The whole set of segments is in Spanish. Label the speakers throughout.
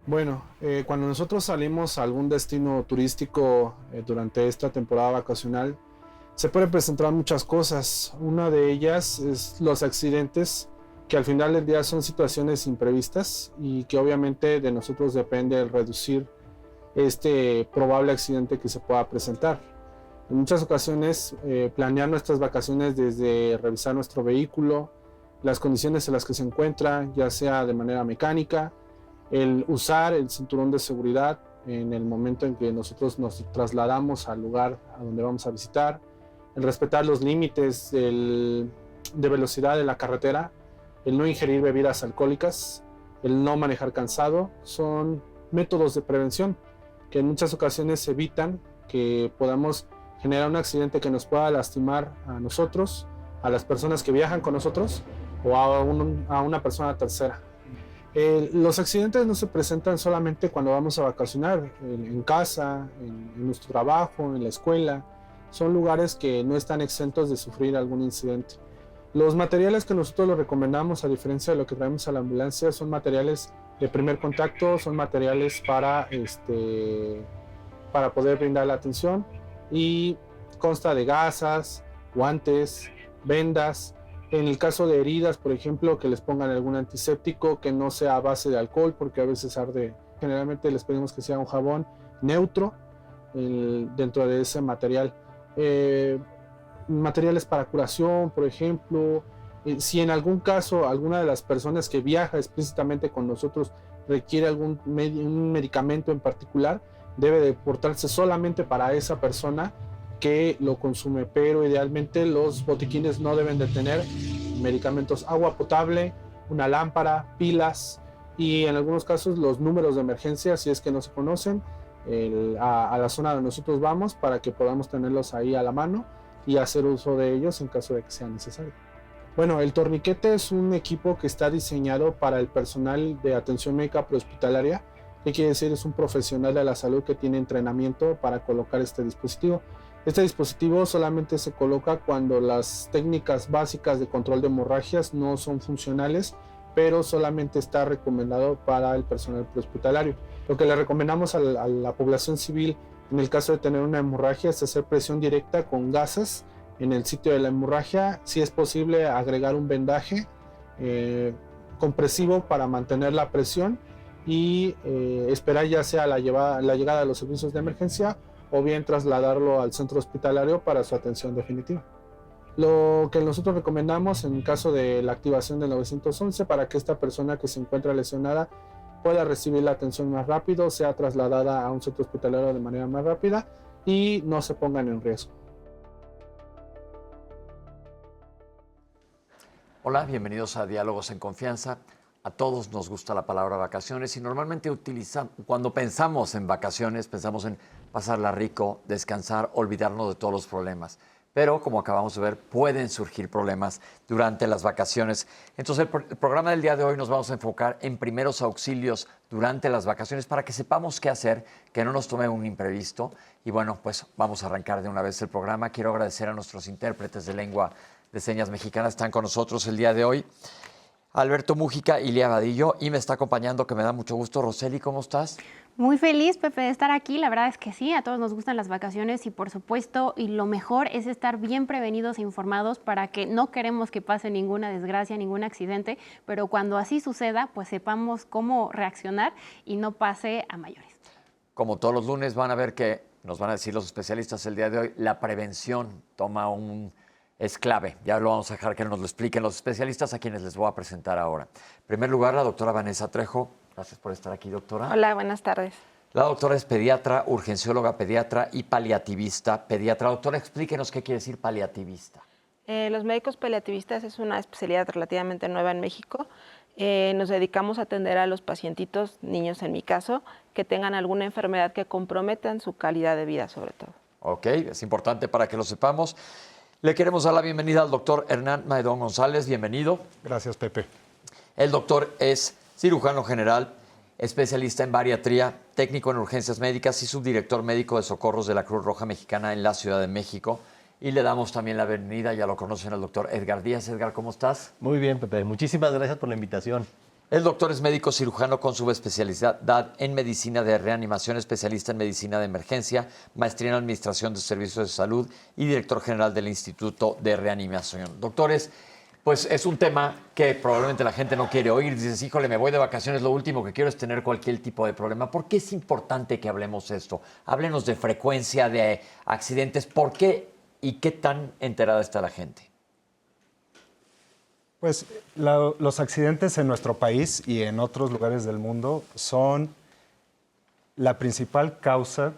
Speaker 1: Bueno, cuando nosotros salimos a algún destino turístico durante esta temporada vacacional, se pueden presentar muchas cosas. Una de ellas es los accidentes, que al final del día son situaciones imprevistas y que obviamente de nosotros depende el reducir este probable accidente que se pueda presentar. En muchas ocasiones planear nuestras vacaciones desde revisar nuestro vehículo, las condiciones en las que se encuentra, ya sea de manera mecánica, el usar el cinturón de seguridad en el momento en que nosotros nos trasladamos al lugar a donde vamos a visitar, el respetar los límites de velocidad de la carretera, el no ingerir bebidas alcohólicas, el no manejar cansado, son métodos de prevención que en muchas ocasiones evitan que podamos generar un accidente que nos pueda lastimar a nosotros, a las personas que viajan con nosotros o a una persona tercera. Los accidentes no se presentan solamente cuando vamos a vacacionar, en casa, en nuestro trabajo, en la escuela. Son lugares que no están exentos de sufrir algún incidente. Los materiales que nosotros les recomendamos, a diferencia de lo que traemos a la ambulancia, son materiales de primer contacto, son materiales para poder brindar la atención y consta de gasas, guantes, vendas. En el caso de heridas, por ejemplo, que les pongan algún antiséptico que no sea a base de alcohol, porque a veces arde. Generalmente les pedimos que sea un jabón neutro dentro de ese material. Materiales para curación, por ejemplo. Si en algún caso alguna de las personas que viaja explícitamente con nosotros requiere un medicamento en particular, debe de portarse solamente para esa persona que lo consume, pero idealmente los botiquines no deben de tener medicamentos, agua potable, una lámpara, pilas y en algunos casos los números de emergencia, si es que no se conocen, a la zona donde nosotros vamos para que podamos tenerlos ahí a la mano y hacer uso de ellos en caso de que sea necesario. Bueno, el torniquete es un equipo que está diseñado para el personal de atención médica prehospitalaria. ¿Qué quiere decir? Es un profesional de la salud que tiene entrenamiento para colocar este dispositivo. Este dispositivo solamente se coloca cuando las técnicas básicas de control de hemorragias no son funcionales, pero solamente está recomendado para el personal prehospitalario. Lo que le recomendamos a la población civil en el caso de tener una hemorragia es hacer presión directa con gasas en el sitio de la hemorragia. Si es posible, agregar un vendaje compresivo para mantener la presión y esperar ya sea la llegada de los servicios de emergencia o bien trasladarlo al centro hospitalario para su atención definitiva. Lo que nosotros recomendamos en caso de la activación del 911 para que esta persona que se encuentra lesionada pueda recibir la atención más rápido, sea trasladada a un centro hospitalario de manera más rápida y no se pongan en riesgo.
Speaker 2: Hola, bienvenidos a Diálogos en Confianza. A todos nos gusta la palabra vacaciones y normalmente cuando pensamos en vacaciones pensamos en pasarla rico, descansar, olvidarnos de todos los problemas. Pero, como acabamos de ver, pueden surgir problemas durante las vacaciones. Entonces, el programa del día de hoy nos vamos a enfocar en primeros auxilios durante las vacaciones para que sepamos qué hacer, que no nos tome un imprevisto. Y bueno, pues vamos a arrancar de una vez el programa. Quiero agradecer a nuestros intérpretes de lengua de señas mexicanas. Están con nosotros el día de hoy Alberto Mújica y Lía Vadillo, y me está acompañando, que me da mucho gusto, Roseli. ¿Cómo estás?
Speaker 3: Muy feliz, Pepe, de estar aquí. La verdad es que sí, a todos nos gustan las vacaciones y por supuesto, y lo mejor es estar bien prevenidos e informados para que no queremos que pase ninguna desgracia, ningún accidente, pero cuando así suceda, pues sepamos cómo reaccionar y no pase a mayores.
Speaker 2: Como todos los lunes van a ver que nos van a decir los especialistas el día de hoy, la prevención es clave. Ya lo vamos a dejar que nos lo expliquen los especialistas a quienes les voy a presentar ahora. En primer lugar, la doctora Vanessa Trejo. Gracias por estar aquí, doctora.
Speaker 4: Hola, buenas tardes.
Speaker 2: La doctora es pediatra, urgencióloga pediatra y paliativista pediatra. Doctora, explíquenos qué quiere decir paliativista.
Speaker 4: Los médicos paliativistas es una especialidad relativamente nueva en México. Nos dedicamos a atender a los pacientitos, niños en mi caso, que tengan alguna enfermedad que comprometan su calidad de vida sobre todo.
Speaker 2: Ok, es importante para que lo sepamos. Le queremos dar la bienvenida al doctor Hernán Maedón González. Bienvenido.
Speaker 5: Gracias, Pepe.
Speaker 2: El doctor es cirujano general, especialista en bariatría, técnico en urgencias médicas y subdirector médico de socorros de la Cruz Roja Mexicana en la Ciudad de México. Y le damos también la bienvenida, ya lo conocen, al doctor Edgar Díaz. Edgar, ¿cómo estás?
Speaker 6: Muy bien, Pepe. Muchísimas gracias por la invitación.
Speaker 2: El doctor es médico cirujano con subespecialidad en medicina de reanimación, especialista en medicina de emergencia, maestría en administración de servicios de salud y director general del Instituto de Reanimación. Doctores, pues es un tema que probablemente la gente no quiere oír. Dices, híjole, me voy de vacaciones, lo último que quiero es tener cualquier tipo de problema. ¿Por qué es importante que hablemos esto? Háblenos de frecuencia de accidentes. ¿Por qué y qué tan enterada está la gente?
Speaker 5: Pues los accidentes en nuestro país y en otros lugares del mundo son la principal causa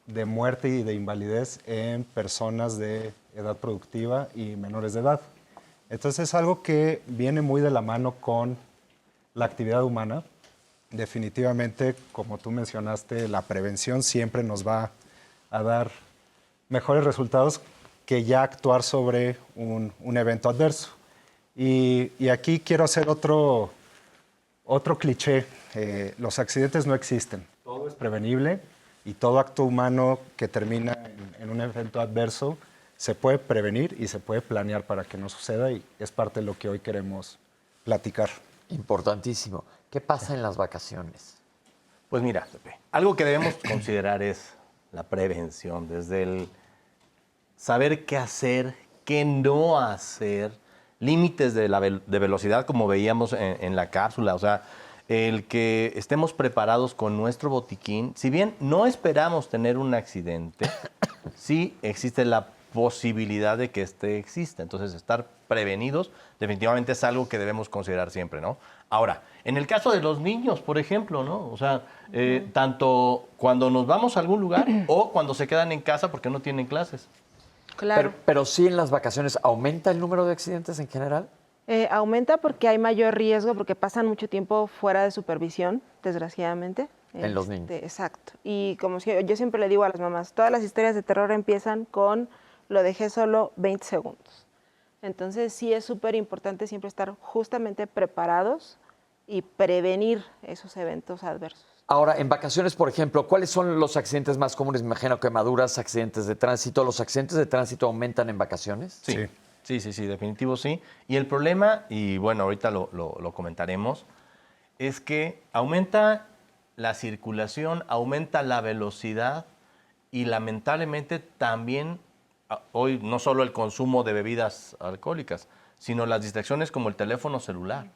Speaker 5: de muerte y de invalidez en personas de edad productiva y menores de edad. Entonces es algo que viene muy de la mano con la actividad humana. Definitivamente, como tú mencionaste, la prevención siempre nos va a dar mejores resultados que ya actuar sobre un evento adverso. Y aquí quiero hacer otro cliché. Los accidentes no existen. Todo es prevenible y todo acto humano que termina en un evento adverso se puede prevenir y se puede planear para que no suceda, y es parte de lo que hoy queremos platicar.
Speaker 2: Importantísimo. ¿Qué pasa en las vacaciones?
Speaker 6: Pues mira, Pepe, algo que debemos considerar es la prevención, desde el saber qué hacer, qué no hacer, límites de velocidad, como veíamos en la cápsula, o sea, el que estemos preparados con nuestro botiquín. Si bien no esperamos tener un accidente, sí existe la posibilidad de que este exista. Entonces, estar prevenidos definitivamente es algo que debemos considerar siempre, ¿no? Ahora, en el caso de los niños, por ejemplo, ¿no? O sea, tanto cuando nos vamos a algún lugar o cuando se quedan en casa porque no tienen clases.
Speaker 4: Claro.
Speaker 2: Pero sí en las vacaciones, ¿aumenta el número de accidentes en general?
Speaker 4: Aumenta porque hay mayor riesgo, porque pasan mucho tiempo fuera de supervisión, desgraciadamente.
Speaker 2: En los niños.
Speaker 4: Exacto. Y como yo siempre le digo a las mamás, todas las historias de terror empiezan con lo dejé solo 20 segundos. Entonces sí es súper importante siempre estar justamente preparados y prevenir esos eventos adversos.
Speaker 2: Ahora, en vacaciones, por ejemplo, ¿cuáles son los accidentes más comunes? Me imagino quemaduras, accidentes de tránsito. ¿Los accidentes de tránsito aumentan en vacaciones?
Speaker 6: Sí, definitivo sí. Y el problema, y bueno, ahorita lo comentaremos, es que aumenta la circulación, aumenta la velocidad y lamentablemente también hoy no solo el consumo de bebidas alcohólicas, sino las distracciones como el teléfono celular.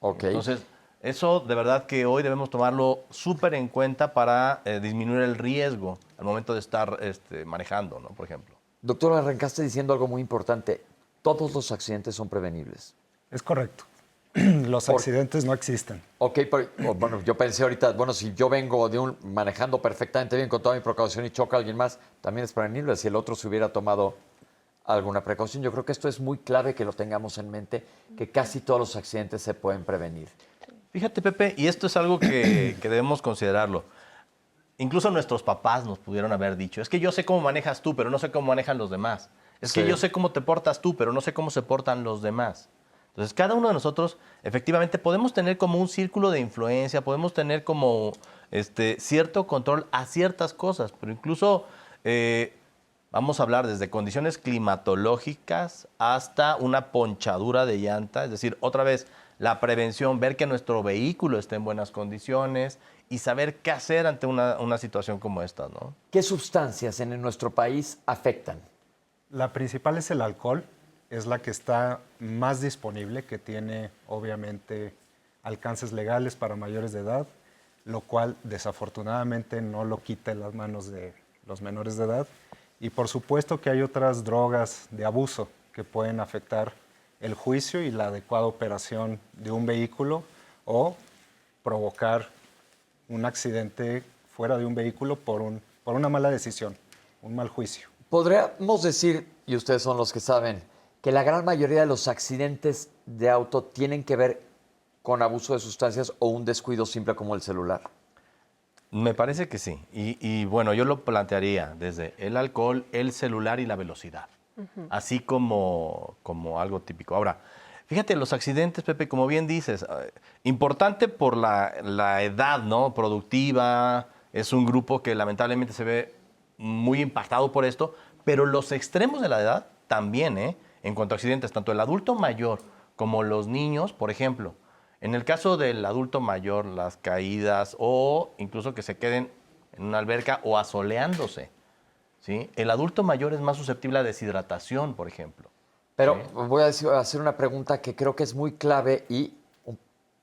Speaker 2: Ok.
Speaker 6: Entonces, eso de verdad que hoy debemos tomarlo súper en cuenta para disminuir el riesgo al momento de estar manejando, ¿no? Por ejemplo.
Speaker 2: Doctor, arrancaste diciendo algo muy importante. Todos los accidentes son prevenibles.
Speaker 5: Es correcto. Los accidentes no existen.
Speaker 2: Ok, pero bueno, yo pensé ahorita, bueno, si yo vengo manejando perfectamente bien con toda mi precaución y choca a alguien más, también es prevenible si el otro se hubiera tomado alguna precaución. Yo creo que esto es muy clave que lo tengamos en mente, que casi todos los accidentes se pueden prevenir.
Speaker 6: Fíjate, Pepe, y esto es algo que debemos considerarlo. Incluso nuestros papás nos pudieron haber dicho, es que yo sé cómo manejas tú, pero no sé cómo manejan los demás. Es que yo sé cómo te portas tú, pero no sé cómo se portan los demás. Entonces, cada uno de nosotros, efectivamente, podemos tener como un círculo de influencia, podemos tener como cierto control a ciertas cosas, pero incluso vamos a hablar desde condiciones climatológicas hasta una ponchadura de llanta, es decir, otra vez, la prevención, ver que nuestro vehículo esté en buenas condiciones y saber qué hacer ante una situación como esta, ¿no?
Speaker 2: ¿Qué sustancias en nuestro país afectan?
Speaker 5: La principal es el alcohol, es la que está más disponible, que tiene obviamente alcances legales para mayores de edad, lo cual desafortunadamente no lo quita en las manos de los menores de edad. Y por supuesto que hay otras drogas de abuso que pueden afectar el juicio y la adecuada operación de un vehículo o provocar un accidente fuera de un vehículo por una mala decisión, un mal juicio.
Speaker 2: Podríamos decir, y ustedes son los que saben, que la gran mayoría de los accidentes de auto tienen que ver con abuso de sustancias o un descuido simple como el celular.
Speaker 6: Me parece que sí. Y bueno, yo lo plantearía desde el alcohol, el celular y la velocidad. Así como algo típico. Ahora, fíjate, los accidentes, Pepe, como bien dices, importante por la edad, ¿no? Productiva, es un grupo que lamentablemente se ve muy impactado por esto, pero los extremos de la edad también, en cuanto a accidentes, tanto el adulto mayor como los niños, por ejemplo, En el caso del adulto mayor, las caídas o incluso que se queden en una alberca o asoleándose, ¿sí? El adulto mayor es más susceptible a deshidratación, por ejemplo.
Speaker 2: Pero voy a hacer una pregunta que creo que es muy clave y un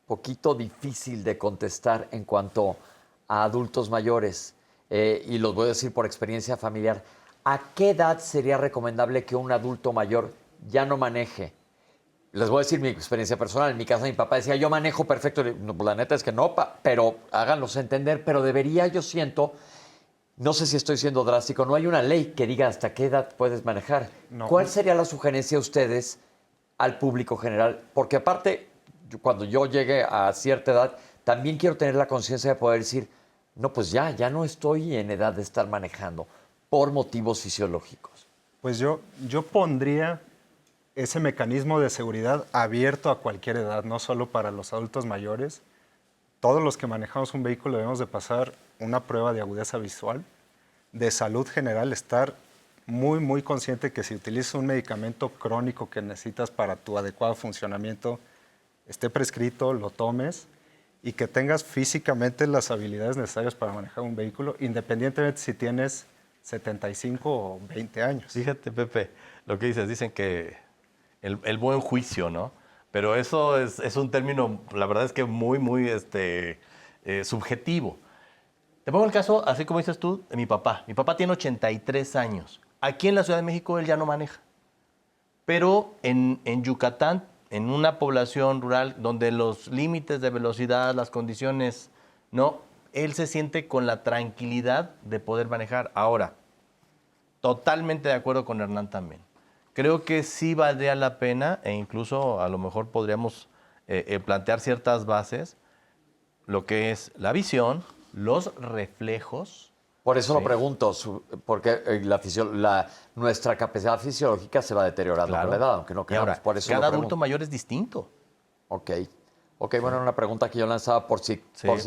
Speaker 2: poquito difícil de contestar en cuanto a adultos mayores. Y los voy a decir por experiencia familiar. ¿A qué edad sería recomendable que un adulto mayor ya no maneje? Les voy a decir mi experiencia personal. En mi casa mi papá decía, yo manejo perfecto. No, pues la neta es que no, pero háganlos entender. Pero debería, yo siento, no sé si estoy siendo drástico, no hay una ley que diga hasta qué edad puedes manejar.
Speaker 5: No.
Speaker 2: ¿Cuál sería la sugerencia de ustedes al público general? Porque aparte, cuando yo llegue a cierta edad, también quiero tener la conciencia de poder decir, no, pues ya no estoy en edad de estar manejando por motivos fisiológicos.
Speaker 5: Pues yo pondría ese mecanismo de seguridad abierto a cualquier edad, no solo para los adultos mayores. Todos los que manejamos un vehículo debemos de pasar una prueba de agudeza visual, de salud general, estar muy consciente que si utilizas un medicamento crónico que necesitas para tu adecuado funcionamiento, esté prescrito, lo tomes y que tengas físicamente las habilidades necesarias para manejar un vehículo, independientemente si tienes 75 o 20 años.
Speaker 6: Fíjate, Pepe, lo que dices, dicen que el buen juicio, ¿no? Pero eso es un término, la verdad es que muy subjetivo. Te pongo el caso, así como dices tú, de mi papá. Mi papá tiene 83 años. Aquí en la Ciudad de México él ya no maneja. Pero en Yucatán, en una población rural donde los límites de velocidad, las condiciones, no, él se siente con la tranquilidad de poder manejar. Ahora, totalmente de acuerdo con Hernán también. Creo que sí valdría la pena e incluso a lo mejor podríamos plantear ciertas bases, lo que es la visión, los reflejos.
Speaker 2: Por eso
Speaker 6: Sí.
Speaker 2: lo pregunto, porque nuestra capacidad fisiológica se va deteriorando
Speaker 6: Claro.
Speaker 2: con la edad, aunque no
Speaker 6: Y
Speaker 2: queramos.
Speaker 6: ahora,
Speaker 2: Por eso
Speaker 6: cada
Speaker 2: lo
Speaker 6: adulto
Speaker 2: pregunto.
Speaker 6: mayor es distinto.
Speaker 2: Ok, bueno, era una pregunta que yo lanzaba por si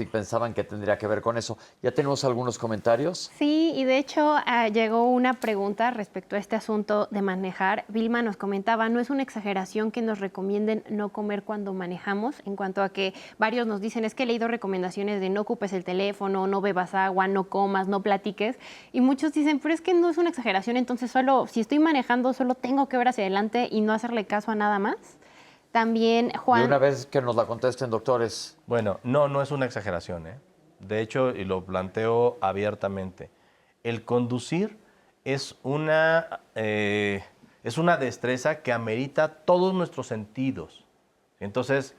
Speaker 2: pensaban que tendría que ver con eso. ¿Ya tenemos algunos comentarios?
Speaker 3: Sí, y de hecho llegó una pregunta respecto a este asunto de manejar. Vilma nos comentaba, no es una exageración que nos recomienden no comer cuando manejamos, en cuanto a que varios nos dicen, es que he leído recomendaciones de no ocupes el teléfono, no bebas agua, no comas, no platiques, y muchos dicen, pero es que no es una exageración, entonces solo, si estoy manejando, solo tengo que ver hacia adelante y no hacerle caso a nada más. También, Juan...
Speaker 2: Y una vez que nos la contesten, doctores.
Speaker 6: Bueno, no es una exageración, ¿eh? De hecho, y lo planteo abiertamente, el conducir es una destreza que amerita todos nuestros sentidos. Entonces,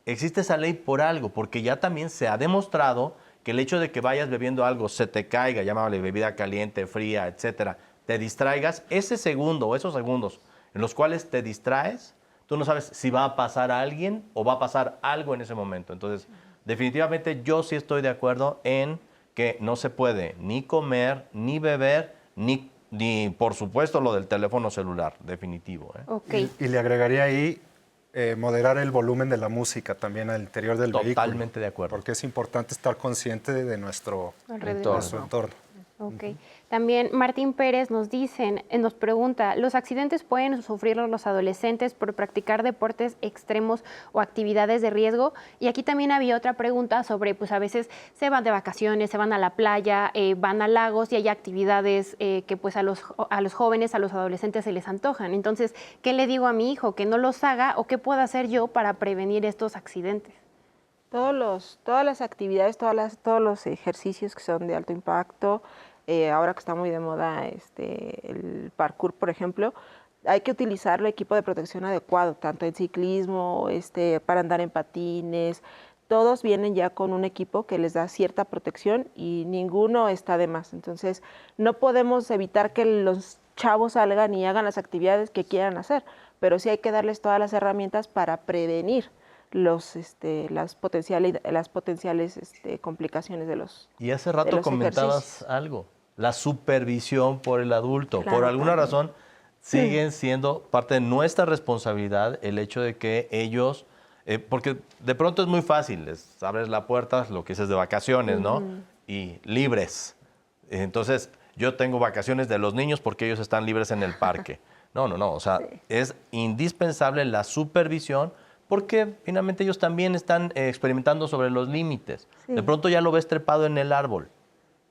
Speaker 6: existe esa ley por algo, porque ya también se ha demostrado que el hecho de que vayas bebiendo algo, se te caiga, llámale bebida caliente, fría, etcétera, te distraigas, ese segundo o esos segundos en los cuales te distraes, tú no sabes si va a pasar a alguien o va a pasar algo en ese momento. Entonces, definitivamente yo sí estoy de acuerdo en que no se puede ni comer, ni beber, ni por supuesto lo del teléfono celular, definitivo.
Speaker 3: Ok.
Speaker 5: Y le agregaría ahí moderar el volumen de la música también al interior del vehículo.
Speaker 6: Totalmente de acuerdo.
Speaker 5: Porque es importante estar consciente de nuestro
Speaker 3: Alrededor.
Speaker 5: entorno.
Speaker 3: Ok. También Martín Pérez nos pregunta, ¿los accidentes pueden sufrirlos los adolescentes por practicar deportes extremos o actividades de riesgo? Y aquí también había otra pregunta sobre, pues a veces se van de vacaciones, se van a la playa, van a lagos y hay actividades que pues a los jóvenes, a los adolescentes se les antojan. Entonces, ¿qué le digo a mi hijo? ¿Que no los haga o qué puedo hacer yo para prevenir estos accidentes?
Speaker 4: Todas las actividades, todos los ejercicios que son de alto impacto, ahora que está muy de moda el parkour, por ejemplo, hay que utilizar el equipo de protección adecuado, tanto en ciclismo, para andar en patines. Todos vienen ya con un equipo que les da cierta protección y ninguno está de más. Entonces, no podemos evitar que los chavos salgan y hagan las actividades que quieran hacer, pero sí hay que darles todas las herramientas para prevenir las potenciales complicaciones de los
Speaker 6: Y hace rato comentabas
Speaker 4: ejercicios.
Speaker 6: algo, la supervisión por el adulto.
Speaker 4: Claro,
Speaker 6: por alguna
Speaker 4: claro.
Speaker 6: razón siguen siendo parte de nuestra responsabilidad el hecho de que ellos, porque de pronto es muy fácil, les abres la puerta, lo que dices de vacaciones, ¿no? Y libres. Entonces, yo tengo vacaciones de los niños porque ellos están libres en el parque. No, o sea, es indispensable la supervisión porque finalmente ellos también están experimentando sobre los límites.
Speaker 4: Sí.
Speaker 6: De pronto ya lo ves trepado en el árbol.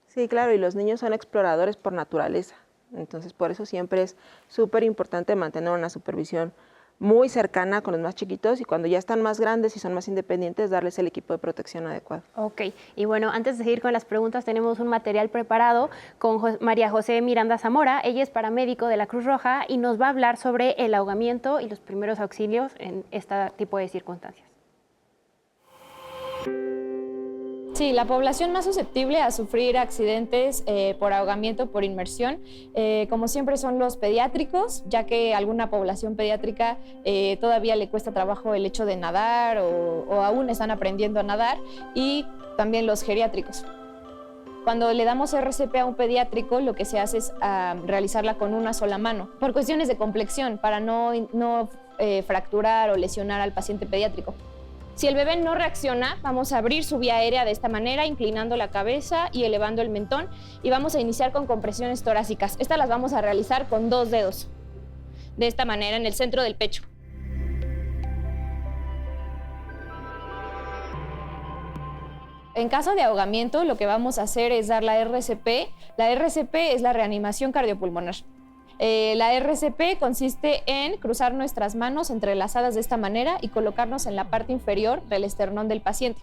Speaker 4: Sí, claro, y los niños son exploradores por naturaleza. Entonces, por eso siempre es súper importante mantener una supervisión muy cercana con los más chiquitos y cuando ya están más grandes y son más independientes, darles el equipo de protección adecuado.
Speaker 3: Ok, y bueno, antes de seguir con las preguntas, tenemos un material preparado con María José Miranda Zamora. Ella es paramédico de la Cruz Roja y nos va a hablar sobre el ahogamiento y los primeros auxilios en este tipo de circunstancias.
Speaker 7: Sí, la población más susceptible a sufrir accidentes por ahogamiento, por inmersión, como siempre son los pediátricos, ya que a alguna población pediátrica todavía le cuesta trabajo el hecho de nadar o aún están aprendiendo a nadar, y también los geriátricos. Cuando le damos RCP a un pediátrico, lo que se hace es realizarla con una sola mano, por cuestiones de complexión, para no fracturar o lesionar al paciente pediátrico. Si el bebé no reacciona, vamos a abrir su vía aérea de esta manera, inclinando la cabeza y elevando el mentón, y vamos a iniciar con compresiones torácicas. Estas las vamos a realizar con 2 dedos, de esta manera, en el centro del pecho. En caso de ahogamiento, lo que vamos a hacer es dar la RCP. La RCP es la reanimación cardiopulmonar. La RCP consiste en cruzar nuestras manos entrelazadas de esta manera y colocarnos en la parte inferior del esternón del paciente.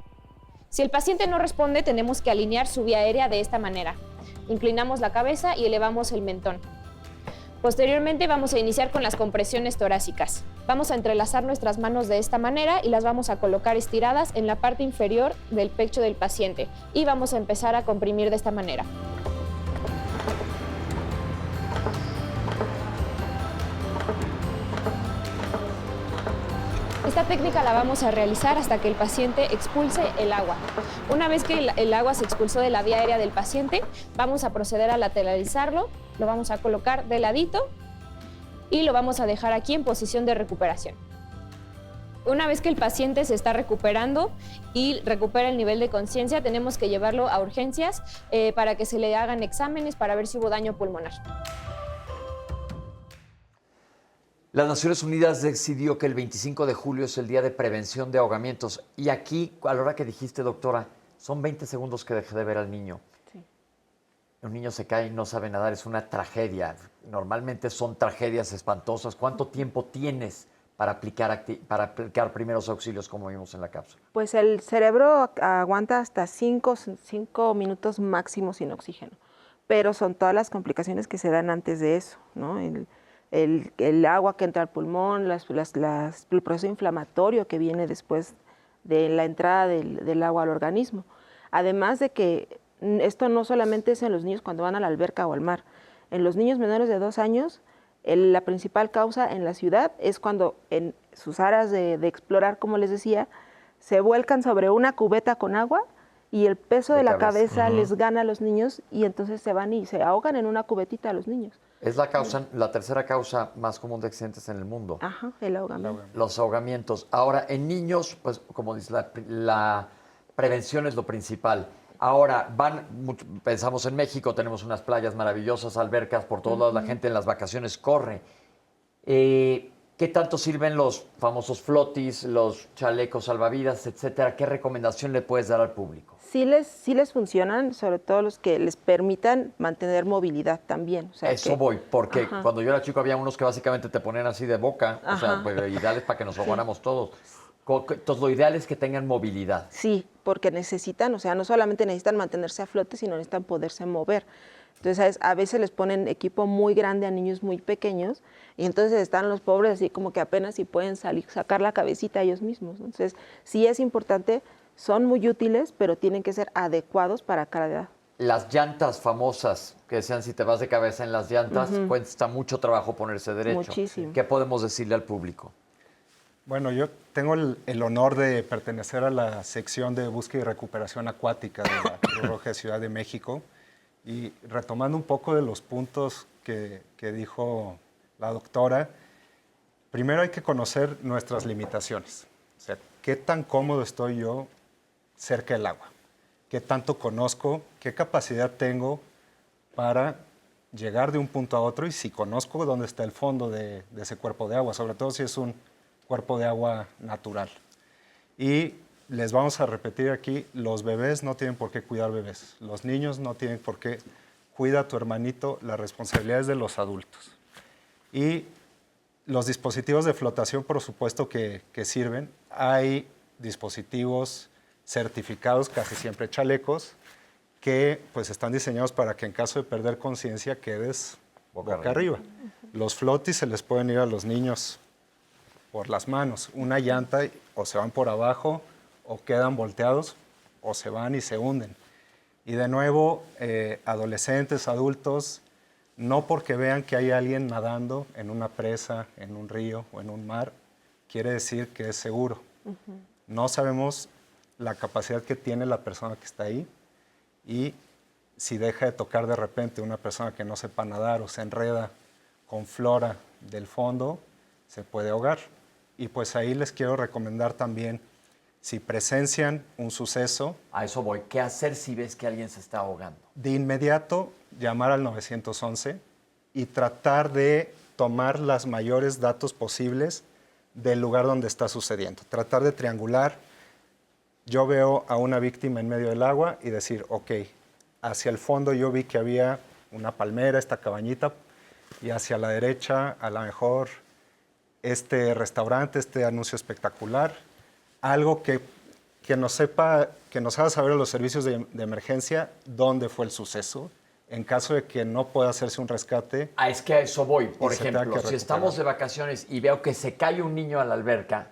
Speaker 7: Si el paciente no responde, tenemos que alinear su vía aérea de esta manera. Inclinamos la cabeza y elevamos el mentón. Posteriormente vamos a iniciar con las compresiones torácicas. Vamos a entrelazar nuestras manos de esta manera y las vamos a colocar estiradas en la parte inferior del pecho del paciente y vamos a empezar a comprimir de esta manera. Esta técnica la vamos a realizar hasta que el paciente expulse el agua. Una vez que el agua se expulsó de la vía aérea del paciente, vamos a proceder a lateralizarlo, lo vamos a colocar de ladito y lo vamos a dejar aquí en posición de recuperación. Una vez que el paciente se está recuperando y recupera el nivel de conciencia, tenemos que llevarlo a urgencias para que se le hagan exámenes para ver si hubo daño pulmonar.
Speaker 2: Las Naciones Unidas decidió que el 25 de julio es el Día de Prevención de Ahogamientos. Y aquí, a la hora que dijiste, doctora, son 20 segundos que dejé de ver al niño.
Speaker 4: Sí.
Speaker 2: Un niño se cae y no sabe nadar, es una tragedia. Normalmente son tragedias espantosas. ¿Cuánto tiempo tienes para aplicar primeros auxilios como vimos en la cápsula?
Speaker 4: Pues el cerebro aguanta hasta 5 minutos máximo sin oxígeno, pero son todas las complicaciones que se dan antes de eso, ¿no? El agua que entra al pulmón, el proceso inflamatorio que viene después de la entrada del agua al organismo. Además de que esto no solamente es en los niños cuando van a la alberca o al mar. En los niños menores de 2 años, la principal causa en la ciudad es cuando en sus áreas de explorar, como les decía, se vuelcan sobre una cubeta con agua y el peso de la cabeza les gana a los niños y entonces se van y se ahogan en una cubetita a los niños.
Speaker 2: Es la tercera causa más común de accidentes en el mundo.
Speaker 4: Ajá, el ahogamiento.
Speaker 2: Los ahogamientos. Ahora, en niños, pues como dice, la prevención es lo principal. Ahora, pensamos en México, tenemos unas playas maravillosas, albercas por todos lados, la gente en las vacaciones corre. ¿Qué tanto sirven los famosos flotis, los chalecos salvavidas, etcétera? ¿Qué recomendación le puedes dar al público?
Speaker 4: Sí les funcionan, sobre todo los que les permitan mantener movilidad también. O sea,
Speaker 2: eso voy, porque cuando yo era chico había unos que básicamente te ponían así de boca, o sea, pues, ideales para que nos ahogáramos todos. Entonces, lo ideal es que tengan movilidad.
Speaker 4: Sí, porque necesitan, o sea, no solamente necesitan mantenerse a flote, sino necesitan poderse mover. Entonces, a veces les ponen equipo muy grande a niños muy pequeños y entonces están los pobres así como que apenas si pueden sacar la cabecita ellos mismos. Entonces, sí es importante, son muy útiles, pero tienen que ser adecuados para cada edad.
Speaker 2: Las llantas famosas, que decían si te vas de cabeza en las llantas, cuesta mucho trabajo ponerse derecho.
Speaker 4: Muchísimo.
Speaker 2: ¿Qué podemos decirle al público?
Speaker 5: Bueno, yo tengo el honor de pertenecer a la sección de búsqueda y recuperación acuática de la Cruz Roja de Ciudad de México. Y retomando un poco de los puntos que dijo la doctora, primero hay que conocer nuestras limitaciones. O sea, ¿qué tan cómodo estoy yo cerca del agua? ¿Qué tanto conozco? ¿Qué capacidad tengo para llegar de un punto a otro? Y si conozco dónde está el fondo de ese cuerpo de agua, sobre todo si es un cuerpo de agua natural. Y les vamos a repetir aquí, los bebés no tienen por qué cuidar bebés, los niños no tienen por qué. Cuida a tu hermanito, la responsabilidad es de los adultos. Y los dispositivos de flotación, por supuesto que sirven. Hay dispositivos certificados, casi siempre chalecos, que pues están diseñados para que en caso de perder conciencia quedes boca arriba. Los flotis se les pueden ir a los niños por las manos. Una llanta o se van por abajo o quedan volteados o se van y se hunden. Y de nuevo, adolescentes, adultos, no porque vean que hay alguien nadando en una presa, en un río o en un mar, quiere decir que es seguro. No sabemos la capacidad que tiene la persona que está ahí y si deja de tocar de repente una persona que no sepa nadar o se enreda con flora del fondo, se puede ahogar. Y pues ahí les quiero recomendar también, si presencian un suceso,
Speaker 2: A eso voy. ¿Qué hacer si ves que alguien se está ahogando?
Speaker 5: de inmediato llamar al 911 y tratar de tomar los mayores datos posibles del lugar donde está sucediendo. Tratar de triangular. Yo veo a una víctima en medio del agua y decir, ok, hacia el fondo yo vi que había una palmera, esta cabañita, y hacia la derecha a lo mejor este restaurante, este anuncio espectacular, algo que nos haga saber a los servicios de emergencia dónde fue el suceso, en caso de que no pueda hacerse un rescate.
Speaker 2: Es que a eso voy. Por
Speaker 5: Y se tenga
Speaker 2: ejemplo,
Speaker 5: que
Speaker 2: si estamos de
Speaker 5: recuperar.
Speaker 2: vacaciones y veo que se cae un niño a la alberca,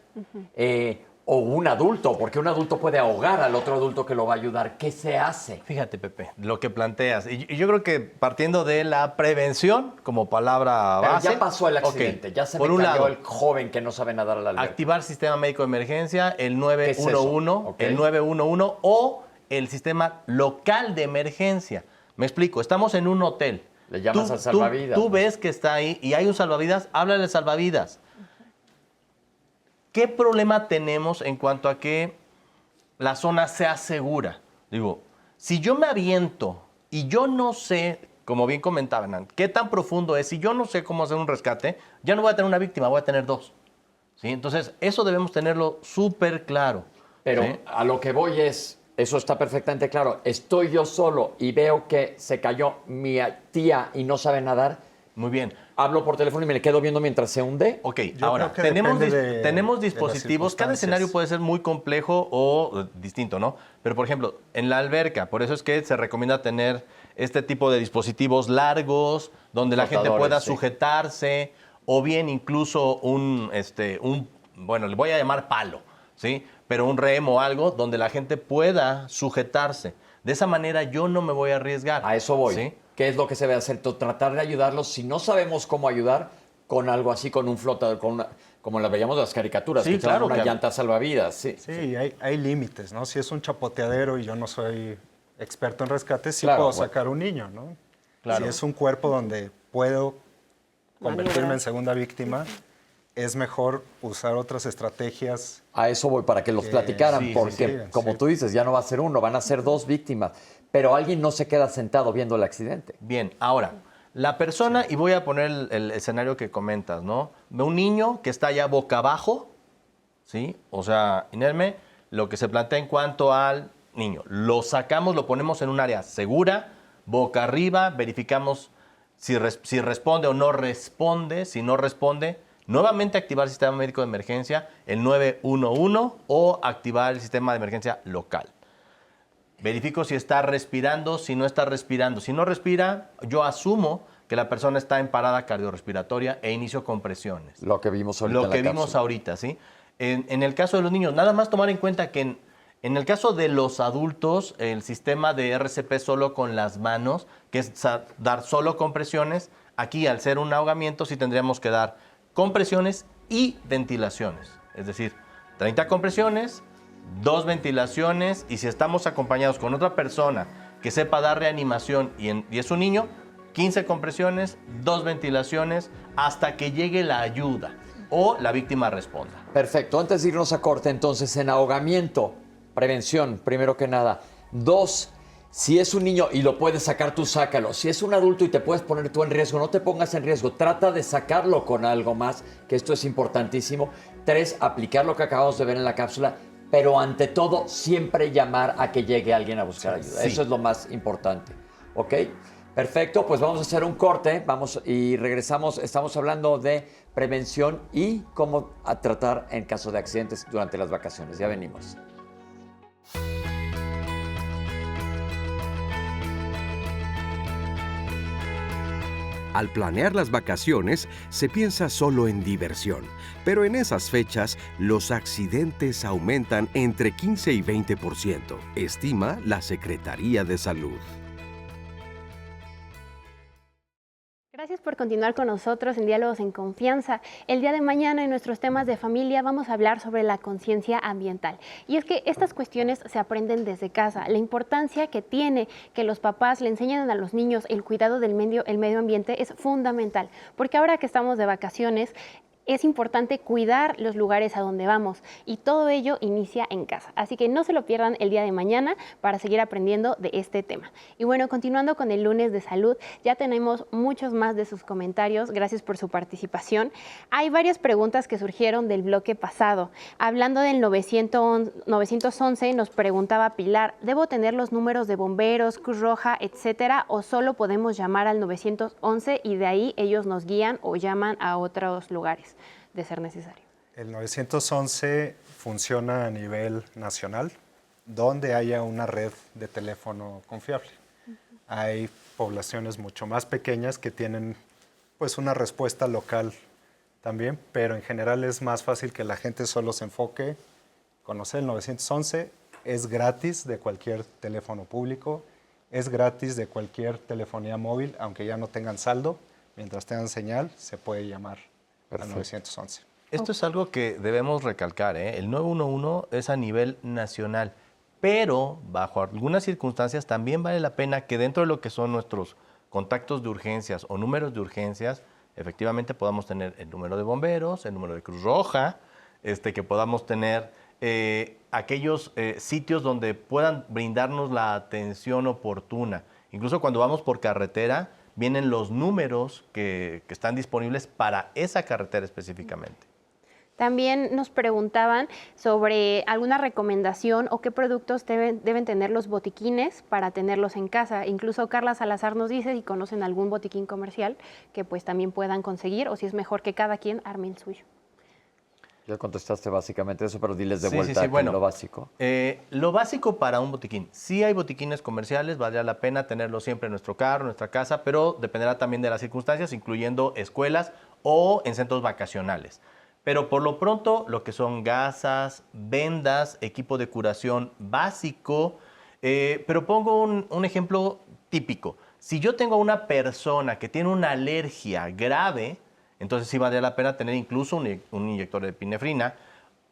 Speaker 2: o un adulto, porque un adulto puede ahogar al otro adulto que lo va a ayudar, ¿qué se hace?
Speaker 6: Fíjate, Pepe, lo que planteas. Y yo creo que partiendo de la prevención como palabra
Speaker 2: Pero
Speaker 6: base.
Speaker 2: ya pasó el accidente,
Speaker 6: Ok,
Speaker 2: ya se
Speaker 6: por
Speaker 2: me
Speaker 6: un
Speaker 2: cayó
Speaker 6: lado,
Speaker 2: el joven que no sabe nadar a la alberca.
Speaker 6: activar sistema médico de emergencia, el
Speaker 2: es eso?
Speaker 6: 911,
Speaker 2: Ok.
Speaker 6: el 911 o el sistema local de emergencia. Me explico, estamos en un hotel.
Speaker 2: Le llamas al salvavidas.
Speaker 6: Tú ves que está ahí y hay un salvavidas, háblale al salvavidas. ¿Qué problema tenemos en cuanto a que la zona sea segura? Digo, si yo me aviento y yo no sé, como bien comentaban, qué tan profundo es, si yo no sé cómo hacer un rescate, ya no voy a tener una víctima, voy a tener dos. ¿Sí? Entonces, eso debemos tenerlo súper claro.
Speaker 2: Pero
Speaker 6: ¿sí?
Speaker 2: a lo que voy es, eso está perfectamente claro, estoy yo solo y veo que se cayó mi tía y no sabe nadar,
Speaker 6: Muy bien.
Speaker 2: hablo por teléfono y me le quedo viendo mientras se hunde.
Speaker 6: Ok,
Speaker 5: Yo
Speaker 6: ahora,
Speaker 5: creo que
Speaker 6: tenemos
Speaker 5: depende
Speaker 6: tenemos
Speaker 5: de las
Speaker 6: dispositivos, cada
Speaker 5: circunstancias.
Speaker 6: escenario puede ser muy complejo o distinto, ¿no? Pero, por ejemplo, en la alberca, por eso es que se recomienda tener este tipo de dispositivos largos, donde la gente
Speaker 2: Flotadores,
Speaker 6: pueda
Speaker 2: sí.
Speaker 6: sujetarse, o bien incluso bueno, le voy a llamar palo, ¿sí? Pero un remo o algo donde la gente pueda sujetarse. De esa manera yo no me voy a arriesgar.
Speaker 2: A eso voy.
Speaker 6: ¿sí?
Speaker 2: ¿Qué es lo que se debe hacer? Tratar de ayudarlos. Si no sabemos cómo ayudar, con algo así, con un flotador, como la veíamos en las caricaturas,
Speaker 6: Sí,
Speaker 2: que traen
Speaker 6: claro,
Speaker 2: una
Speaker 6: que-
Speaker 2: llanta salvavidas. Sí.
Speaker 5: Sí, hay límites, ¿no? Si es un chapoteadero y yo no soy experto en rescate, sí
Speaker 2: Claro,
Speaker 5: puedo
Speaker 2: bueno.
Speaker 5: sacar un niño, ¿no?
Speaker 6: Claro.
Speaker 5: Si es un cuerpo donde puedo convertirme
Speaker 4: Maniobrar.
Speaker 5: en segunda víctima, es mejor usar otras estrategias.
Speaker 2: A eso voy, para que los
Speaker 5: Que
Speaker 2: platicaran,
Speaker 5: sí, sí,
Speaker 2: porque
Speaker 5: sí,
Speaker 2: como
Speaker 5: sí.
Speaker 2: tú dices, ya no va a ser uno, van a ser dos víctimas. Pero alguien no se queda sentado viendo el accidente.
Speaker 6: Bien, ahora, la persona, y voy a poner el escenario que comentas, ¿no? De un niño que está ya boca abajo, ¿sí? O sea, inerme, lo que se plantea en cuanto al niño. Lo sacamos, lo ponemos en un área segura, boca arriba, verificamos si responde o no responde. Si no responde, nuevamente activar el sistema médico de emergencia, el 911, o activar el sistema de emergencia local. Verifico si está respirando, si no está respirando. Si no respira, yo asumo que la persona está en parada cardiorrespiratoria e inicio compresiones.
Speaker 2: Lo que vimos ahorita
Speaker 6: Lo
Speaker 2: en la
Speaker 6: que vimos
Speaker 2: cápsula.
Speaker 6: ahorita, ¿sí? En el caso de los niños, nada más tomar en cuenta que en el caso de los adultos, el sistema de RCP solo con las manos, que es dar solo compresiones, aquí al ser un ahogamiento sí tendríamos que dar compresiones y ventilaciones. Es decir, 30 compresiones, 2 ventilaciones, y si estamos acompañados con otra persona que sepa dar reanimación y es un niño, 15 compresiones, 2 ventilaciones, hasta que llegue la ayuda o la víctima responda.
Speaker 2: Perfecto. Antes de irnos a corte, entonces, en ahogamiento, prevención, primero que nada. 2, Si es un niño y lo puedes sacar, tú sácalo. Si es un adulto y te puedes poner tú en riesgo, no te pongas en riesgo. Trata de sacarlo con algo más, que esto es importantísimo. 3, aplicar lo que acabamos de ver en la cápsula, pero ante todo, siempre llamar a que llegue alguien a buscar ayuda.
Speaker 6: Sí.
Speaker 2: Eso es lo más importante. ¿Ok? Perfecto, pues vamos a hacer un corte, y regresamos. Estamos hablando de prevención y cómo tratar en caso de accidentes durante las vacaciones. Ya venimos.
Speaker 8: Al planear las vacaciones, se piensa solo en diversión, pero en esas fechas los accidentes aumentan entre 15 y 20%, estima la Secretaría de Salud.
Speaker 3: Gracias por continuar con nosotros en Diálogos en Confianza. El día de mañana en nuestros temas de familia vamos a hablar sobre la conciencia ambiental. Y es que estas cuestiones se aprenden desde casa. La importancia que tiene que los papás le enseñen a los niños el cuidado del medio ambiente es fundamental. Porque ahora que estamos de vacaciones, es importante cuidar los lugares a donde vamos y todo ello inicia en casa. Así que no se lo pierdan el día de mañana para seguir aprendiendo de este tema. Y bueno, continuando con el lunes de salud, ya tenemos muchos más de sus comentarios. Gracias por su participación. Hay varias preguntas que surgieron del bloque pasado. Hablando del 911, nos preguntaba Pilar, ¿debo tener los números de bomberos, Cruz Roja, etcétera, o solo podemos llamar al 911 y de ahí ellos nos guían o llaman a otros lugares de ser necesario?
Speaker 5: El 911 funciona a nivel nacional, donde haya una red de teléfono confiable. Hay poblaciones mucho más pequeñas que tienen pues una respuesta local también, pero en general es más fácil que la gente solo se enfoque. Conocer el 911 es gratis de cualquier teléfono público, es gratis de cualquier telefonía móvil, aunque ya no tengan saldo, mientras tengan señal se puede llamar al 911.
Speaker 6: Esto es algo que debemos recalcar, ¿eh? El 911 es a nivel nacional, pero bajo algunas circunstancias también vale la pena que dentro de lo que son nuestros contactos de urgencias o números de urgencias, efectivamente podamos tener el número de bomberos, el número de Cruz Roja, que podamos tener aquellos sitios donde puedan brindarnos la atención oportuna. Incluso cuando vamos por carretera, vienen los números que están disponibles para esa carretera específicamente.
Speaker 3: También nos preguntaban sobre alguna recomendación o qué productos deben tener los botiquines para tenerlos en casa. Incluso Carla Salazar nos dice si conocen algún botiquín comercial que pues también puedan conseguir o si es mejor que cada quien arme el suyo.
Speaker 2: Ya contestaste básicamente eso, pero diles de
Speaker 6: Sí,
Speaker 2: vuelta
Speaker 6: bueno,
Speaker 2: lo básico.
Speaker 6: Lo básico para un botiquín. Sí hay botiquines comerciales, valdría la pena tenerlo siempre en nuestro carro, en nuestra casa, pero dependerá también de las circunstancias, incluyendo escuelas o en centros vacacionales. Pero por lo pronto, lo que son gasas, vendas, equipo de curación básico. Pero pongo un ejemplo típico. Si yo tengo una persona que tiene una alergia grave, entonces sí valdría la pena tener incluso un inyector de epinefrina.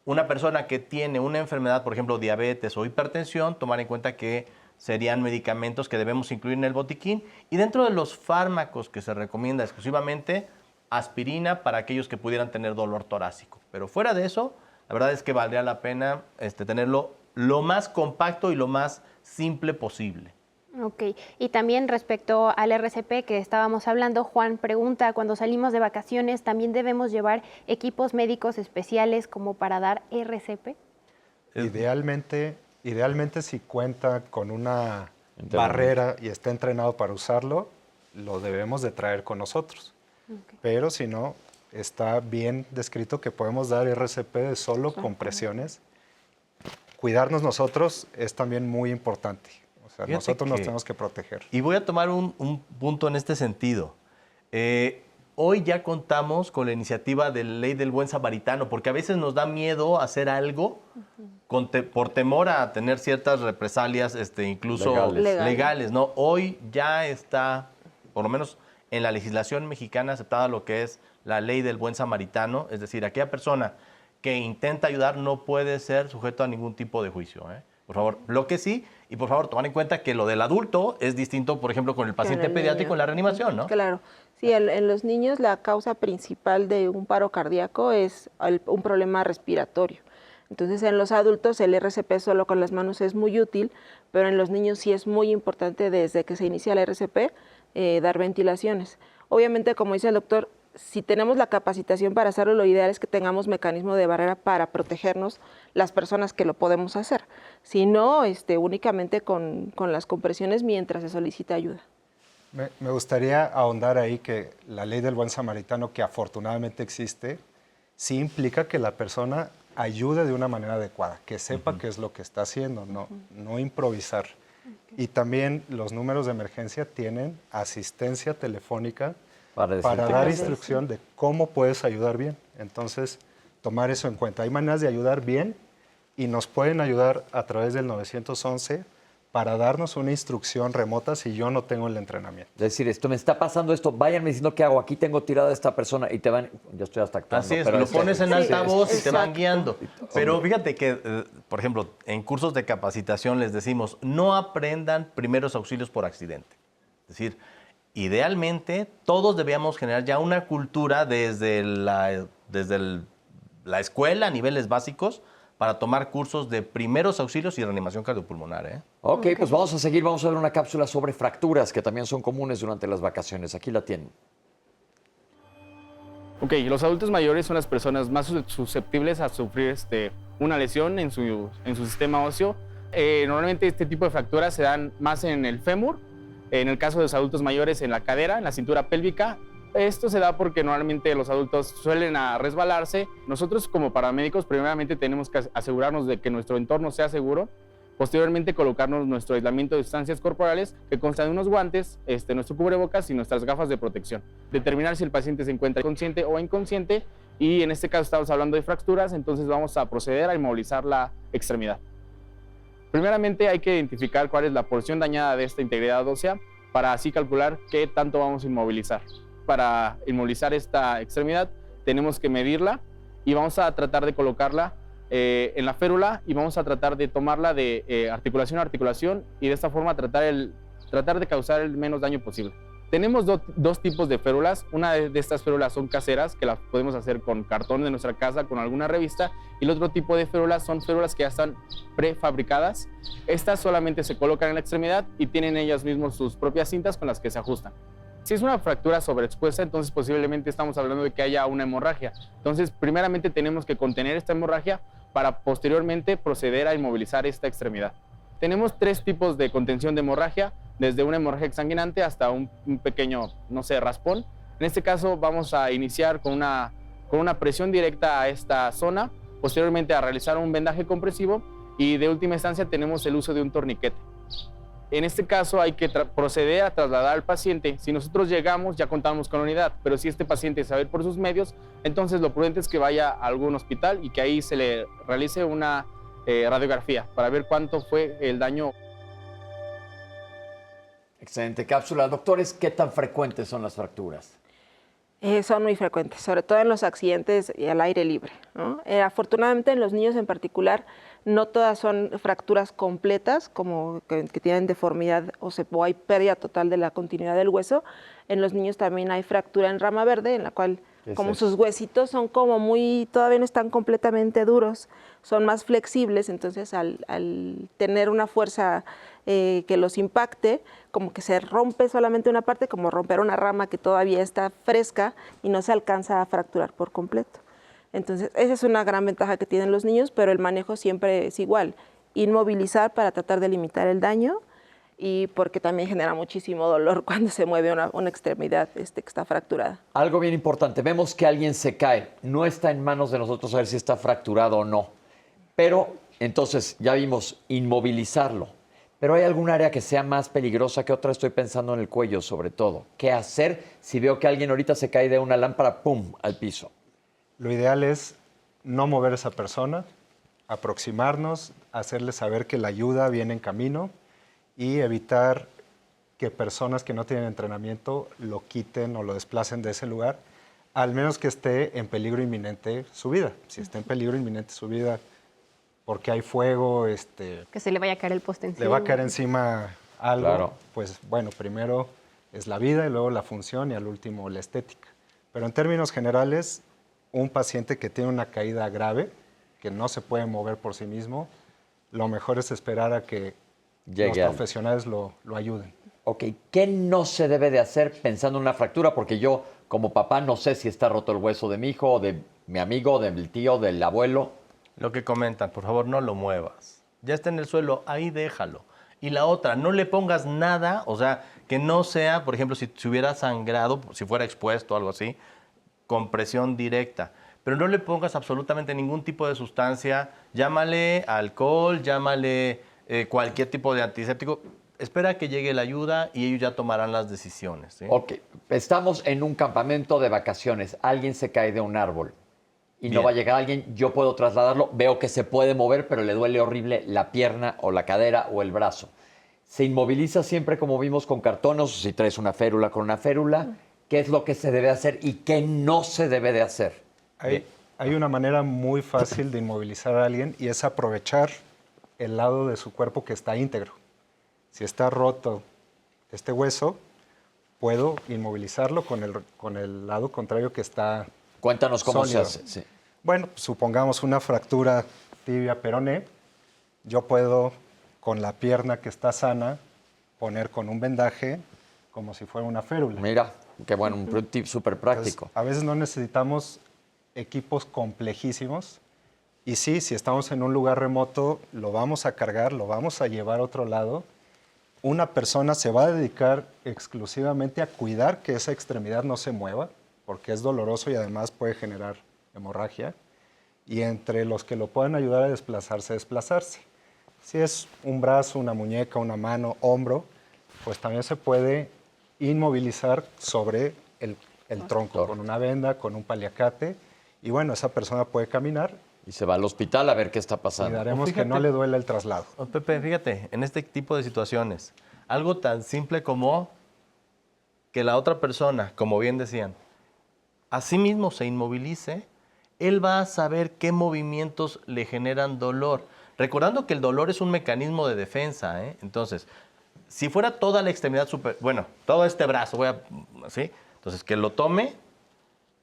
Speaker 6: Una persona que tiene una enfermedad, por ejemplo, diabetes o hipertensión, tomar en cuenta que serían medicamentos que debemos incluir en el botiquín. Y dentro de los fármacos que se recomienda exclusivamente, aspirina para aquellos que pudieran tener dolor torácico. Pero fuera de eso, la verdad es que valdría la pena tenerlo lo más compacto y lo más simple posible.
Speaker 3: Ok, y también respecto al RCP que estábamos hablando, Juan pregunta, cuando salimos de vacaciones, ¿también debemos llevar equipos médicos especiales como para dar RCP?
Speaker 5: Idealmente si cuenta con una barrera y está entrenado para usarlo, lo debemos de traer con nosotros. Okay. Pero si no, está bien descrito que podemos dar RCP de solo compresiones. Cuidarnos nosotros es también muy importante. O sea, nosotros nos tenemos que proteger.
Speaker 6: Y voy a tomar un punto en este sentido. Hoy ya contamos con la iniciativa de Ley del Buen Samaritano, porque a veces nos da miedo hacer algo por temor a tener ciertas represalias, incluso legales, ¿no? Hoy ya está, por lo menos en la legislación mexicana, aceptada lo que es la Ley del Buen Samaritano, es decir, aquella persona que intenta ayudar no puede ser sujeto a ningún tipo de juicio, ¿eh? Por favor, lo que sí, y por favor, tomar en cuenta que lo del adulto es distinto, por ejemplo, con el paciente pediátrico en la reanimación, ¿no?
Speaker 4: Claro. Sí, en los niños la causa principal de un paro cardíaco es un problema respiratorio. Entonces, en los adultos el RCP solo con las manos es muy útil, pero en los niños sí es muy importante desde que se inicia el RCP dar ventilaciones. Obviamente, como dice el doctor, si tenemos la capacitación para hacerlo, lo ideal es que tengamos mecanismo de barrera para protegernos las personas que lo podemos hacer. Si no, únicamente con las compresiones mientras se solicita ayuda.
Speaker 5: Me gustaría ahondar ahí que la ley del buen samaritano, que afortunadamente existe, sí implica que la persona ayude de una manera adecuada, que sepa qué es lo que está haciendo, no improvisar. Y también los números de emergencia tienen asistencia telefónica para dar instrucción de cómo puedes ayudar bien. Entonces, tomar eso en cuenta. Hay maneras de ayudar bien y nos pueden ayudar a través del 911 para darnos una instrucción remota si yo no tengo el entrenamiento.
Speaker 2: Es decir, esto me está pasando esto, váyanme diciendo qué hago, aquí tengo tirada a esta persona y te van, yo estoy hasta actuando.
Speaker 6: Así es,
Speaker 2: pero
Speaker 6: lo pones en altavoz y te van guiando. Pero
Speaker 2: Hombre.
Speaker 6: fíjate que, por ejemplo, en cursos de capacitación les decimos, no aprendan primeros auxilios por accidente. Es decir, idealmente todos debíamos generar ya una cultura desde la escuela a niveles básicos para tomar cursos de primeros auxilios y reanimación cardiopulmonar, ¿eh?
Speaker 2: Ok, pues vamos a seguir, vamos a ver una cápsula sobre fracturas que también son comunes durante las vacaciones. Aquí la tienen.
Speaker 9: Ok, los adultos mayores son las personas más susceptibles a sufrir una lesión en su sistema óseo. Normalmente este tipo de fracturas se dan más en el fémur, en el caso de los adultos mayores en la cadera, en la cintura pélvica. Esto se da porque normalmente los adultos suelen resbalarse. Nosotros como paramédicos primeramente tenemos que asegurarnos de que nuestro entorno sea seguro. Posteriormente colocarnos nuestro aislamiento de sustancias corporales que consta de unos guantes, nuestro cubrebocas y nuestras gafas de protección. Determinar si el paciente se encuentra consciente o inconsciente y en este caso estamos hablando de fracturas, entonces vamos a proceder a inmovilizar la extremidad. Primeramente hay que identificar cuál es la porción dañada de esta integridad ósea para así calcular qué tanto vamos a inmovilizar. Para inmovilizar esta extremidad tenemos que medirla y vamos a tratar de colocarla en la férula y vamos a tratar de tomarla de articulación a articulación y de esta forma tratar de causar el menos daño posible. Tenemos dos tipos de férulas. Una de estas férulas son caseras, que las podemos hacer con cartón de nuestra casa, con alguna revista, y el otro tipo de férulas son férulas que ya están prefabricadas. Estas solamente se colocan en la extremidad y tienen ellas mismas sus propias cintas con las que se ajustan. Si es una fractura sobreexpuesta, entonces posiblemente estamos hablando de que haya una hemorragia. Entonces, primeramente tenemos que contener esta hemorragia para posteriormente proceder a inmovilizar esta extremidad. Tenemos tres tipos de contención de hemorragia, desde una hemorragia exsanguinante hasta un pequeño, raspón. En este caso vamos a iniciar con una presión directa a esta zona, posteriormente a realizar un vendaje compresivo y de última instancia tenemos el uso de un torniquete. En este caso hay que proceder a trasladar al paciente. Si nosotros llegamos, ya contamos con la unidad, pero si este paciente sabe por sus medios, entonces lo prudente es que vaya a algún hospital y que ahí se le realice una radiografía para ver cuánto fue el daño.
Speaker 2: Excelente cápsula. Doctores, ¿qué tan frecuentes son las fracturas?
Speaker 4: Son muy frecuentes, sobre todo en los accidentes y al aire libre, ¿no? Afortunadamente en los niños en particular no todas son fracturas completas, como que tienen deformidad o hay pérdida total de la continuidad del hueso. En los niños también hay fractura en rama verde, en la cual como sus huesitos son como todavía no están completamente duros, son más flexibles, entonces al tener una fuerza que los impacte, como que se rompe solamente una parte, como romper una rama que todavía está fresca y no se alcanza a fracturar por completo. Entonces, esa es una gran ventaja que tienen los niños, pero el manejo siempre es igual, inmovilizar para tratar de limitar el daño y porque también genera muchísimo dolor cuando se mueve una extremidad que está fracturada.
Speaker 2: Algo bien importante, vemos que alguien se cae, no está en manos de nosotros saber si está fracturado o no, pero entonces ya vimos inmovilizarlo. Pero ¿hay algún área que sea más peligrosa que otra? Estoy pensando en el cuello sobre todo. ¿Qué hacer si veo que alguien ahorita se cae de una lámpara, pum, al piso?
Speaker 5: Lo ideal es no mover a esa persona, aproximarnos, hacerle saber que la ayuda viene en camino y evitar que personas que no tienen entrenamiento lo quiten o lo desplacen de ese lugar, al menos que esté en peligro inminente su vida. Si está en peligro inminente su vida, porque hay fuego,
Speaker 3: que se le vaya a caer el poste encima.
Speaker 5: le va a caer encima algo,
Speaker 2: Claro.
Speaker 5: Pues bueno, primero es la vida y luego la función y al último la estética. Pero en términos generales, un paciente que tiene una caída grave que no se puede mover por sí mismo, lo mejor es esperar a que los
Speaker 2: Llegue
Speaker 5: profesionales lo ayuden.
Speaker 2: Ok, ¿qué no se debe de hacer pensando en una fractura? Porque yo, como papá, no sé si está roto el hueso de mi hijo, o de mi amigo, del tío, del abuelo.
Speaker 6: Lo que comentan, por favor, no lo muevas. Ya está en el suelo, ahí déjalo. Y la otra, no le pongas nada, o sea, que no sea, por ejemplo, si hubiera sangrado, si fuera expuesto o algo así, con presión directa. Pero no le pongas absolutamente ningún tipo de sustancia, llámale alcohol, llámale cualquier tipo de antiséptico. Espera a que llegue la ayuda y ellos ya tomarán las decisiones. ¿Sí?
Speaker 2: Ok, estamos en un campamento de vacaciones, alguien se cae de un árbol y no
Speaker 6: Bien.
Speaker 2: va a llegar alguien, yo puedo trasladarlo, veo que se puede mover, pero le duele horrible la pierna o la cadera o el brazo. Se inmoviliza siempre como vimos con cartones, o si traes una férula con una férula, ¿qué es lo que se debe hacer y qué no se debe de hacer?
Speaker 5: Hay una manera muy fácil de inmovilizar a alguien y es aprovechar el lado de su cuerpo que está íntegro. Si está roto este hueso, puedo inmovilizarlo con el lado contrario que está
Speaker 2: Cuéntanos cómo
Speaker 5: sólido.
Speaker 2: se hace. Sí.
Speaker 5: Bueno, supongamos una fractura tibia peroné, yo puedo con la pierna que está sana poner con un vendaje como si fuera una férula.
Speaker 2: Mira, qué bueno, un tip súper práctico.
Speaker 5: Entonces, a veces no necesitamos equipos complejísimos y sí, si estamos en un lugar remoto, lo vamos a cargar, lo vamos a llevar a otro lado. Una persona se va a dedicar exclusivamente a cuidar que esa extremidad no se mueva, porque es doloroso y además puede generar hemorragia. Y entre los que lo puedan ayudar a desplazarse. Si es un brazo, una muñeca, una mano, hombro, pues también se puede inmovilizar sobre el tronco, con una venda, con un paliacate. Y bueno, esa persona puede caminar.
Speaker 2: Y se va al hospital a ver qué está pasando.
Speaker 5: Cuidaremos que no le duela el traslado.
Speaker 6: Pepe, fíjate, en este tipo de situaciones, algo tan simple como que la otra persona, como bien decían, a sí mismo se inmovilice, él va a saber qué movimientos le generan dolor. Recordando que el dolor es un mecanismo de defensa, ¿eh? Entonces, si fuera toda la extremidad todo este brazo, ¿sí? Entonces, que lo tome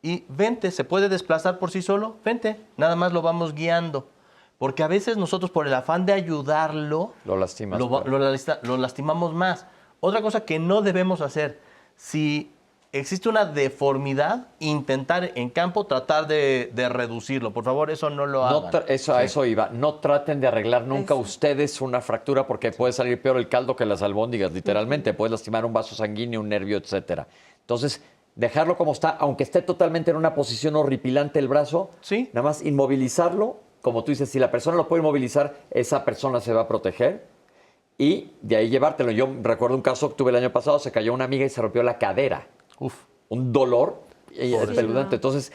Speaker 6: y vente, se puede desplazar por sí solo, vente, nada más lo vamos guiando. Porque a veces nosotros por el afán de ayudarlo,
Speaker 2: Lo lastimas.
Speaker 6: lo lastimamos más. Otra cosa que no debemos hacer, si existe una deformidad, intentar en campo tratar de reducirlo. Por favor, eso no lo hagan.
Speaker 2: A eso iba. No traten de arreglar nunca ustedes una fractura porque puede salir peor el caldo que las albóndigas, literalmente. Puedes lastimar un vaso sanguíneo, un nervio, etcétera. Entonces, dejarlo como está, aunque esté totalmente en una posición horripilante el brazo,
Speaker 6: sí,
Speaker 2: nada más inmovilizarlo. Como tú dices, si la persona lo puede inmovilizar, esa persona se va a proteger y de ahí llevártelo. Yo recuerdo un caso que tuve el año pasado, se cayó una amiga y se rompió la cadera.
Speaker 6: Uf.
Speaker 2: Un dolor espeluznante. Entonces,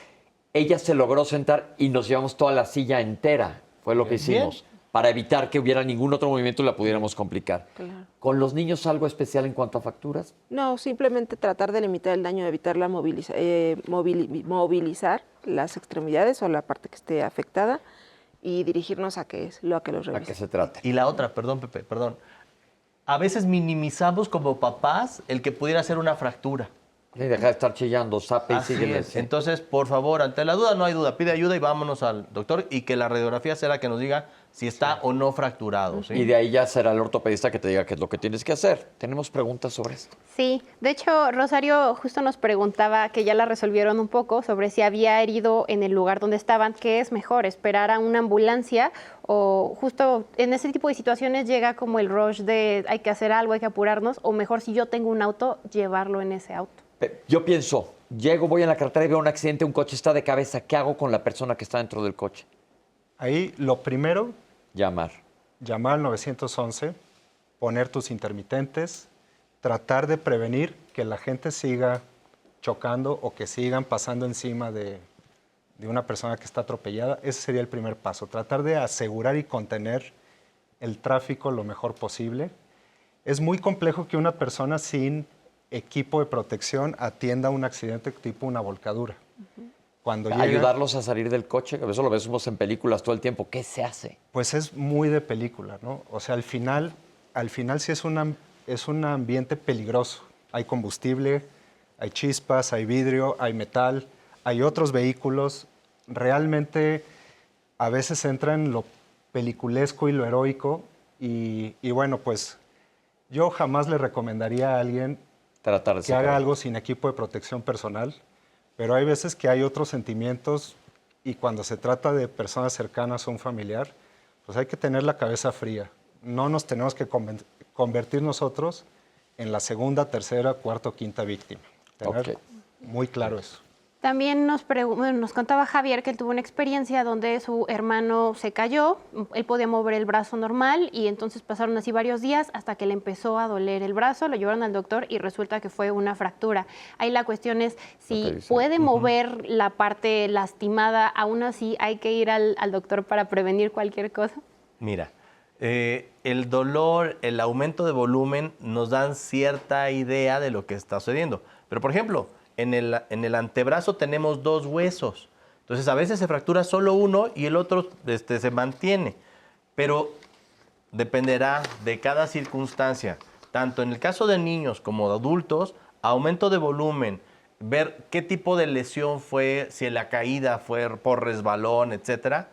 Speaker 2: ella se logró sentar y nos llevamos toda la silla entera. Fue lo que hicimos. Para evitar que hubiera ningún otro movimiento y la pudiéramos complicar.
Speaker 4: Claro.
Speaker 2: ¿Con los niños algo especial en cuanto a fracturas?
Speaker 4: No, simplemente tratar de limitar el daño, evitar la movilizar las extremidades o la parte que esté afectada y dirigirnos a que los
Speaker 2: ¿A
Speaker 4: revisen.
Speaker 2: qué se trata?
Speaker 6: Y la otra, perdón, Pepe, perdón. A veces minimizamos como papás el que pudiera ser una fractura.
Speaker 2: Y deja de estar chillando, sape y
Speaker 6: Así
Speaker 2: síguele.
Speaker 6: es. Entonces, por favor, ante la duda no hay duda, pide ayuda y vámonos al doctor y que la radiografía sea la que nos diga si está o no fracturado. ¿sí?
Speaker 2: Y de ahí ya será el ortopedista que te diga qué es lo que tienes que hacer. ¿Tenemos preguntas sobre esto?
Speaker 3: Sí, de hecho, Rosario justo nos preguntaba, que ya la resolvieron un poco, sobre si había herido en el lugar donde estaban. ¿Qué es mejor, esperar a una ambulancia o justo en ese tipo de situaciones llega como el rush de hay que hacer algo, hay que apurarnos, o mejor si yo tengo un auto, llevarlo en ese auto?
Speaker 2: Yo pienso, voy en la carretera y veo un accidente, un coche está de cabeza, ¿qué hago con la persona que está dentro del coche?
Speaker 5: Ahí lo primero,
Speaker 2: llamar
Speaker 5: al 911, poner tus intermitentes, tratar de prevenir que la gente siga chocando o que sigan pasando encima de una persona que está atropellada. Ese sería el primer paso, tratar de asegurar y contener el tráfico lo mejor posible. Es muy complejo que una persona sin equipo de protección atienda un accidente tipo una volcadura. Cuando
Speaker 2: ayudarlos a salir del coche, eso lo vemos en películas todo el tiempo. ¿Qué se hace?
Speaker 5: Pues es muy de película, ¿no? O sea, al final sí es un ambiente peligroso. Hay combustible, hay chispas, hay vidrio, hay metal, hay otros vehículos. Realmente a veces entra en lo peliculesco y lo heroico y bueno, pues yo jamás le recomendaría a alguien
Speaker 2: Tratar de
Speaker 5: que
Speaker 2: sacar.
Speaker 5: haga algo sin equipo de protección personal, pero hay veces que hay otros sentimientos y cuando se trata de personas cercanas a un familiar, pues hay que tener la cabeza fría. No nos tenemos que convertir nosotros en la segunda, tercera, cuarta o quinta víctima. Tener muy claro eso.
Speaker 3: También nos contaba Javier que él tuvo una experiencia donde su hermano se cayó, él podía mover el brazo normal y entonces pasaron así varios días hasta que le empezó a doler el brazo, lo llevaron al doctor y resulta que fue una fractura. Ahí la cuestión es si puede mover la parte lastimada, aún así hay que ir al doctor para prevenir cualquier cosa.
Speaker 6: Mira, el dolor, el aumento de volumen nos dan cierta idea de lo que está sucediendo. Pero, por ejemplo, en el antebrazo tenemos 2 huesos. Entonces, a veces se fractura solo uno y el otro se mantiene. Pero dependerá de cada circunstancia. Tanto en el caso de niños como de adultos, aumento de volumen, ver qué tipo de lesión fue, si la caída fue por resbalón, etcétera,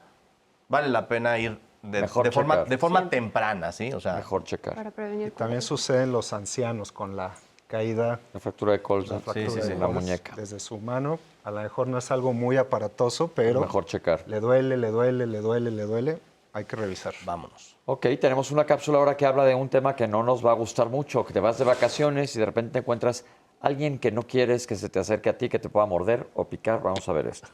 Speaker 6: vale la pena ir de forma temprana, ¿sí? O sea,
Speaker 2: mejor checar.
Speaker 3: Para prevenir
Speaker 5: Y también sucede en los ancianos con la caída,
Speaker 2: La fractura de colza.
Speaker 5: la fractura de
Speaker 2: la
Speaker 5: codos
Speaker 2: muñeca.
Speaker 5: desde su mano. A lo mejor no es algo muy aparatoso, pero
Speaker 2: Mejor checar.
Speaker 5: le duele, le duele, le duele, le duele. Hay que revisar.
Speaker 6: vámonos.
Speaker 2: Ok, tenemos una cápsula ahora que habla de un tema que no nos va a gustar mucho, que te vas de vacaciones y de repente te encuentras a alguien que no quieres que se te acerque a ti, que te pueda morder o picar. Vamos a ver esto.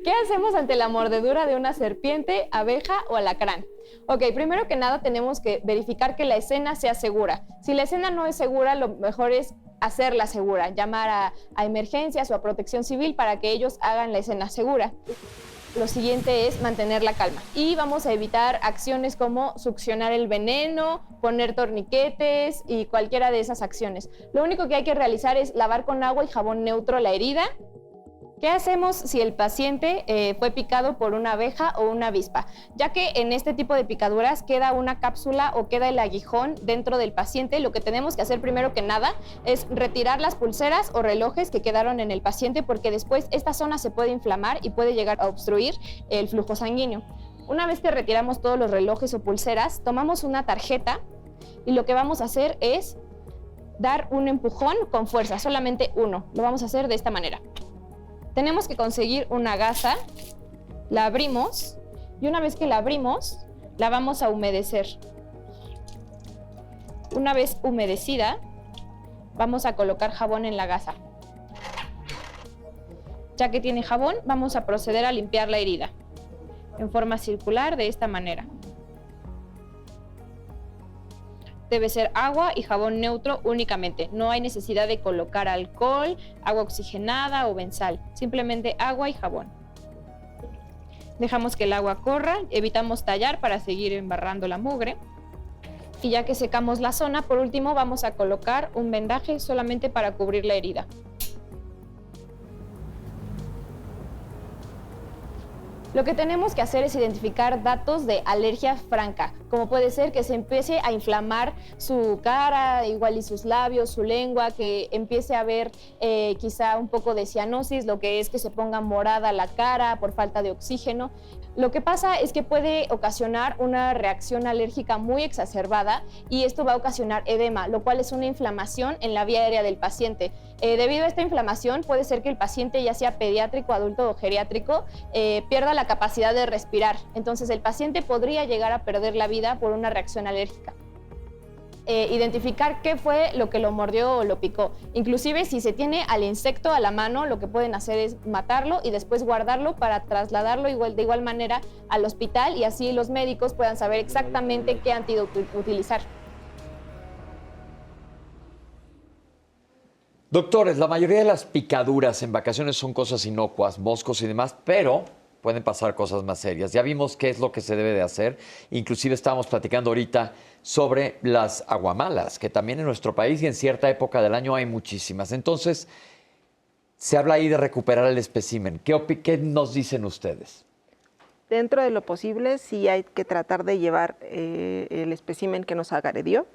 Speaker 7: ¿Qué hacemos ante la mordedura de una serpiente, abeja o alacrán? Ok, primero que nada tenemos que verificar que la escena sea segura. Si la escena no es segura, lo mejor es hacerla segura, llamar a emergencias o a protección civil para que ellos hagan la escena segura. Lo siguiente es mantener la calma y vamos a evitar acciones como succionar el veneno, poner torniquetes y cualquiera de esas acciones. Lo único que hay que realizar es lavar con agua y jabón neutro la herida. ¿Qué hacemos si el paciente fue picado por una abeja o una avispa? Ya que en este tipo de picaduras queda una cápsula o queda el aguijón dentro del paciente, lo que tenemos que hacer primero que nada es retirar las pulseras o relojes que quedaron en el paciente porque después esta zona se puede inflamar y puede llegar a obstruir el flujo sanguíneo. Una vez que retiramos todos los relojes o pulseras, tomamos una tarjeta y lo que vamos a hacer es dar un empujón con fuerza, solamente uno. Lo vamos a hacer de esta manera. Tenemos que conseguir una gasa, la abrimos y una vez que la abrimos, la vamos a humedecer. Una vez humedecida, vamos a colocar jabón en la gasa. Ya que tiene jabón, vamos a proceder a limpiar la herida en forma circular de esta manera. Debe ser agua y jabón neutro únicamente. No hay necesidad de colocar alcohol, agua oxigenada o benzal. Simplemente agua y jabón. Dejamos que el agua corra, evitamos tallar para seguir embarrando la mugre. Y ya que secamos la zona, por último vamos a colocar un vendaje solamente para cubrir la herida. Lo que tenemos que hacer es identificar datos de alergia franca, como puede ser que se empiece a inflamar su cara, igual y sus labios, su lengua, que empiece a haber quizá un poco de cianosis, lo que es que se ponga morada la cara por falta de oxígeno. Lo que pasa es que puede ocasionar una reacción alérgica muy exacerbada y esto va a ocasionar edema, lo cual es una inflamación en la vía aérea del paciente. Debido a esta inflamación puede ser que el paciente, ya sea pediátrico, adulto o geriátrico, pierda la capacidad de respirar. Entonces el paciente podría llegar a perder la vida por una reacción alérgica. Identificar qué fue lo que lo mordió o lo picó. Inclusive si se tiene al insecto a la mano, lo que pueden hacer es matarlo y después guardarlo para trasladarlo de igual manera al hospital y así los médicos puedan saber exactamente qué antídoto utilizar.
Speaker 2: Doctores, la mayoría de las picaduras en vacaciones son cosas inocuas, moscos y demás, pero pueden pasar cosas más serias. Ya vimos qué es lo que se debe de hacer. Inclusive estábamos platicando ahorita sobre las aguamalas, que también en nuestro país y en cierta época del año hay muchísimas. Entonces, se habla ahí de recuperar el espécimen. ¿Qué nos dicen ustedes?
Speaker 4: Dentro de lo posible, sí hay que tratar de llevar el espécimen que nos agredió.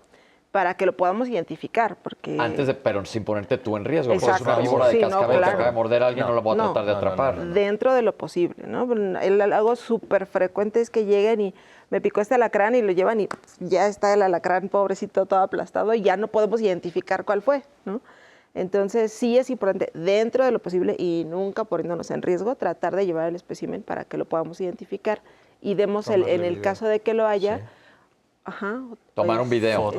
Speaker 4: para que lo podamos identificar, porque...
Speaker 2: Pero sin ponerte tú en riesgo. Pues
Speaker 4: Exacto.
Speaker 2: una víbora de
Speaker 4: Sí, no,
Speaker 2: cascabel
Speaker 4: claro.
Speaker 2: te acaba de morder a alguien, no la voy a tratar de atrapar.
Speaker 4: Dentro de lo posible, ¿no? Algo súper frecuente es que lleguen y me picó este alacrán y lo llevan y ya está el alacrán pobrecito todo aplastado y ya no podemos identificar cuál fue, ¿no? Entonces sí es importante, dentro de lo posible y nunca poniéndonos en riesgo, tratar de llevar el espécimen para que lo podamos identificar y demos en el caso de que lo haya... Ajá,
Speaker 2: tomar un video.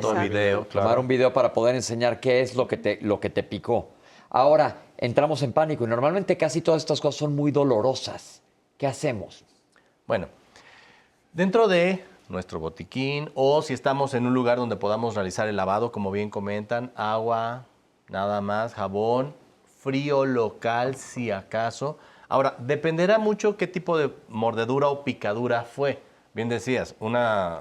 Speaker 6: Tomar
Speaker 2: un video para poder enseñar qué es lo que te picó. Ahora, entramos en pánico y normalmente casi todas estas cosas son muy dolorosas. ¿Qué hacemos?
Speaker 6: Bueno, dentro de nuestro botiquín o si estamos en un lugar donde podamos realizar el lavado, como bien comentan, agua, nada más, jabón, frío local si acaso. Ahora, dependerá mucho qué tipo de mordedura o picadura fue. Bien decías, una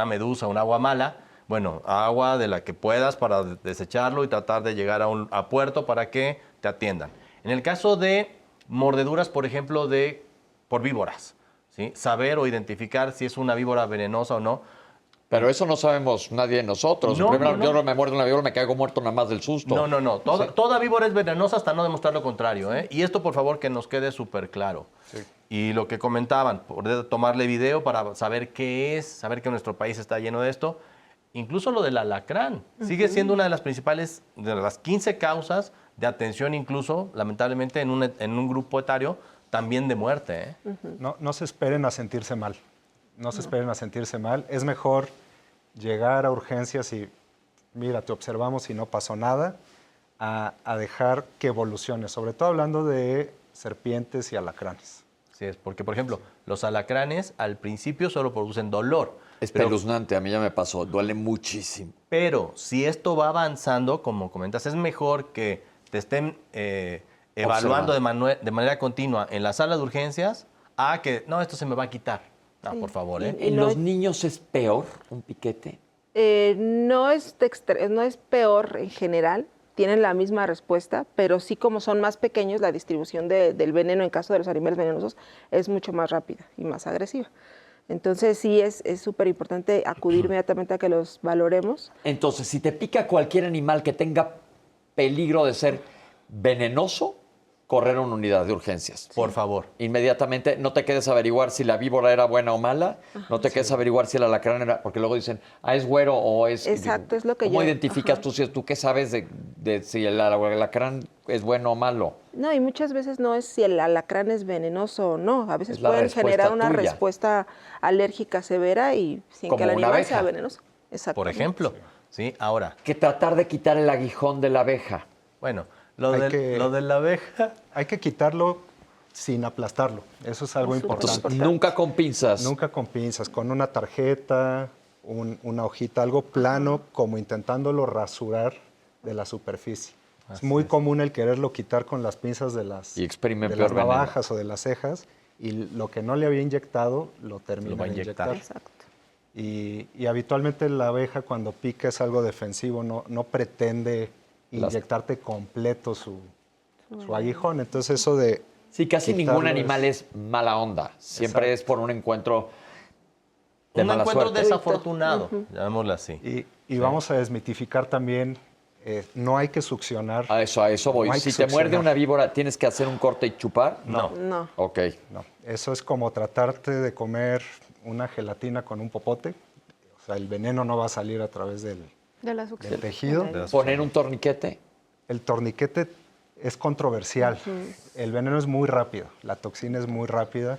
Speaker 6: medusa, un agua mala, bueno, agua de la que puedas para desecharlo y tratar de llegar a puerto para que te atiendan. En el caso de mordeduras, por ejemplo, por víboras, ¿sí? Saber o identificar si es una víbora venenosa o no.
Speaker 2: Pero eso no sabemos nadie de nosotros. Primero, yo me muerdo una víbora, me caigo muerto nada más del susto.
Speaker 6: No. Toda víbora es venenosa hasta no demostrar lo contrario, ¿eh? Y esto, por favor, que nos quede súper claro. Sí. Y lo que comentaban, poder tomarle video para saber qué es, saber que nuestro país está lleno de esto. Incluso lo del alacrán. Sigue siendo una de las principales, de las 15 causas de atención, incluso, lamentablemente, en un grupo etario, también de muerte, ¿eh?
Speaker 5: No se esperen a sentirse mal. No se esperen a sentirse mal. Es mejor llegar a urgencias y, mira, te observamos y no pasó nada, a dejar que evolucione, sobre todo hablando de serpientes y alacranes.
Speaker 6: Sí, es porque, por ejemplo, los alacranes al principio solo producen dolor.
Speaker 2: Es espeluznante, a mí ya me pasó, duele muchísimo.
Speaker 6: Pero si esto va avanzando, como comentas, es mejor que te estén evaluando de manera continua en la sala de urgencias a que, no, esto se me va a quitar. No, por favor, ¿eh?
Speaker 2: ¿En los niños es peor un piquete?
Speaker 4: No es peor en general, tienen la misma respuesta, pero sí como son más pequeños, la distribución del veneno en caso de los animales venenosos es mucho más rápida y más agresiva. Entonces sí es súper importante acudir inmediatamente a que los valoremos.
Speaker 2: Entonces, si te pica cualquier animal que tenga peligro de ser venenoso, correr a una unidad de urgencias.
Speaker 6: Por favor.
Speaker 2: Inmediatamente, no te quedes a averiguar si la víbora era buena o mala, no te quedes a averiguar si el alacrán era, porque luego dicen, es güero o es...
Speaker 4: Exacto, es lo que
Speaker 2: ¿Cómo identificas tú qué sabes de si el alacrán es bueno o malo?
Speaker 4: No, y muchas veces no es si el alacrán es venenoso o no. A veces pueden generar una respuesta alérgica severa y sin
Speaker 2: como
Speaker 4: que el animal
Speaker 2: abeja
Speaker 4: sea venenoso. Exacto.
Speaker 6: Por ejemplo, ¿sí? Ahora.
Speaker 2: Que tratar de quitar el aguijón de la abeja.
Speaker 6: Bueno, lo de la abeja.
Speaker 5: Hay que quitarlo sin aplastarlo. Eso es algo importante.
Speaker 2: Entonces, nunca con pinzas.
Speaker 5: Nunca con pinzas, con una tarjeta, una hojita, algo plano, como intentándolo rasurar de la superficie. Es muy común el quererlo quitar con las pinzas de las navajas o de las cejas, y lo que no le había inyectado lo termina de inyectar.
Speaker 4: Exacto.
Speaker 5: Y habitualmente la abeja cuando pica es algo defensivo, no pretende inyectarte completo su aguijón. Entonces eso de...
Speaker 2: Sí, casi ningún animal es mala onda. Siempre es por un encuentro de mala suerte.
Speaker 6: Un encuentro desafortunado, llamémoslo así.
Speaker 5: Y vamos a desmitificar también, no hay que succionar.
Speaker 2: A eso voy. Si te muerde una víbora, ¿tienes que hacer un corte y chupar?
Speaker 4: No.
Speaker 2: Ok.
Speaker 5: No. Eso es como tratarte de comer una gelatina con un popote. O sea, el veneno no va a salir a través del tejido.
Speaker 2: ¿Poner un torniquete?
Speaker 5: El torniquete es controversial. El veneno es muy rápido, la toxina es muy rápida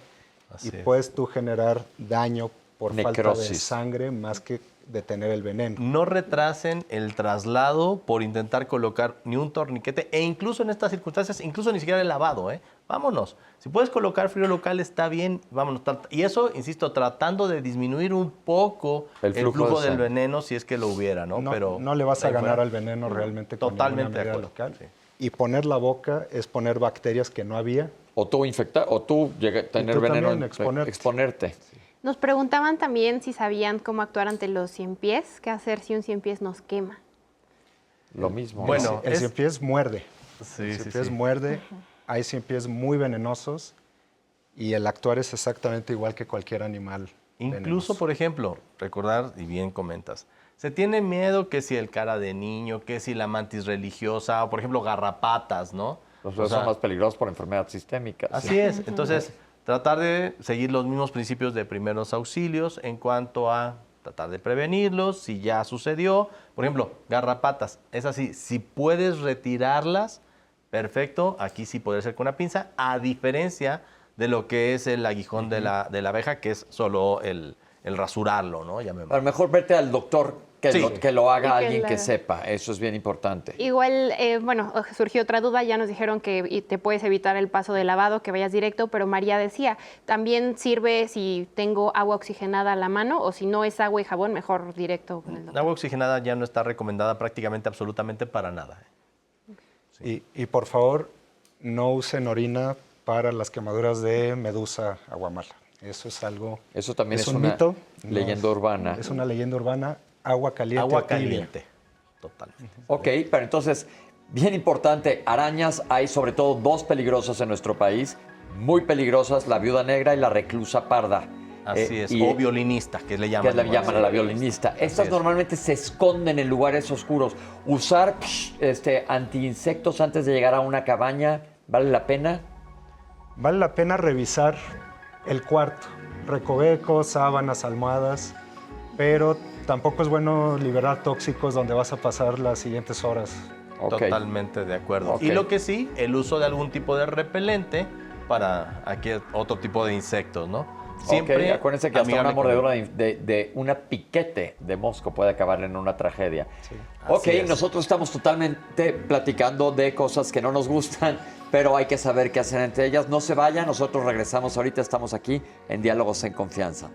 Speaker 5: y puedes tú generar daño por falta de sangre más que detener el veneno.
Speaker 6: No retrasen el traslado por intentar colocar ni un torniquete e incluso en estas circunstancias, incluso ni siquiera el lavado, ¿eh? Vámonos. Si puedes colocar frío local está bien, vámonos. Y eso, insisto, tratando de disminuir un poco el flujo del veneno si es que lo hubiera, ¿no? Pero
Speaker 5: no le vas a ganar al veneno realmente con una medida local. Sí. Y poner la boca es poner bacterias que no había.
Speaker 2: O tú infectar, o tú tener veneno, exponerte.
Speaker 3: Sí. Nos preguntaban también si sabían cómo actuar ante los ciempiés, qué hacer si un ciempiés nos quema.
Speaker 2: Lo mismo.
Speaker 5: Bueno, el ciempiés muerde. El ciempiés muerde. Hay ciempiés muy venenosos y el actuar es exactamente igual que cualquier animal
Speaker 6: incluso,
Speaker 5: venenoso.
Speaker 6: Por ejemplo, recordar, y bien comentas, Se tiene miedo que si el cara de niño, que si la mantis religiosa, o por ejemplo garrapatas, ¿no?
Speaker 2: Los huesos son más peligrosos por enfermedad sistémica.
Speaker 6: Así es. Entonces, tratar de seguir los mismos principios de primeros auxilios en cuanto a tratar de prevenirlos, si ya sucedió. Por ejemplo, garrapatas, es así, si puedes retirarlas, perfecto, aquí sí puede ser con una pinza, a diferencia de lo que es el aguijón de la abeja, que es solo el rasurarlo, ¿no?
Speaker 2: A lo mejor vete al doctor que lo haga alguien que sepa, eso es bien importante.
Speaker 3: Igual, bueno, surgió otra duda, ya nos dijeron que te puedes evitar el paso de lavado, que vayas directo, pero María decía, ¿también sirve si tengo agua oxigenada a la mano o si no es agua y jabón, mejor directo con el doctor?
Speaker 6: El agua oxigenada ya no está recomendada prácticamente absolutamente para nada.
Speaker 5: Sí. Y por favor, no usen orina para las quemaduras de medusa aguamala. Eso es algo...
Speaker 2: Eso también es
Speaker 5: un
Speaker 2: una
Speaker 5: mito.
Speaker 2: leyenda urbana.
Speaker 5: Es una leyenda urbana. Agua caliente.
Speaker 6: Agua caliente. Totalmente.
Speaker 2: Ok, pero entonces, bien importante, arañas hay sobre todo dos peligrosas en nuestro país, muy peligrosas, la viuda negra y la reclusa parda.
Speaker 6: Así es, o violinista, que le llaman.
Speaker 2: Que le llaman a la violinista. Estas normalmente se esconden en lugares oscuros. Usar antiinsectos antes de llegar a una cabaña, ¿vale la pena?
Speaker 5: Vale la pena revisar el cuarto, recovecos, sábanas, almohadas, pero tampoco es bueno liberar tóxicos donde vas a pasar las siguientes horas.
Speaker 2: Okay.
Speaker 6: Totalmente de acuerdo.
Speaker 2: Okay.
Speaker 6: Y lo que sí, el uso de algún tipo de repelente para aquí otro tipo de insectos, ¿no?
Speaker 2: Siempre. Acuérdense que hasta una mordedura de una piquete de mosco puede acabar en una tragedia. Sí. Ok, nosotros estamos totalmente platicando de cosas que no nos gustan, pero hay que saber qué hacer entre ellas. No se vayan, nosotros regresamos ahorita, estamos aquí en Diálogos en Confianza.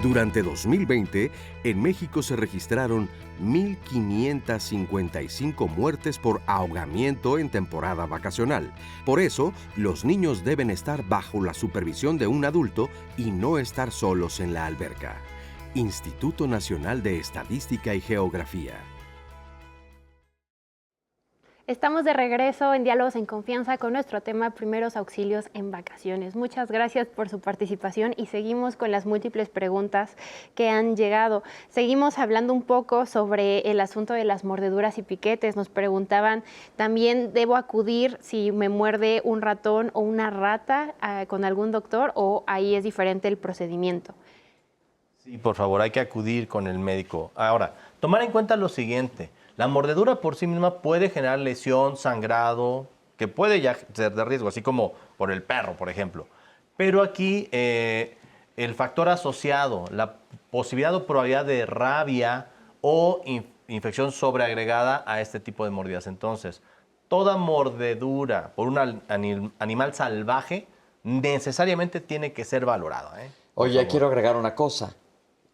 Speaker 8: Durante 2020, en México se registraron 1,555 muertes por ahogamiento en temporada vacacional. Por eso, los niños deben estar bajo la supervisión de un adulto y no estar solos en la alberca. Instituto Nacional de Estadística y Geografía.
Speaker 3: Estamos de regreso en Diálogos en Confianza con nuestro tema Primeros Auxilios en Vacaciones. Muchas gracias por su participación y seguimos con las múltiples preguntas que han llegado. Seguimos hablando un poco sobre el asunto de las mordeduras y piquetes. Nos preguntaban también, ¿debo acudir si me muerde un ratón o una rata con algún doctor o ahí es diferente el procedimiento?
Speaker 6: Sí, por favor, hay que acudir con el médico. Ahora, tomar en cuenta lo siguiente. La mordedura por sí misma puede generar lesión, sangrado, que puede ya ser de riesgo, así como por el perro, por ejemplo. Pero aquí el factor asociado, la posibilidad o probabilidad de rabia o infección sobreagregada a este tipo de mordidas. Entonces, toda mordedura por un animal salvaje necesariamente tiene que ser valorada.
Speaker 2: Oye, quiero agregar una cosa.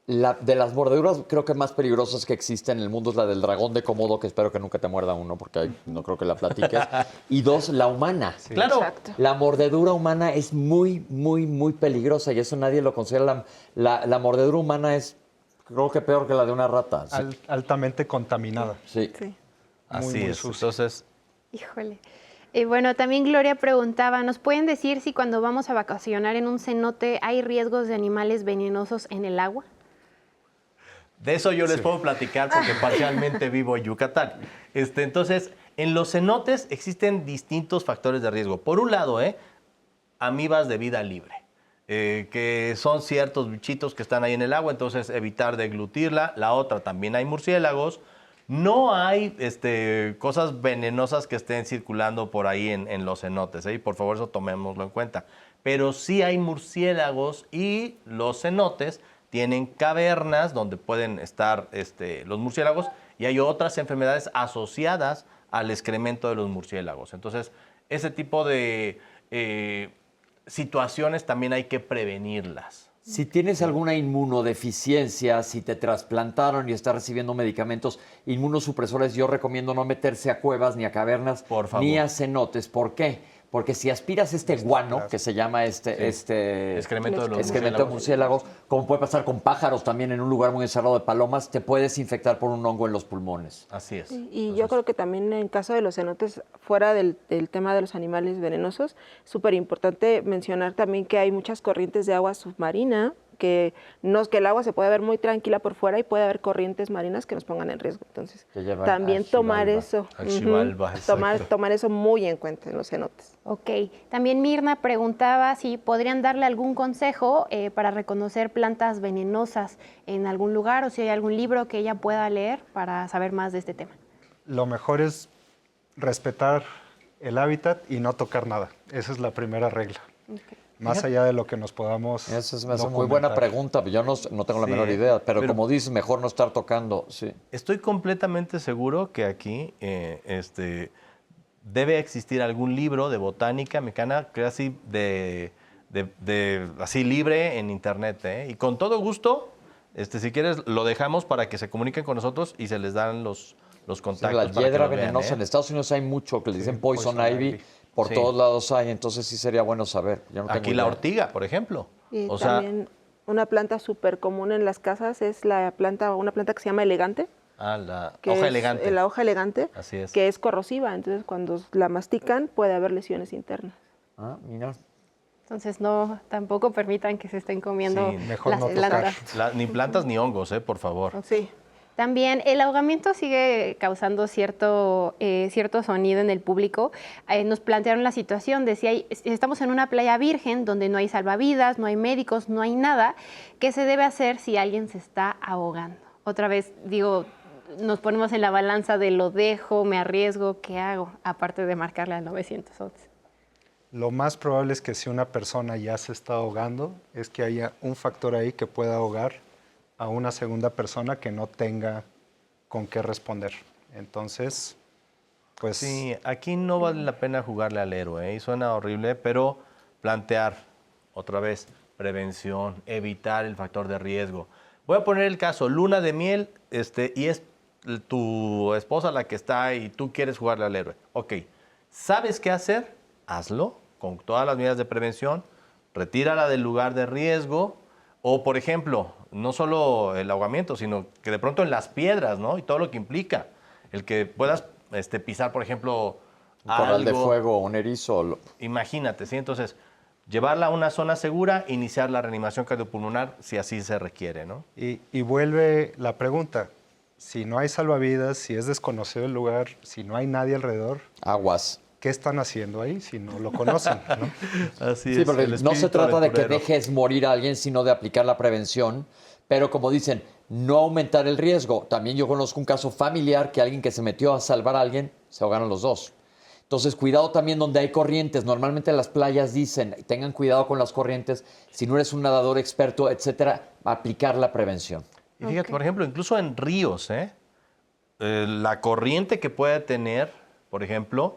Speaker 2: De las mordeduras creo que más peligrosas que existen en el mundo es la del dragón de Komodo, que espero que nunca te muerda uno porque no creo que la platiques. Y dos, la humana.
Speaker 6: Sí. Claro.
Speaker 3: Exacto.
Speaker 2: La mordedura humana es muy, muy, muy peligrosa y eso nadie lo considera. La mordedura humana es creo que peor que la de una rata. ¿Sí?
Speaker 5: Altamente contaminada.
Speaker 2: Sí.
Speaker 6: Así
Speaker 5: muy
Speaker 6: es.
Speaker 5: sucia.
Speaker 6: Entonces,
Speaker 3: Híjole. Y bueno, también Gloria preguntaba, ¿nos pueden decir si cuando vamos a vacacionar en un cenote hay riesgos de animales venenosos en el agua?
Speaker 6: de eso yo les puedo platicar porque parcialmente vivo en Yucatán. Entonces, en los cenotes existen distintos factores de riesgo. Por un lado, amibas de vida libre, que son ciertos bichitos que están ahí en el agua, entonces evitar deglutirla. La otra, también hay murciélagos. No hay cosas venenosas que estén circulando por ahí en los cenotes, y por favor eso tomémoslo en cuenta. Pero sí hay murciélagos y los cenotes tienen cavernas donde pueden estar los murciélagos y hay otras enfermedades asociadas al excremento de los murciélagos. Entonces, ese tipo de situaciones también hay que prevenirlas.
Speaker 2: Si tienes alguna inmunodeficiencia, si te trasplantaron y estás recibiendo medicamentos inmunosupresores, yo recomiendo no meterse a cuevas, ni a cavernas, ni a cenotes. ¿Por qué? Porque si aspiras este guano, que se llama
Speaker 6: excremento
Speaker 2: de murciélagos, como puede pasar con pájaros también en un lugar muy encerrado de palomas, te puedes infectar por un hongo en los pulmones.
Speaker 6: Así es.
Speaker 4: Y yo creo que también en caso de los cenotes, fuera del tema de los animales venenosos, súper importante mencionar también que hay muchas corrientes de agua submarina, que el agua se puede ver muy tranquila por fuera y puede haber corrientes marinas que nos pongan en riesgo. Entonces, también tomar eso, tomar eso muy en cuenta en los cenotes.
Speaker 3: Ok, también Mirna preguntaba si podrían darle algún consejo para reconocer plantas venenosas en algún lugar o si hay algún libro que ella pueda leer para saber más de este tema.
Speaker 5: Lo mejor es respetar el hábitat y no tocar nada. Esa es la primera regla. Okay. Más allá de lo que nos podamos
Speaker 2: Esa es una muy buena pregunta. Yo no tengo la menor idea, pero como dices, mejor no estar tocando. Sí.
Speaker 6: Estoy completamente seguro que aquí debe existir algún libro de botánica mexicana que así así libre en internet. Y con todo gusto, si quieres, lo dejamos para que se comuniquen con nosotros y se les dan los contactos.
Speaker 2: Sí, la hiedra venenosa. En Estados Unidos hay mucho que le dicen poison ivy. Por todos lados hay, entonces sí sería bueno saber. Yo no tengo
Speaker 6: Aquí
Speaker 2: idea.
Speaker 6: la ortiga, por ejemplo.
Speaker 4: Y también una planta súper común en las casas es una planta que se llama elegante.
Speaker 6: La hoja elegante.
Speaker 4: La hoja elegante,
Speaker 6: así es.
Speaker 4: Que es corrosiva, entonces cuando la mastican puede haber lesiones internas.
Speaker 2: Mira.
Speaker 3: Entonces tampoco permitan que se estén comiendo
Speaker 5: mejor
Speaker 3: las plantas.
Speaker 6: Ni plantas ni hongos, por favor.
Speaker 4: Sí.
Speaker 3: También el ahogamiento sigue causando cierto sonido en el público. Nos plantearon la situación de si estamos en una playa virgen donde no hay salvavidas, no hay médicos, no hay nada, ¿qué se debe hacer si alguien se está ahogando? Otra vez, nos ponemos en la balanza de lo dejo, me arriesgo, ¿qué hago? Aparte de marcarle al 911.
Speaker 5: Lo más probable es que si una persona ya se está ahogando, es que haya un factor ahí que pueda ahogar a una segunda persona que no tenga con qué responder. Entonces, pues...
Speaker 6: Sí, aquí no vale la pena jugarle al héroe, y suena horrible, pero plantear, otra vez, prevención, evitar el factor de riesgo. Voy a poner el caso, luna de miel, y es tu esposa la que está y tú quieres jugarle al héroe. Ok, ¿sabes qué hacer? Hazlo, con todas las medidas de prevención, retírala del lugar de riesgo, o, por ejemplo, no solo el ahogamiento, sino que de pronto en las piedras, ¿no? Y todo lo que implica. El que puedas pisar, por ejemplo,
Speaker 2: un corral de fuego, un erizo.
Speaker 6: Imagínate, ¿sí? Entonces, llevarla a una zona segura, iniciar la reanimación cardiopulmonar si así se requiere, ¿no?
Speaker 5: Y vuelve la pregunta. Si no hay salvavidas, si es desconocido el lugar, si no hay nadie alrededor...
Speaker 2: Aguas.
Speaker 5: ¿Qué están haciendo ahí si no lo conocen? ¿No?
Speaker 6: Así
Speaker 2: sí,
Speaker 6: es.
Speaker 2: porque no se trata de que dejes morir a alguien, sino de aplicar la prevención. Pero como dicen, no aumentar el riesgo. También yo conozco un caso familiar que alguien que se metió a salvar a alguien, se ahogaron los dos. Entonces, cuidado también donde hay corrientes. Normalmente en las playas dicen, tengan cuidado con las corrientes. Si no eres un nadador experto, etcétera, aplicar la prevención.
Speaker 6: Y fíjate, por ejemplo, incluso en ríos, la corriente que puede tener, por ejemplo...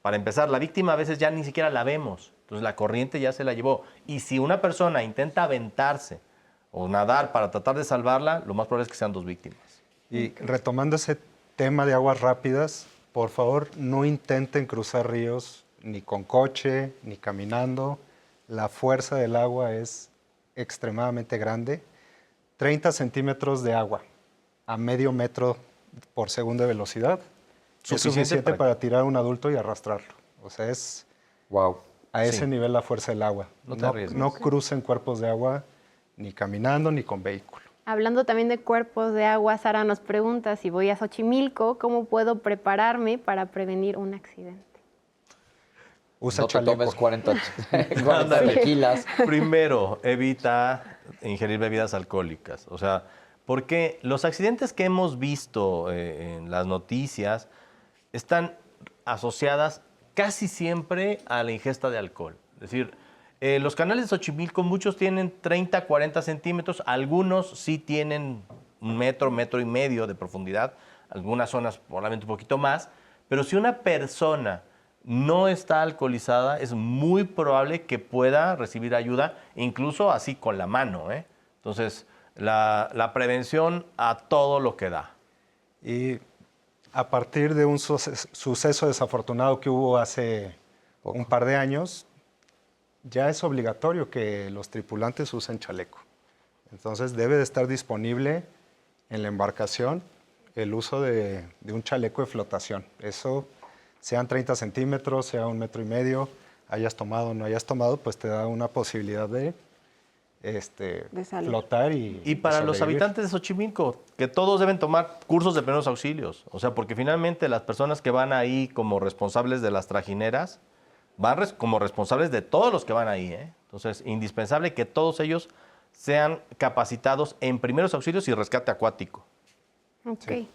Speaker 6: Para empezar, la víctima a veces ya ni siquiera la vemos, entonces la corriente ya se la llevó. Y si una persona intenta aventarse o nadar para tratar de salvarla, lo más probable es que sean dos víctimas.
Speaker 5: Y retomando ese tema de aguas rápidas, por favor, no intenten cruzar ríos ni con coche, ni caminando. La fuerza del agua es extremadamente grande. 30 centímetros de agua a medio metro por segundo de velocidad. Es suficiente para tirar a un adulto y arrastrarlo. O sea, es a ese nivel la fuerza del agua. No crucen cuerpos de agua ni caminando ni con vehículo.
Speaker 3: Hablando también de cuerpos de agua, Sara nos pregunta si voy a Xochimilco, ¿cómo puedo prepararme para prevenir un accidente?
Speaker 2: Usa chaleco. Te tomes 40 tequilas.
Speaker 6: Primero, evita ingerir bebidas alcohólicas. O sea, porque los accidentes que hemos visto en las noticias están asociadas casi siempre a la ingesta de alcohol. Es decir, los canales de Xochimilco, muchos tienen 30, 40 centímetros, algunos sí tienen un metro, metro y medio de profundidad, algunas zonas probablemente un poquito más, pero si una persona no está alcoholizada, es muy probable que pueda recibir ayuda, incluso así con la mano. Entonces, la prevención a todo lo que da.
Speaker 5: Y a partir de un suceso desafortunado que hubo hace un par de años, ya es obligatorio que los tripulantes usen chaleco. Entonces debe de estar disponible en la embarcación el uso de un chaleco de flotación. Eso, sean 30 centímetros, sea 1,5 metros, hayas tomado o no hayas tomado, pues te da una posibilidad de flotar
Speaker 6: y para los habitantes de Xochimilco, que todos deben tomar cursos de primeros auxilios. O sea, porque finalmente las personas que van ahí como responsables de las trajineras, van como responsables de todos los que van ahí, ¿eh? Entonces, indispensable que todos ellos sean capacitados en primeros auxilios y rescate acuático.
Speaker 3: Ok.
Speaker 5: Sí.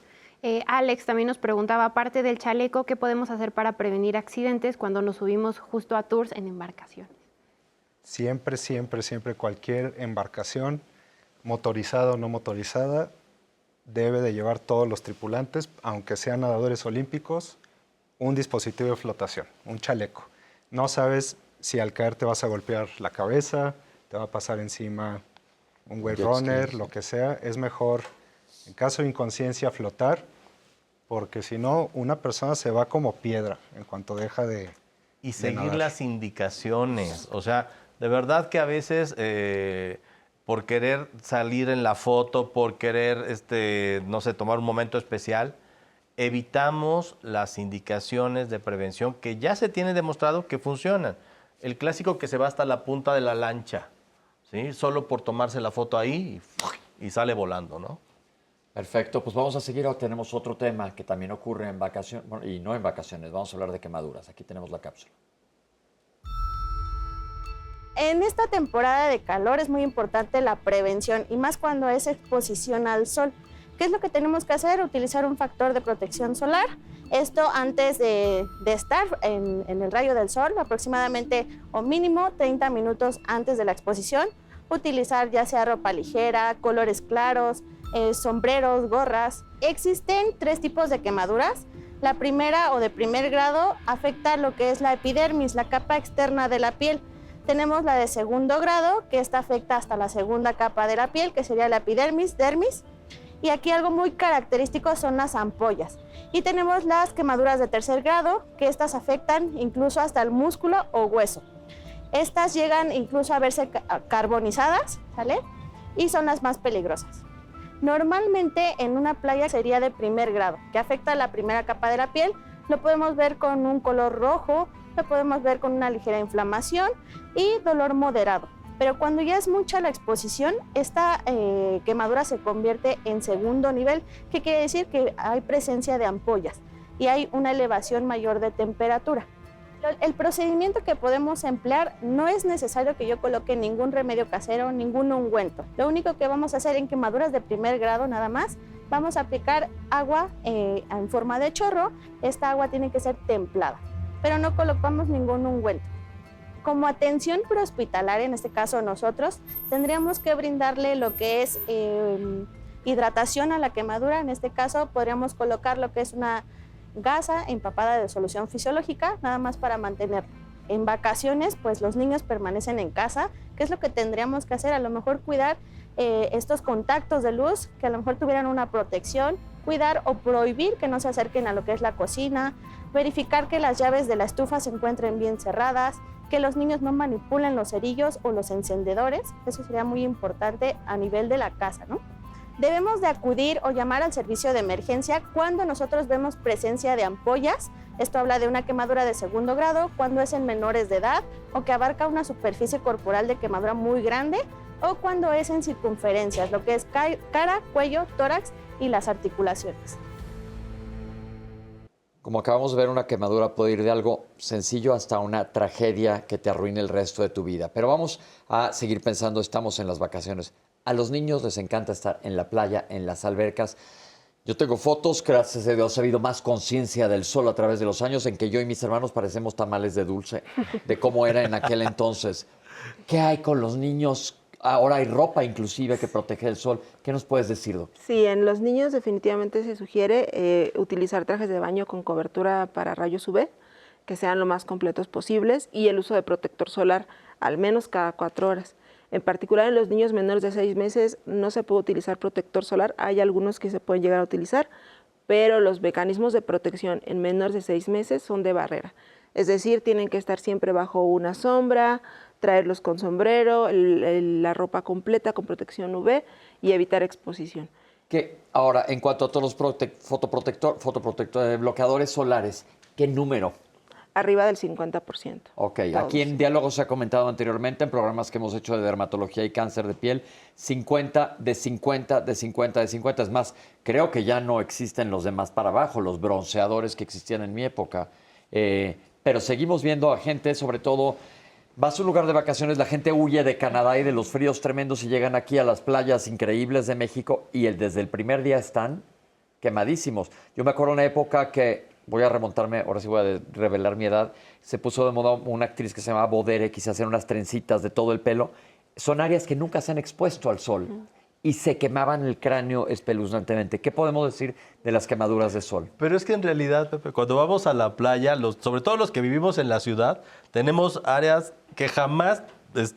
Speaker 3: Alex también nos preguntaba, aparte del chaleco, ¿qué podemos hacer para prevenir accidentes cuando nos subimos justo a tours en embarcaciones?
Speaker 5: Siempre, siempre, siempre cualquier embarcación, motorizada o no motorizada, debe de llevar todos los tripulantes, aunque sean nadadores olímpicos, un dispositivo de flotación, un chaleco. No sabes si al caer te vas a golpear la cabeza, te va a pasar encima un wave runner, lo que sea. Es mejor, en caso de inconsciencia, flotar, porque si no, una persona se va como piedra en cuanto deja de
Speaker 6: Y seguir
Speaker 5: nadar.
Speaker 6: las indicaciones. O sea, de verdad que a veces por querer salir en la foto, por querer, no sé, tomar un momento especial, evitamos las indicaciones de prevención que ya se tiene demostrado que funcionan. El clásico que se va hasta la punta de la lancha, ¿sí? Solo por tomarse la foto ahí y sale volando, ¿no?
Speaker 2: Perfecto, pues vamos a seguir. Ahora tenemos otro tema que también ocurre en vacaciones, bueno, y no en vacaciones. Vamos a hablar de quemaduras. Aquí tenemos la cápsula.
Speaker 10: En esta temporada de calor es muy importante la prevención y más cuando es exposición al sol. ¿Qué es lo que tenemos que hacer? Utilizar un factor de protección solar. Esto antes de estar en el rayo del sol, aproximadamente o mínimo 30 minutos antes de la exposición. Utilizar ya sea ropa ligera, colores claros, sombreros, gorras. Existen 3 tipos de quemaduras. La primera o de primer grado afecta lo que es la epidermis, la capa externa de la piel. Tenemos la de segundo grado, que esta afecta hasta la segunda capa de la piel, que sería la epidermis, dermis. Y aquí algo muy característico son las ampollas. Y tenemos las quemaduras de tercer grado, que estas afectan incluso hasta el músculo o hueso. Estas llegan incluso a verse carbonizadas, ¿sale? Y son las más peligrosas. Normalmente en una playa sería de primer grado, que afecta la primera capa de la piel. Lo podemos ver con un color rojo, lo podemos ver con una ligera inflamación y dolor moderado. Pero cuando ya es mucha la exposición, esta quemadura se convierte en segundo nivel, que quiere decir que hay presencia de ampollas y hay una elevación mayor de temperatura. El procedimiento que podemos emplear no es necesario que yo coloque ningún remedio casero, ningún ungüento. Lo único que vamos a hacer en quemaduras de primer grado nada más, vamos a aplicar agua en forma de chorro. Esta agua tiene que ser templada, pero no colocamos ningún ungüento. Como atención prehospitalaria, en este caso nosotros, tendríamos que brindarle lo que es hidratación a la quemadura. En este caso podríamos colocar lo que es una gasa empapada de solución fisiológica, nada más para mantenerlo. En vacaciones, pues los niños permanecen en casa. ¿Qué es lo que tendríamos que hacer? A lo mejor cuidar estos contactos de luz, que a lo mejor tuvieran una protección, cuidar o prohibir que no se acerquen a lo que es la cocina, verificar que las llaves de la estufa se encuentren bien cerradas, que los niños no manipulen los cerillos o los encendedores. Eso sería muy importante a nivel de la casa, ¿no? Debemos de acudir o llamar al servicio de emergencia cuando nosotros vemos presencia de ampollas. Esto habla de una quemadura de segundo grado, cuando es en menores de edad o que abarca una superficie corporal de quemadura muy grande, o cuando es en circunferencias, lo que es cara, cuello, tórax y las articulaciones.
Speaker 2: Como acabamos de ver, una quemadura puede ir de algo sencillo hasta una tragedia que te arruine el resto de tu vida. Pero vamos a seguir pensando, estamos en las vacaciones. A los niños les encanta estar en la playa, en las albercas. Yo tengo fotos, gracias a Dios ha habido más conciencia del sol a través de los años, en que yo y mis hermanos parecemos tamales de dulce, de cómo era en aquel entonces. ¿Qué hay con los niños? Ahora hay ropa inclusive que protege del sol. ¿Qué nos puedes decir, doctor?
Speaker 4: Sí, en los niños definitivamente se sugiere utilizar trajes de baño con cobertura para rayos UV, que sean lo más completos posibles, y el uso de protector solar al menos cada 4 horas. En particular en los niños menores de 6 meses no se puede utilizar protector solar. Hay algunos que se pueden llegar a utilizar, pero los mecanismos de protección en menores de 6 meses son de barrera. Es decir, tienen que estar siempre bajo una sombra, traerlos con sombrero, la ropa completa con protección UV y evitar exposición.
Speaker 2: Que ahora, en cuanto a todos los bloqueadores solares, ¿qué número?
Speaker 4: Arriba del 50%.
Speaker 2: Ok,
Speaker 4: Todos.
Speaker 2: aquí en Diálogo se ha comentado anteriormente, en programas que hemos hecho de dermatología y cáncer de piel, 50, de 50, de 50, de 50. Es más, creo que ya no existen los demás para abajo, los bronceadores que existían en mi época. Pero seguimos viendo a gente, sobre todo, va a su lugar de vacaciones, la gente huye de Canadá y de los fríos tremendos y llegan aquí a las playas increíbles de México y desde el primer día están quemadísimos. Yo me acuerdo una época que, voy a remontarme, ahora sí voy a revelar mi edad, se puso de moda una actriz que se llamaba Bodere, quise hacer unas trencitas de todo el pelo. Son áreas que nunca se han expuesto al sol y se quemaban el cráneo espeluznantemente. ¿Qué podemos decir de las quemaduras de sol?
Speaker 6: Pero es que en realidad, Pepe, cuando vamos a la playa, sobre todo los que vivimos en la ciudad, tenemos áreas que jamás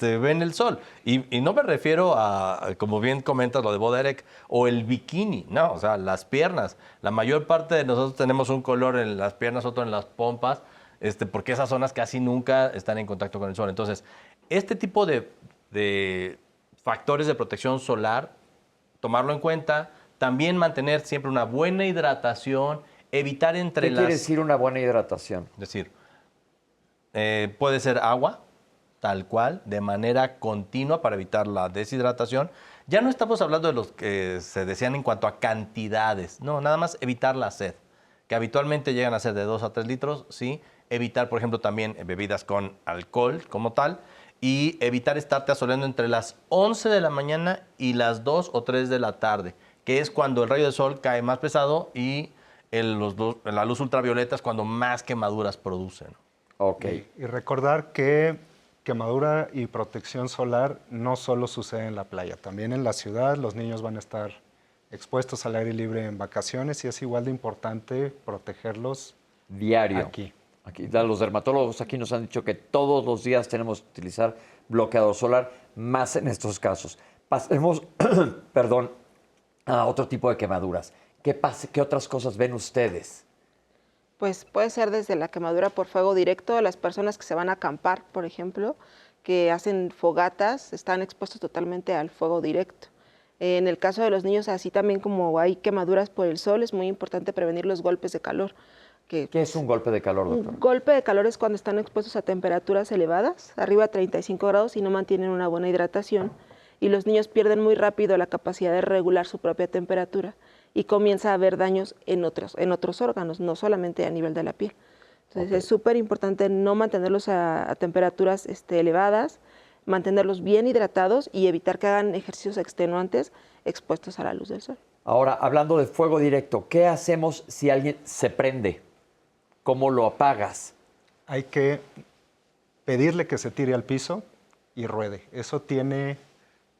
Speaker 6: ven el sol. Y no me refiero a, como bien comentas, lo de Boderek o el bikini, no, o sea, las piernas. La mayor parte de nosotros tenemos un color en las piernas, otro en las pompas, porque esas zonas casi nunca están en contacto con el sol. Entonces, este tipo de factores de protección solar, tomarlo en cuenta, también mantener siempre una buena hidratación, evitar entre
Speaker 2: ¿Qué quiere decir una buena hidratación?
Speaker 6: Es decir, puede ser agua, tal cual, de manera continua para evitar la deshidratación. Ya no estamos hablando de los que se decían en cuanto a cantidades, no, nada más evitar la sed, que habitualmente llegan a ser de 2 a 3 litros, sí. Evitar, por ejemplo, también bebidas con alcohol como tal y evitar estarte asoleando entre las 11 de la mañana y las 2 o 3 de la tarde, que es cuando el rayo del sol cae más pesado y la luz ultravioleta es cuando más quemaduras producen.
Speaker 2: Ok.
Speaker 5: Y recordar que quemadura y protección solar no solo sucede en la playa, también en la ciudad los niños van a estar expuestos al aire libre en vacaciones y es igual de importante protegerlos
Speaker 2: diario.
Speaker 5: Aquí.
Speaker 2: Los dermatólogos aquí nos han dicho que todos los días tenemos que utilizar bloqueador solar, más en estos casos. Pasemos, perdón, a otro tipo de quemaduras. ¿Qué otras cosas ven ustedes?
Speaker 4: Pues puede ser desde la quemadura por fuego directo, a las personas que se van a acampar, por ejemplo, que hacen fogatas, están expuestos totalmente al fuego directo. En el caso de los niños, así también como hay quemaduras por el sol, es muy importante prevenir los golpes de calor.
Speaker 2: ¿Qué es un golpe de calor, doctor?
Speaker 4: Un golpe de calor es cuando están expuestos a temperaturas elevadas, arriba de 35 grados, y no mantienen una buena hidratación. Y los niños pierden muy rápido la capacidad de regular su propia temperatura y comienza a haber daños en otros órganos, no solamente a nivel de la piel. Entonces es súper importante no mantenerlos a temperaturas elevadas, mantenerlos bien hidratados y evitar que hagan ejercicios extenuantes expuestos a la luz del sol.
Speaker 2: Ahora, hablando de fuego directo, ¿qué hacemos si alguien se prende? ¿Cómo lo apagas?
Speaker 5: Hay que pedirle que se tire al piso y ruede. Eso tiene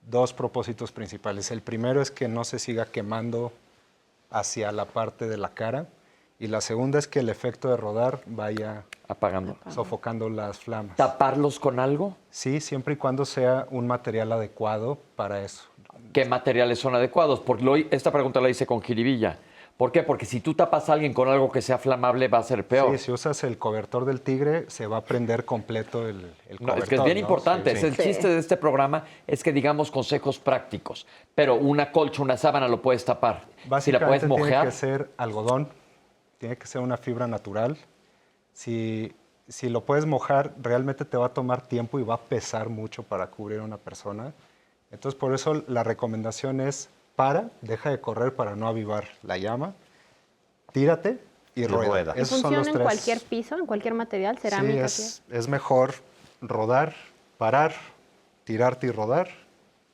Speaker 5: 2 propósitos principales. El primero es que no se siga quemando hacia la parte de la cara y la segunda es que el efecto de rodar vaya
Speaker 2: apagando,
Speaker 5: sofocando las flamas.
Speaker 2: ¿Taparlos con algo?
Speaker 5: Sí, siempre y cuando sea un material adecuado para eso.
Speaker 2: ¿Qué materiales son adecuados? Porque esta pregunta la hice con jiribilla. ¿Por qué? Porque si tú tapas a alguien con algo que sea flamable va a ser peor.
Speaker 5: Sí, si usas el cobertor del tigre se va a prender completo el cobertor.
Speaker 2: Es que es bien importante.
Speaker 5: Sí.
Speaker 2: El chiste de este programa es que digamos consejos prácticos. Pero una colcha, una sábana lo puedes tapar. Si la puedes mojar.
Speaker 5: Tiene que ser algodón, tiene que ser una fibra natural. Si lo puedes mojar, realmente te va a tomar tiempo y va a pesar mucho para cubrir a una persona. Entonces, por eso la recomendación es deja de correr para no avivar la llama, tírate y rueda.
Speaker 3: Esos son los 3. ¿En cualquier piso, en cualquier material, cerámica?
Speaker 5: Sí, es mejor rodar, parar, tirarte y rodar,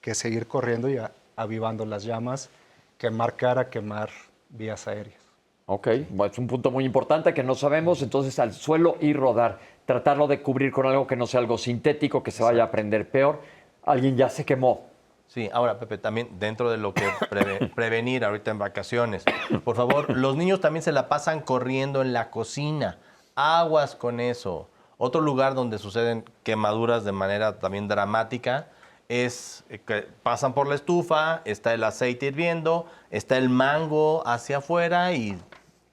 Speaker 5: que seguir corriendo y avivando las llamas, quemar cara, quemar vías aéreas.
Speaker 2: Ok, bueno, es un punto muy importante que no sabemos, entonces al suelo y rodar, tratarlo de cubrir con algo que no sea algo sintético, que se vaya a prender peor. Alguien ya se quemó.
Speaker 6: Sí, ahora, Pepe, también dentro de lo que prevenir ahorita en vacaciones, por favor, los niños también se la pasan corriendo en la cocina. Aguas con eso. Otro lugar donde suceden quemaduras de manera también dramática es que pasan por la estufa, está el aceite hirviendo, está el mango hacia afuera y...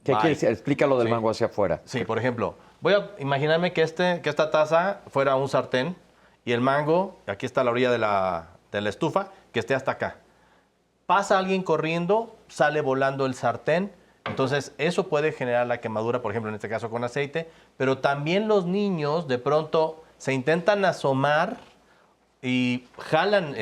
Speaker 2: ¿Qué quiere decir? Explícalo del mango hacia afuera.
Speaker 6: Sí, por ejemplo, Voy a imaginarme que esta taza fuera un sartén y el mango, aquí está la orilla de la estufa, que esté hasta acá. Pasa alguien corriendo, sale volando el sartén, entonces eso puede generar la quemadura, por ejemplo, en este caso con aceite, pero también los niños de pronto se intentan asomar y jalan,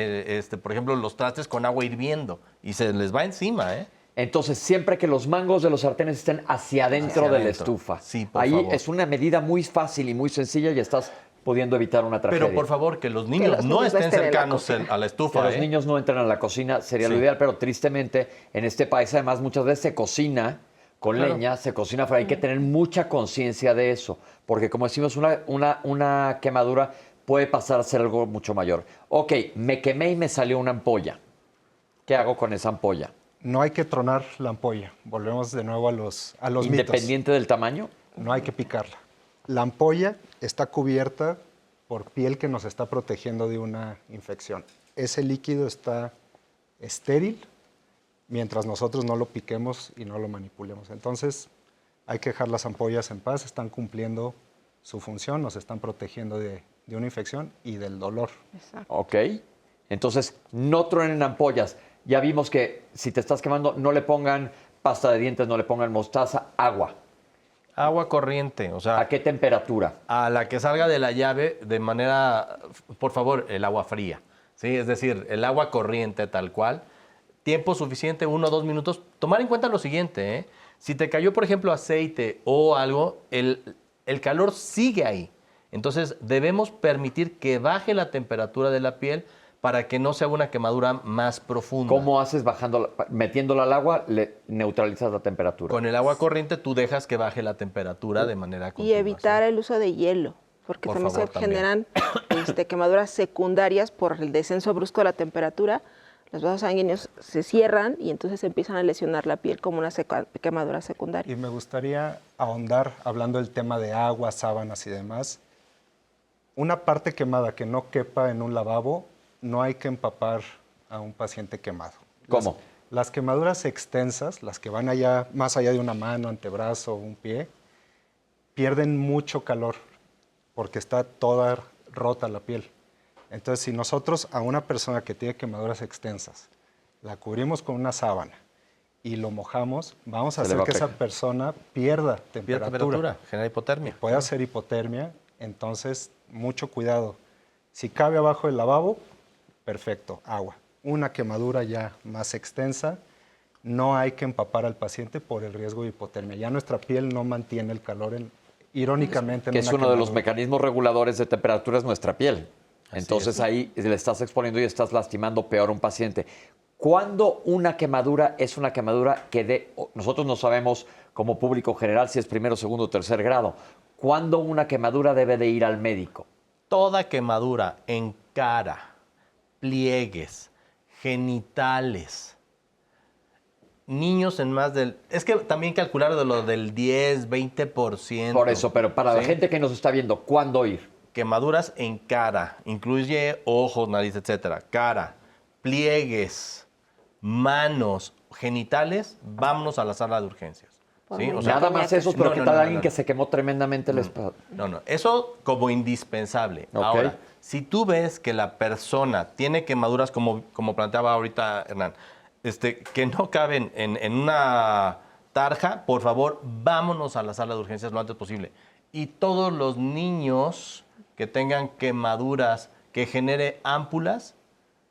Speaker 6: por ejemplo, los trastes con agua hirviendo y se les va encima, ¿eh?
Speaker 2: Entonces, siempre que los mangos de los sartenes estén hacia adentro de la estufa.
Speaker 6: Sí, por
Speaker 2: Ahí
Speaker 6: favor.
Speaker 2: es una medida muy fácil y muy sencilla y estás pudiendo evitar una tragedia.
Speaker 6: Pero por favor, que los niños no estén cercanos a la estufa.
Speaker 2: Que los niños no entren a la cocina sería lo
Speaker 6: Sí.
Speaker 2: ideal, pero tristemente en este país además muchas veces se cocina con
Speaker 6: Claro.
Speaker 2: leña, se cocina fuera. Hay que tener mucha conciencia de eso, porque como decimos, una quemadura puede pasar a ser algo mucho mayor. Ok, me quemé y me salió una ampolla. ¿Qué hago con esa ampolla?
Speaker 5: No hay que tronar la ampolla. Volvemos de nuevo a los mitos.
Speaker 2: ¿Independiente del tamaño?
Speaker 5: No hay que picarla. La ampolla está cubierta por piel que nos está protegiendo de una infección. Ese líquido está estéril mientras nosotros no lo piquemos y no lo manipulemos. Entonces, hay que dejar las ampollas en paz, están cumpliendo su función, nos están protegiendo de una infección y del dolor.
Speaker 2: Ok. Entonces, no truenen ampollas. Ya vimos que si te estás quemando, no le pongan pasta de dientes, no le pongan mostaza, agua.
Speaker 6: Agua corriente, o sea...
Speaker 2: ¿A qué temperatura?
Speaker 6: A la que salga de la llave de manera, por favor, el agua fría, ¿sí? Es decir, el agua corriente tal cual. Tiempo suficiente, 1 o 2 minutos. Tomar en cuenta lo siguiente, ¿eh? Si te cayó, por ejemplo, aceite o algo, el calor sigue ahí. Entonces, debemos permitir que baje la temperatura de la piel para que no se haga una quemadura más profunda.
Speaker 2: ¿Cómo haces metiéndola al agua, le neutralizas la temperatura?
Speaker 6: Con el agua corriente tú dejas que baje la temperatura de manera
Speaker 4: Y
Speaker 6: continua.
Speaker 4: evitar el uso de hielo, porque
Speaker 6: Por
Speaker 4: también
Speaker 6: favor,
Speaker 4: se
Speaker 6: también.
Speaker 4: generan quemaduras secundarias por el descenso brusco de la temperatura. Los vasos sanguíneos se cierran y entonces empiezan a lesionar la piel como una quemadura secundaria.
Speaker 5: Y me gustaría ahondar, hablando del tema de agua, sábanas y demás. Una parte quemada que no quepa en un lavabo, no hay que empapar a un paciente quemado.
Speaker 2: ¿Cómo?
Speaker 5: Las quemaduras extensas, las que van allá, más allá de una mano, antebrazo o un pie, pierden mucho calor porque está toda rota la piel. Entonces, si nosotros a una persona que tiene quemaduras extensas la cubrimos con una sábana y lo mojamos, vamos a
Speaker 2: Se le
Speaker 5: hacer
Speaker 2: va a
Speaker 5: que esa
Speaker 2: pegar.
Speaker 5: persona pierda
Speaker 6: Pierde
Speaker 5: temperatura.
Speaker 6: genera hipotermia.
Speaker 5: Puede hacer hipotermia, entonces mucho cuidado. Si cabe abajo del lavabo, perfecto, agua. Una quemadura ya más extensa, no hay que empapar al paciente por el riesgo de hipotermia. Ya nuestra piel no mantiene el calor, irónicamente.
Speaker 2: Que
Speaker 5: en
Speaker 2: es
Speaker 5: una
Speaker 2: uno de los
Speaker 5: quemadura.
Speaker 2: mecanismos reguladores de temperatura, es nuestra piel. Entonces ahí le estás exponiendo y estás lastimando peor a un paciente. ¿Cuándo una quemadura es una quemadura que nosotros no sabemos como público general si es primero, segundo o tercer grado? ¿Cuándo una quemadura debe de ir al médico?
Speaker 6: Toda quemadura en cara, pliegues, genitales, niños en más del... Es que también calcular de lo del 10, 20%.
Speaker 2: Por eso, pero para la
Speaker 6: ¿sí?
Speaker 2: gente que nos está viendo, ¿cuándo ir?
Speaker 6: Quemaduras en cara, incluye ojos, nariz, etcétera. Cara, pliegues, manos, genitales, vámonos a la sala de urgencias. ¿sí? O sea,
Speaker 2: Nada más eso, pero
Speaker 6: no,
Speaker 2: ¿qué
Speaker 6: no,
Speaker 2: tal
Speaker 6: no,
Speaker 2: alguien
Speaker 6: no.
Speaker 2: que se quemó tremendamente la espalda?
Speaker 6: No, eso como indispensable.
Speaker 2: Ok.
Speaker 6: Ahora, si tú ves que la persona tiene quemaduras, como planteaba ahorita Hernán, que no caben en una tarja, por favor, vámonos a la sala de urgencias lo antes posible. Y todos los niños que tengan quemaduras que genere ámpulas,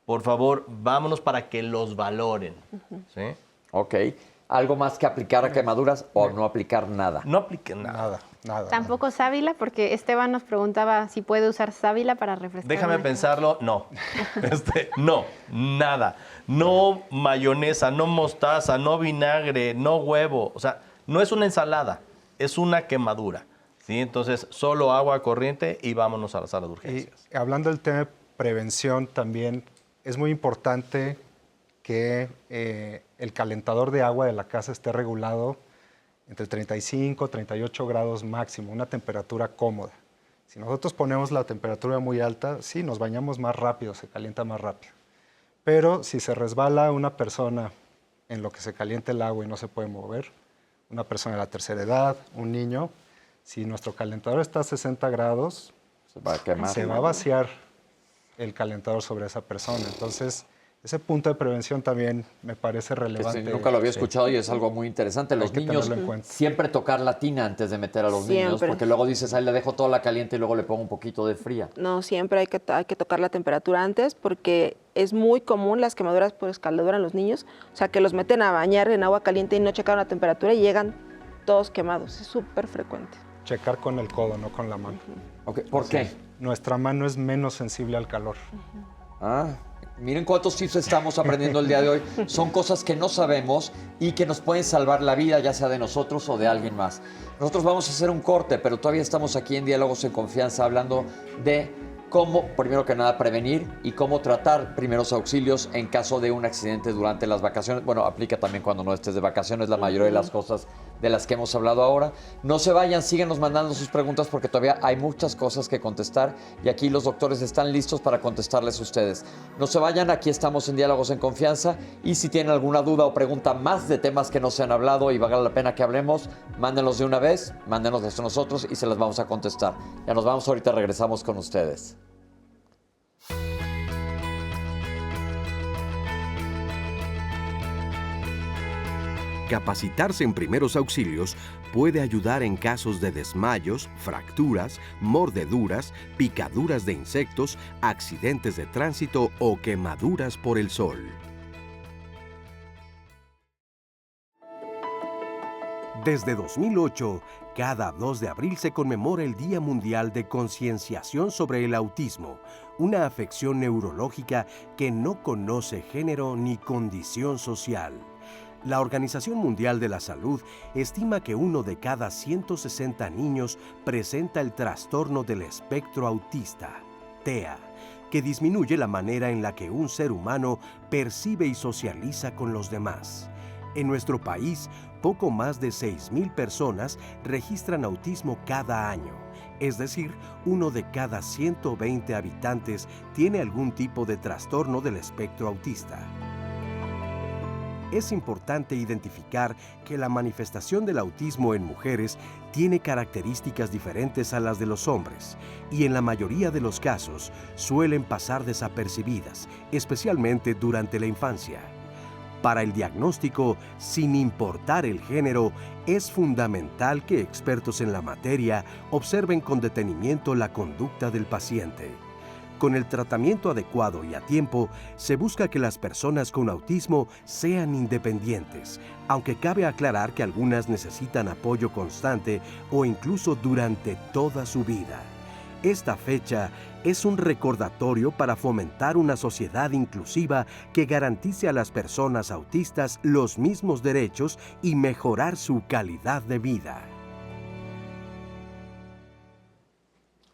Speaker 6: por favor, vámonos para que los valoren. ¿sí?
Speaker 2: Ok. ¿Algo más que aplicar a quemaduras o no aplicar nada?
Speaker 6: No apliquen nada.
Speaker 5: Nada.
Speaker 3: Tampoco sábila, porque Esteban nos preguntaba si puede usar sábila para refrescar.
Speaker 6: Déjame
Speaker 3: una
Speaker 6: pensarlo, no. No, nada. No mayonesa, no mostaza, no vinagre, no huevo. O sea, no es una ensalada, es una quemadura. ¿sí? Entonces, solo agua corriente y vámonos a la sala de urgencias.
Speaker 5: Y hablando del tema de prevención, también es muy importante que el calentador de agua de la casa esté regulado entre 35 y 38 grados máximo, una temperatura cómoda. Si nosotros ponemos la temperatura muy alta, sí, nos bañamos más rápido, se calienta más rápido. Pero si se resbala una persona en lo que se calienta el agua y no se puede mover, una persona de la tercera edad, un niño, Si nuestro calentador está a 60 grados,
Speaker 2: Se va a quemar.
Speaker 5: se va a vaciar el calentador sobre esa persona. Entonces, ese punto de prevención también me parece relevante.
Speaker 2: Nunca lo había
Speaker 5: Sí.
Speaker 2: escuchado y es algo muy interesante. Los
Speaker 5: Hay que
Speaker 2: niños
Speaker 5: tenerlo en cuenta.
Speaker 2: siempre tocar la tina antes de meter a los niños,
Speaker 4: Siempre.
Speaker 2: porque luego dices, ahí le dejo toda la caliente y luego le pongo un poquito de fría.
Speaker 4: No, siempre hay que tocar la temperatura antes porque es muy común las quemaduras por escaldadura en los niños. O sea, que los meten a bañar en agua caliente y no checaron la temperatura y llegan todos quemados. Es súper frecuente.
Speaker 5: Checar con el codo, no con la mano.
Speaker 2: Okay. ¿Por qué?
Speaker 5: Nuestra mano es menos sensible al calor.
Speaker 2: Miren cuántos tips estamos aprendiendo el día de hoy. Son cosas que no sabemos y que nos pueden salvar la vida, ya sea de nosotros o de alguien más. Nosotros vamos a hacer un corte, pero todavía estamos aquí en Diálogos en Confianza hablando de cómo, primero que nada, prevenir y cómo tratar primeros auxilios en caso de un accidente durante las vacaciones. Bueno, aplica también cuando no estés de vacaciones, la mayoría de las cosas de las que hemos hablado ahora. No se vayan, síguenos mandando sus preguntas porque todavía hay muchas cosas que contestar y aquí los doctores están listos para contestarles a ustedes. No se vayan, aquí estamos en Diálogos en Confianza y si tienen alguna duda o pregunta más de temas que no se han hablado y valga la pena que hablemos, mándenlos de una vez, mándenos a nosotros y se las vamos a contestar. Ya nos vamos, ahorita regresamos con ustedes.
Speaker 8: Capacitarse en primeros auxilios puede ayudar en casos de desmayos, fracturas, mordeduras, picaduras de insectos, accidentes de tránsito o quemaduras por el sol. Desde 2008, cada 2 de abril se conmemora el Día Mundial de Concienciación sobre el Autismo, una afección neurológica que no conoce género ni condición social. La Organización Mundial de la Salud estima que 1 de cada 160 niños presenta el trastorno del espectro autista, TEA, que disminuye la manera en la que un ser humano percibe y socializa con los demás. En nuestro país, poco más de 6,000 personas registran autismo cada año, es decir, 1 de cada 120 habitantes tiene algún tipo de trastorno del espectro autista. Es importante identificar que la manifestación del autismo en mujeres tiene características diferentes a las de los hombres y en la mayoría de los casos suelen pasar desapercibidas, especialmente durante la infancia. Para el diagnóstico, sin importar el género, es fundamental que expertos en la materia observen con detenimiento la conducta del paciente. Con el tratamiento adecuado y a tiempo, se busca que las personas con autismo sean independientes, aunque cabe aclarar que algunas necesitan apoyo constante o incluso durante toda su vida. Esta fecha es un recordatorio para fomentar una sociedad inclusiva que garantice a las personas autistas los mismos derechos y mejorar su calidad de vida.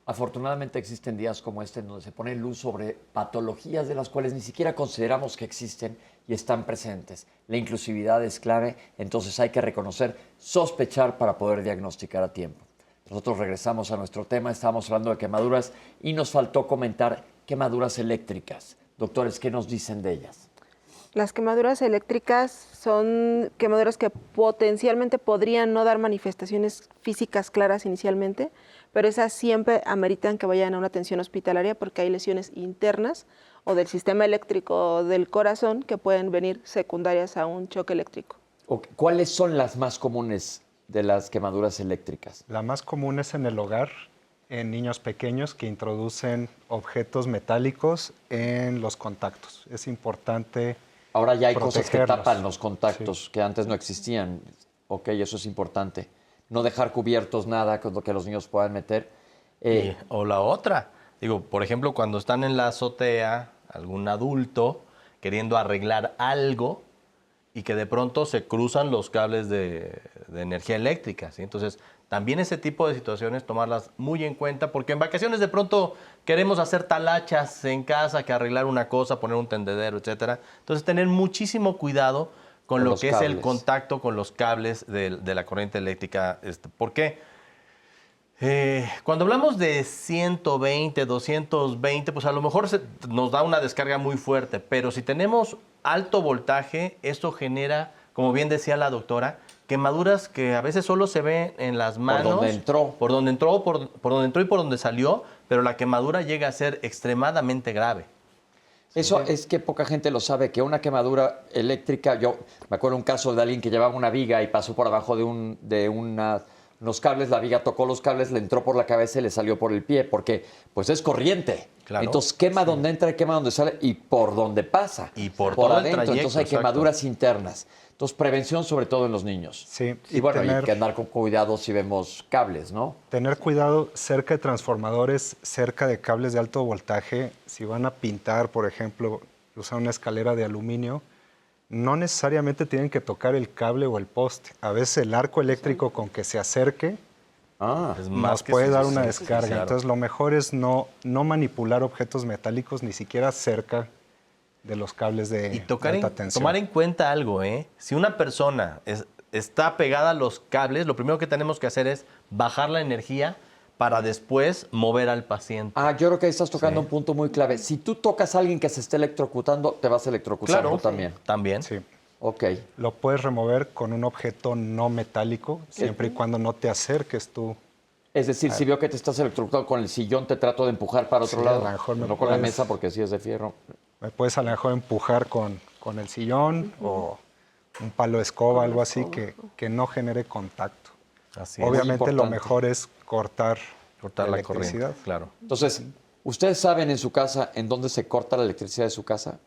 Speaker 2: Afortunadamente existen días como este en donde se pone luz sobre patologías de las cuales ni siquiera consideramos que existen y están presentes. La inclusividad es clave, entonces hay que reconocer, sospechar para poder diagnosticar a tiempo. Nosotros regresamos a nuestro tema, estábamos hablando de quemaduras y nos faltó comentar quemaduras eléctricas. Doctores, ¿qué nos dicen de ellas?
Speaker 4: Las quemaduras eléctricas son quemaduras que potencialmente podrían no dar manifestaciones físicas claras inicialmente, pero esas siempre ameritan que vayan a una atención hospitalaria porque hay lesiones internas o del sistema eléctrico o del corazón que pueden venir secundarias a un choque eléctrico.
Speaker 2: ¿Cuáles son las más comunes de las quemaduras eléctricas?
Speaker 5: La más común es en el hogar, en niños pequeños que introducen objetos metálicos en los contactos. Es importante
Speaker 2: Ahora ya hay cosas que
Speaker 5: protegerlos.
Speaker 2: tapan los contactos
Speaker 5: Sí.
Speaker 2: que antes no existían. Ok, eso es importante. No dejar cubiertos nada con lo que los niños puedan meter.
Speaker 6: O la otra, digo, por ejemplo, cuando están en la azotea, algún adulto queriendo arreglar algo y que de pronto se cruzan los cables de energía eléctrica, ¿sí? Entonces, también ese tipo de situaciones tomarlas muy en cuenta, porque en vacaciones de pronto queremos hacer talachas en casa, que arreglar una cosa, poner un tendedero, etcétera. Entonces, tener muchísimo cuidado con lo
Speaker 2: los
Speaker 6: que es el
Speaker 2: cables.
Speaker 6: contacto con los cables de la corriente eléctrica. ¿Por qué? Cuando hablamos de 120, 220, pues a lo mejor nos da una descarga muy fuerte, pero si tenemos alto voltaje, esto genera, como bien decía la doctora, quemaduras que a veces solo se ven en las manos.
Speaker 2: Por donde entró.
Speaker 6: Por donde entró, por donde entró y por donde salió, pero la quemadura llega a ser extremadamente grave.
Speaker 2: Eso es que poca gente lo sabe, que una quemadura eléctrica, yo me acuerdo un caso de alguien que llevaba una viga y pasó por abajo de unos cables, la viga tocó los cables, le entró por la cabeza y le salió por el pie, porque pues es corriente.
Speaker 6: Claro.
Speaker 2: Entonces quema donde entra y quema donde sale y por donde pasa.
Speaker 6: Y por todo el
Speaker 2: adentro,
Speaker 6: trayecto,
Speaker 2: entonces hay
Speaker 6: exacto.
Speaker 2: quemaduras internas. Entonces prevención sobre todo en los niños.
Speaker 5: Sí,
Speaker 2: Y bueno, hay que andar con cuidado si vemos cables, ¿no?
Speaker 5: Tener cuidado cerca de transformadores, cerca de cables de alto voltaje. Si van a pintar, por ejemplo, usar una escalera de aluminio, no necesariamente tienen que tocar el cable o el poste. A veces el arco eléctrico con que se acerque
Speaker 6: Es
Speaker 5: nos
Speaker 6: que
Speaker 5: puede dar
Speaker 6: suficiente,
Speaker 5: una
Speaker 6: sí,
Speaker 5: descarga.
Speaker 6: claro.
Speaker 5: Entonces lo mejor es no manipular objetos metálicos ni siquiera cerca de los cables de
Speaker 6: Y
Speaker 5: alta tensión.
Speaker 6: tomar en cuenta algo, ¿eh? Si una persona está pegada a los cables, lo primero que tenemos que hacer es bajar la energía para después mover al paciente.
Speaker 2: Yo creo que ahí estás tocando un punto muy clave. Si tú tocas a alguien que se esté electrocutando, te vas a electrocutar
Speaker 6: Claro,
Speaker 2: tú también.
Speaker 6: También.
Speaker 5: Sí.
Speaker 2: Ok.
Speaker 5: Lo puedes remover con un objeto no metálico, siempre y cuando no te acerques tú.
Speaker 2: Es decir, si veo que te estás electrocutando con el sillón, te trato de empujar para otro
Speaker 5: Sí,
Speaker 2: lado.
Speaker 5: a lo mejor me
Speaker 2: No con la
Speaker 5: puedes-
Speaker 2: mesa porque sí es de fierro.
Speaker 5: Me puedes a lo mejor empujar con el sillón o un palo de escoba, algo así que no genere contacto.
Speaker 6: Así es.
Speaker 5: Obviamente
Speaker 2: Muy
Speaker 5: lo
Speaker 2: importante.
Speaker 5: mejor es cortar
Speaker 6: Cortar la corriente,
Speaker 5: electricidad.
Speaker 6: claro.
Speaker 2: Entonces, ¿ustedes saben en su casa en dónde se corta la electricidad de su casa?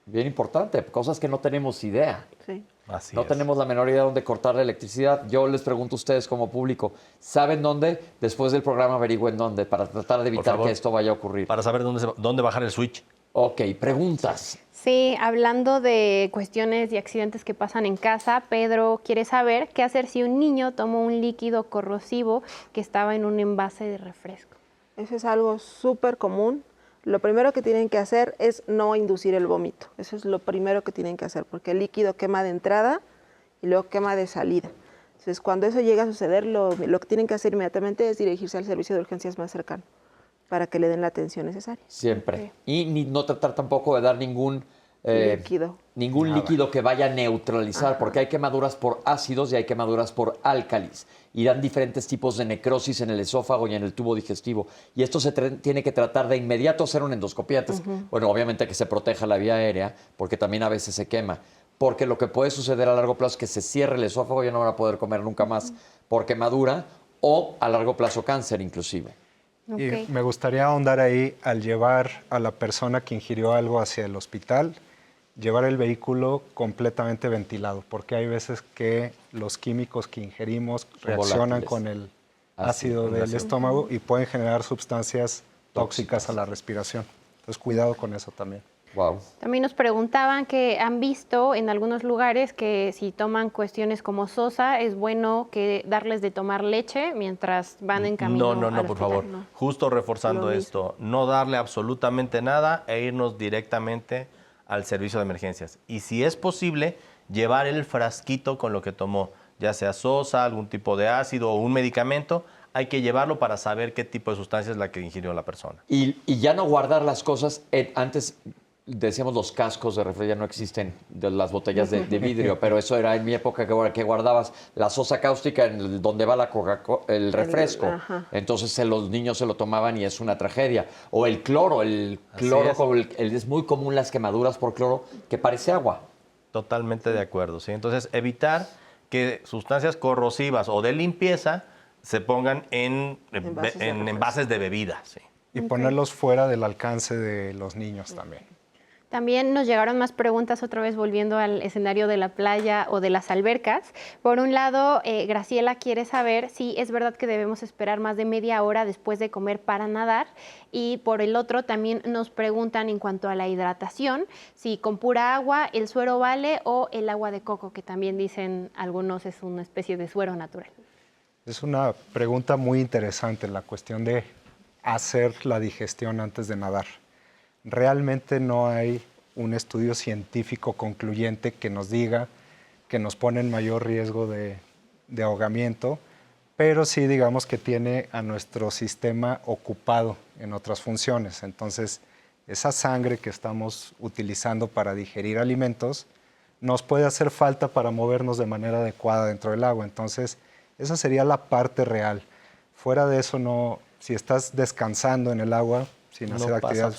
Speaker 2: Bien importante, cosas que no tenemos idea.
Speaker 4: Sí.
Speaker 6: Así
Speaker 2: No
Speaker 6: es.
Speaker 2: tenemos la menor idea de dónde cortar la electricidad. Yo les pregunto a ustedes como público, ¿saben dónde? Después del programa averigüen dónde para tratar de evitar
Speaker 6: favor.
Speaker 2: que esto vaya a ocurrir.
Speaker 6: Para saber dónde bajar el switch.
Speaker 2: Ok, preguntas.
Speaker 3: Sí, hablando de cuestiones y accidentes que pasan en casa, Pedro quiere saber qué hacer si un niño tomó un líquido corrosivo que estaba en un envase de refresco.
Speaker 4: Eso es algo súper común. Lo primero que tienen que hacer es no inducir el vómito. Eso es lo primero que tienen que hacer, porque el líquido quema de entrada y luego quema de salida. Entonces, cuando eso llega a suceder, lo que tienen que hacer inmediatamente es dirigirse al servicio de urgencias más cercano para que le den la atención necesaria.
Speaker 2: Siempre. Y no tratar tampoco de dar ningún
Speaker 4: Líquido.
Speaker 2: ningún líquido que vaya a neutralizar, porque hay quemaduras por ácidos y hay quemaduras por álcalis. Y dan diferentes tipos de necrosis en el esófago y en el tubo digestivo. Y esto se tiene que tratar de inmediato hacer una endoscopia. Bueno, obviamente que se proteja la vía aérea, porque también a veces se quema. Porque lo que puede suceder a largo plazo es que se cierre el esófago y ya no van a poder comer nunca más por quemadura o a largo plazo cáncer inclusive.
Speaker 5: Y me gustaría ahondar ahí al llevar a la persona que ingirió algo hacia el hospital, llevar el vehículo completamente ventilado, porque hay veces que los químicos que ingerimos reaccionan
Speaker 2: volátiles.
Speaker 5: con el ácido del estómago y pueden generar sustancias tóxicas a la respiración. Entonces, cuidado con eso también.
Speaker 2: Wow.
Speaker 3: También nos preguntaban que han visto en algunos lugares que si toman cuestiones como sosa, es bueno que darles de tomar leche mientras van en camino
Speaker 6: No,
Speaker 3: al
Speaker 6: por
Speaker 3: hospital.
Speaker 6: favor.
Speaker 3: No.
Speaker 6: Justo reforzando
Speaker 3: Lo mismo.
Speaker 6: esto, no darle absolutamente nada e irnos directamente al servicio de emergencias. Y si es posible, llevar el frasquito con lo que tomó, ya sea sosa, algún tipo de ácido o un medicamento, hay que llevarlo para saber qué tipo de sustancia es la que ingirió la persona.
Speaker 2: Y ya no guardar las cosas. Antes decíamos los cascos de refri, ya no existen, de las botellas de vidrio, pero eso era en mi época que guardabas la sosa cáustica en donde va el refresco. Entonces los niños se lo tomaban y es una tragedia. O el cloro, es muy común las quemaduras por cloro que parece agua.
Speaker 6: Totalmente de acuerdo, ¿sí? Entonces, evitar que sustancias corrosivas o de limpieza se pongan en envases de bebida, ¿sí?
Speaker 5: Y ponerlos fuera del alcance de los niños también.
Speaker 3: También nos llegaron más preguntas, otra vez volviendo al escenario de la playa o de las albercas. Por un lado, Graciela quiere saber si es verdad que debemos esperar más de media hora después de comer para nadar. Y por el otro, también nos preguntan en cuanto a la hidratación, si con pura agua el suero vale o el agua de coco, que también dicen algunos es una especie de suero natural.
Speaker 5: Es una pregunta muy interesante la cuestión de hacer la digestión antes de nadar. Realmente no hay un estudio científico concluyente que nos diga que nos pone en mayor riesgo de ahogamiento, pero sí digamos que tiene a nuestro sistema ocupado en otras funciones. Entonces, esa sangre que estamos utilizando para digerir alimentos nos puede hacer falta para movernos de manera adecuada dentro del agua. Entonces, esa sería la parte real. Fuera de eso, no, si estás descansando en el agua, sin hacer actividad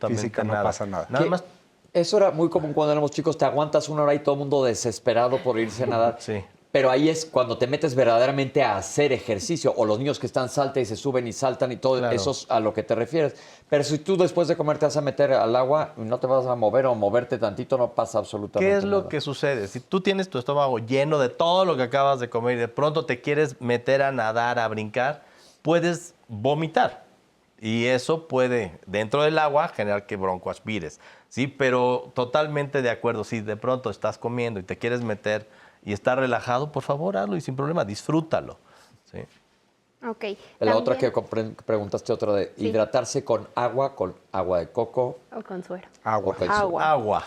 Speaker 5: física, no pasa nada.
Speaker 6: Nada más.
Speaker 2: Eso era muy común cuando éramos chicos, te aguantas una hora y todo el mundo desesperado por irse a nadar.
Speaker 6: Sí.
Speaker 2: Pero ahí es cuando te metes verdaderamente a hacer ejercicio, o los niños que están saltan y se suben y saltan y todo,
Speaker 6: Claro.
Speaker 2: eso es a lo que te refieres. Pero si tú después de comer te vas a meter al agua y no te vas a mover o moverte tantito, no pasa absolutamente
Speaker 6: ¿Qué es
Speaker 2: nada.
Speaker 6: lo que sucede? Si tú tienes tu estómago lleno de todo lo que acabas de comer y de pronto te quieres meter a nadar, a brincar, puedes vomitar. Y eso puede, dentro del agua, generar que broncoaspires. ¿Sí? Pero totalmente de acuerdo. Si de pronto estás comiendo y te quieres meter y estar relajado, por favor, hazlo y sin problema, disfrútalo. ¿Sí?
Speaker 3: Ok.
Speaker 2: La otra
Speaker 3: también-
Speaker 2: que preguntaste, otra de hidratarse con agua de coco.
Speaker 3: O con suero.
Speaker 5: Agua.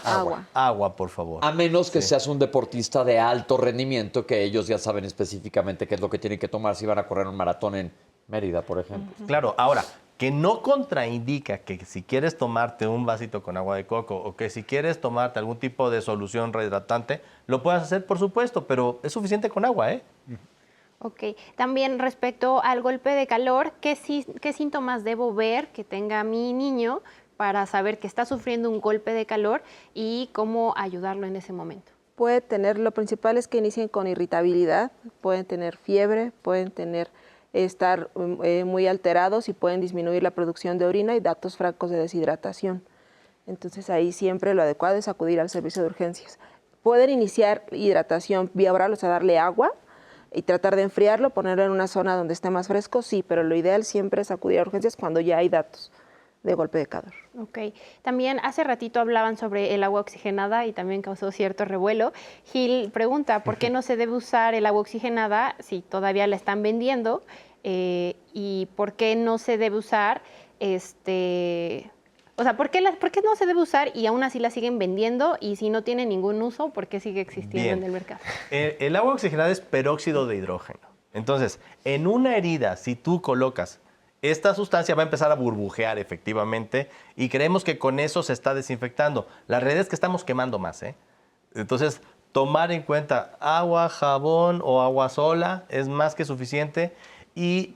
Speaker 2: o con
Speaker 6: Agua, por favor.
Speaker 2: A menos que seas un deportista de alto rendimiento, que ellos ya saben específicamente qué es lo que tienen que tomar si van a correr un maratón en Mérida, por ejemplo.
Speaker 6: Claro, ahora, que no contraindica que si quieres tomarte un vasito con agua de coco o que si quieres tomarte algún tipo de solución rehidratante, lo puedes hacer, por supuesto, pero es suficiente con agua, ¿eh?
Speaker 3: Ok. También respecto al golpe de calor, ¿qué síntomas debo ver que tenga mi niño para saber que está sufriendo un golpe de calor y cómo ayudarlo en ese momento?
Speaker 4: Puede tener, lo principal es que inicien con irritabilidad, pueden tener fiebre, pueden estar muy alterados y pueden disminuir la producción de orina y datos francos de deshidratación. Entonces ahí siempre lo adecuado es acudir al servicio de urgencias. Pueden iniciar hidratación vía oral, o sea, darle agua y tratar de enfriarlo, ponerlo en una zona donde esté más fresco, sí, pero lo ideal siempre es acudir a urgencias cuando ya hay datos de golpe de calor.
Speaker 3: Ok. También hace ratito hablaban sobre el agua oxigenada y también causó cierto revuelo. Gil pregunta, ¿por qué no se debe usar el agua oxigenada si todavía la están vendiendo? ¿Y por qué no se debe usar o sea, ¿por qué no se debe usar y aún así la siguen vendiendo? Y si no tiene ningún uso, ¿por qué sigue existiendo
Speaker 6: Bien.
Speaker 3: en el mercado?
Speaker 6: El agua oxigenada es peróxido de hidrógeno. Entonces, en una herida, si tú colocas esta sustancia, va a empezar a burbujear efectivamente y creemos que con eso se está desinfectando. La realidad es que estamos quemando más, ¿eh? Entonces, tomar en cuenta agua, jabón o agua sola es más que suficiente y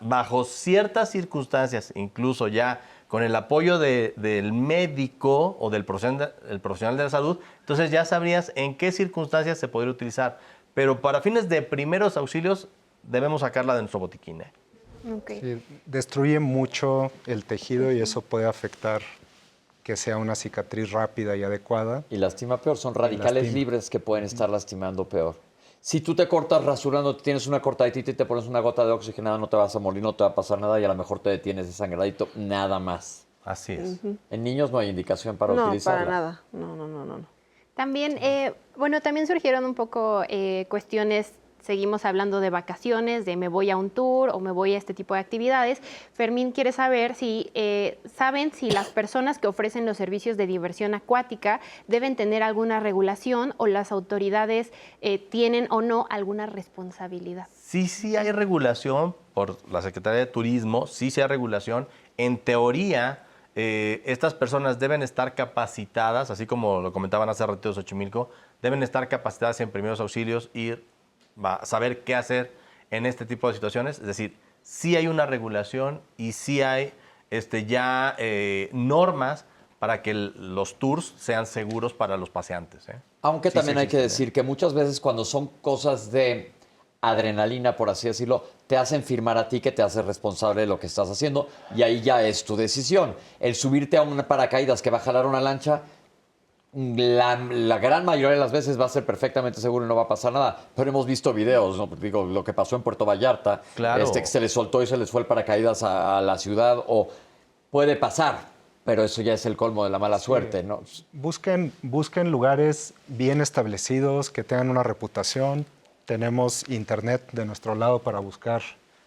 Speaker 6: bajo ciertas circunstancias, incluso ya con el apoyo del médico o del profesional de la salud, entonces ya sabrías en qué circunstancias se podría utilizar. Pero para fines de primeros auxilios debemos sacarla de nuestro botiquín, ¿eh?
Speaker 3: Okay.
Speaker 5: Sí, destruye mucho el tejido y eso puede afectar que sea una cicatriz rápida y adecuada.
Speaker 2: Y lastima peor, son radicales
Speaker 5: lastima.
Speaker 2: libres que pueden estar lastimando peor. Si tú te cortas rasurando, tienes una cortadita y te pones una gota de oxigenada, no te vas a morir, no te va a pasar nada y a lo mejor te detienes de sangradito, nada más.
Speaker 6: Así es.
Speaker 2: En niños no hay indicación para
Speaker 4: No,
Speaker 2: utilizarla.
Speaker 4: para nada. No.
Speaker 3: También, también surgieron un poco cuestiones. Seguimos hablando de vacaciones, de me voy a un tour o me voy a este tipo de actividades. Fermín quiere saber si saben si las personas que ofrecen los servicios de diversión acuática deben tener alguna regulación o las autoridades tienen o no alguna responsabilidad.
Speaker 6: Sí hay regulación por la Secretaría de Turismo, sí hay regulación. En teoría, estas personas deben estar capacitadas, así como lo comentaban hace ratito de Xochimilco, deben estar capacitadas en primeros auxilios y saber qué hacer en este tipo de situaciones. Es decir, sí hay una regulación y sí hay ya normas para que los tours sean seguros para los paseantes, ¿eh?
Speaker 2: Aunque
Speaker 6: Sí,
Speaker 2: también
Speaker 6: sí
Speaker 2: hay que
Speaker 6: existen,
Speaker 2: decir que muchas veces cuando son cosas de adrenalina, por así decirlo, te hacen firmar a ti que te haces responsable de lo que estás haciendo y ahí ya es tu decisión. El subirte a un paracaídas que va a jalar una lancha, la gran mayoría de las veces va a ser perfectamente seguro y no va a pasar nada. Pero hemos visto videos, ¿no? Digo, lo que pasó en Puerto Vallarta,
Speaker 6: Claro.
Speaker 2: que se le soltó y se les fue el paracaídas a la ciudad, o puede pasar, pero eso ya es el colmo de la mala suerte, ¿no?
Speaker 5: Busquen lugares bien establecidos, que tengan una reputación. Tenemos internet de nuestro lado para buscar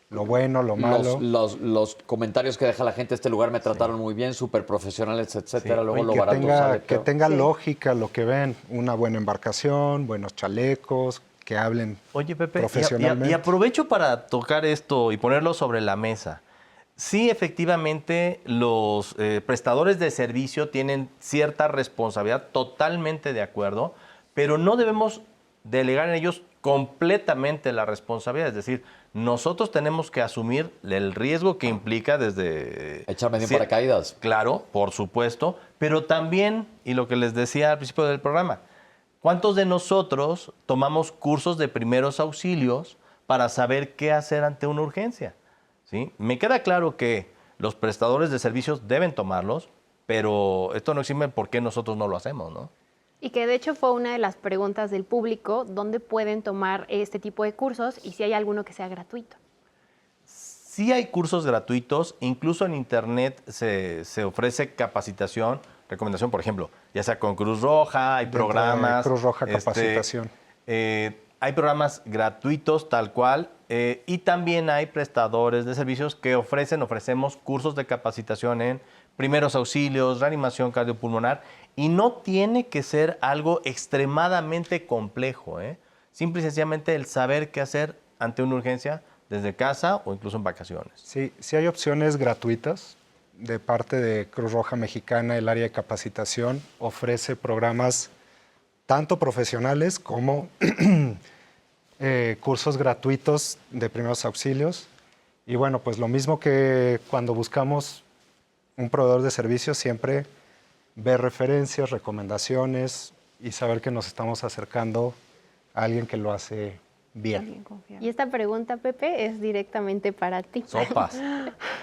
Speaker 5: lo bueno, lo malo.
Speaker 2: Los comentarios que deja la gente, este lugar me trataron muy bien, súper profesionales, etcétera.
Speaker 6: Sí.
Speaker 2: Luego
Speaker 5: Oye,
Speaker 2: lo
Speaker 5: que
Speaker 2: barato sale
Speaker 5: que
Speaker 2: peor.
Speaker 5: tenga lógica lo que ven, una buena embarcación, buenos chalecos, que hablen
Speaker 6: Oye, Pepe,
Speaker 5: profesionalmente.
Speaker 6: y aprovecho para tocar esto y ponerlo sobre la mesa. Sí, efectivamente, los prestadores de servicio tienen cierta responsabilidad, totalmente de acuerdo, pero no debemos delegar en ellos completamente la responsabilidad. Es decir, nosotros tenemos que asumir el riesgo que implica desde...
Speaker 2: Echar medio paracaídas.
Speaker 6: Claro, por supuesto, pero también, y lo que les decía al principio del programa, ¿cuántos de nosotros tomamos cursos de primeros auxilios para saber qué hacer ante una urgencia? ¿Sí? Me queda claro que los prestadores de servicios deben tomarlos, pero esto no exime por qué nosotros no lo hacemos, ¿no?
Speaker 3: Y que de hecho fue una de las preguntas del público, ¿dónde pueden tomar este tipo de cursos y si hay alguno que sea gratuito?
Speaker 6: Sí hay cursos gratuitos, incluso en internet se ofrece capacitación, recomendación, por ejemplo, ya sea con Cruz Roja, hay programas.
Speaker 5: Cruz Roja Capacitación.
Speaker 6: Hay programas gratuitos tal cual y también hay prestadores de servicios que ofrecemos cursos de capacitación en primeros auxilios, reanimación cardiopulmonar, y no tiene que ser algo extremadamente complejo, ¿eh? Simple y sencillamente el saber qué hacer ante una urgencia desde casa o incluso en vacaciones.
Speaker 5: Sí, sí hay opciones gratuitas de parte de Cruz Roja Mexicana. El área de capacitación ofrece programas tanto profesionales como cursos gratuitos de primeros auxilios. Y bueno, pues lo mismo que cuando buscamos un proveedor de servicios, siempre ver referencias, recomendaciones y saber que nos estamos acercando a alguien que lo hace bien.
Speaker 3: Y esta pregunta, Pepe, es directamente para ti.
Speaker 6: Sopas.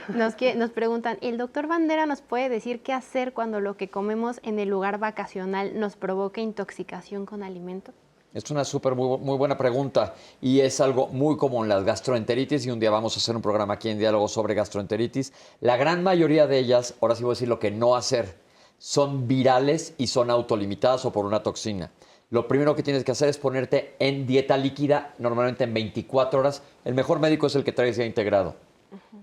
Speaker 3: Nos preguntan, ¿el doctor Bandera nos puede decir qué hacer cuando lo que comemos en el lugar vacacional nos provoca intoxicación con alimento?
Speaker 2: Es una muy buena pregunta y es algo muy común, las gastroenteritis, y un día vamos a hacer un programa aquí en Diálogo sobre gastroenteritis. La gran mayoría de ellas, ahora sí voy a decir lo que no hacer, son virales y son autolimitadas o por una toxina. Lo primero que tienes que hacer es ponerte en dieta líquida, normalmente en 24 horas. El mejor médico es el que trae ya integrado.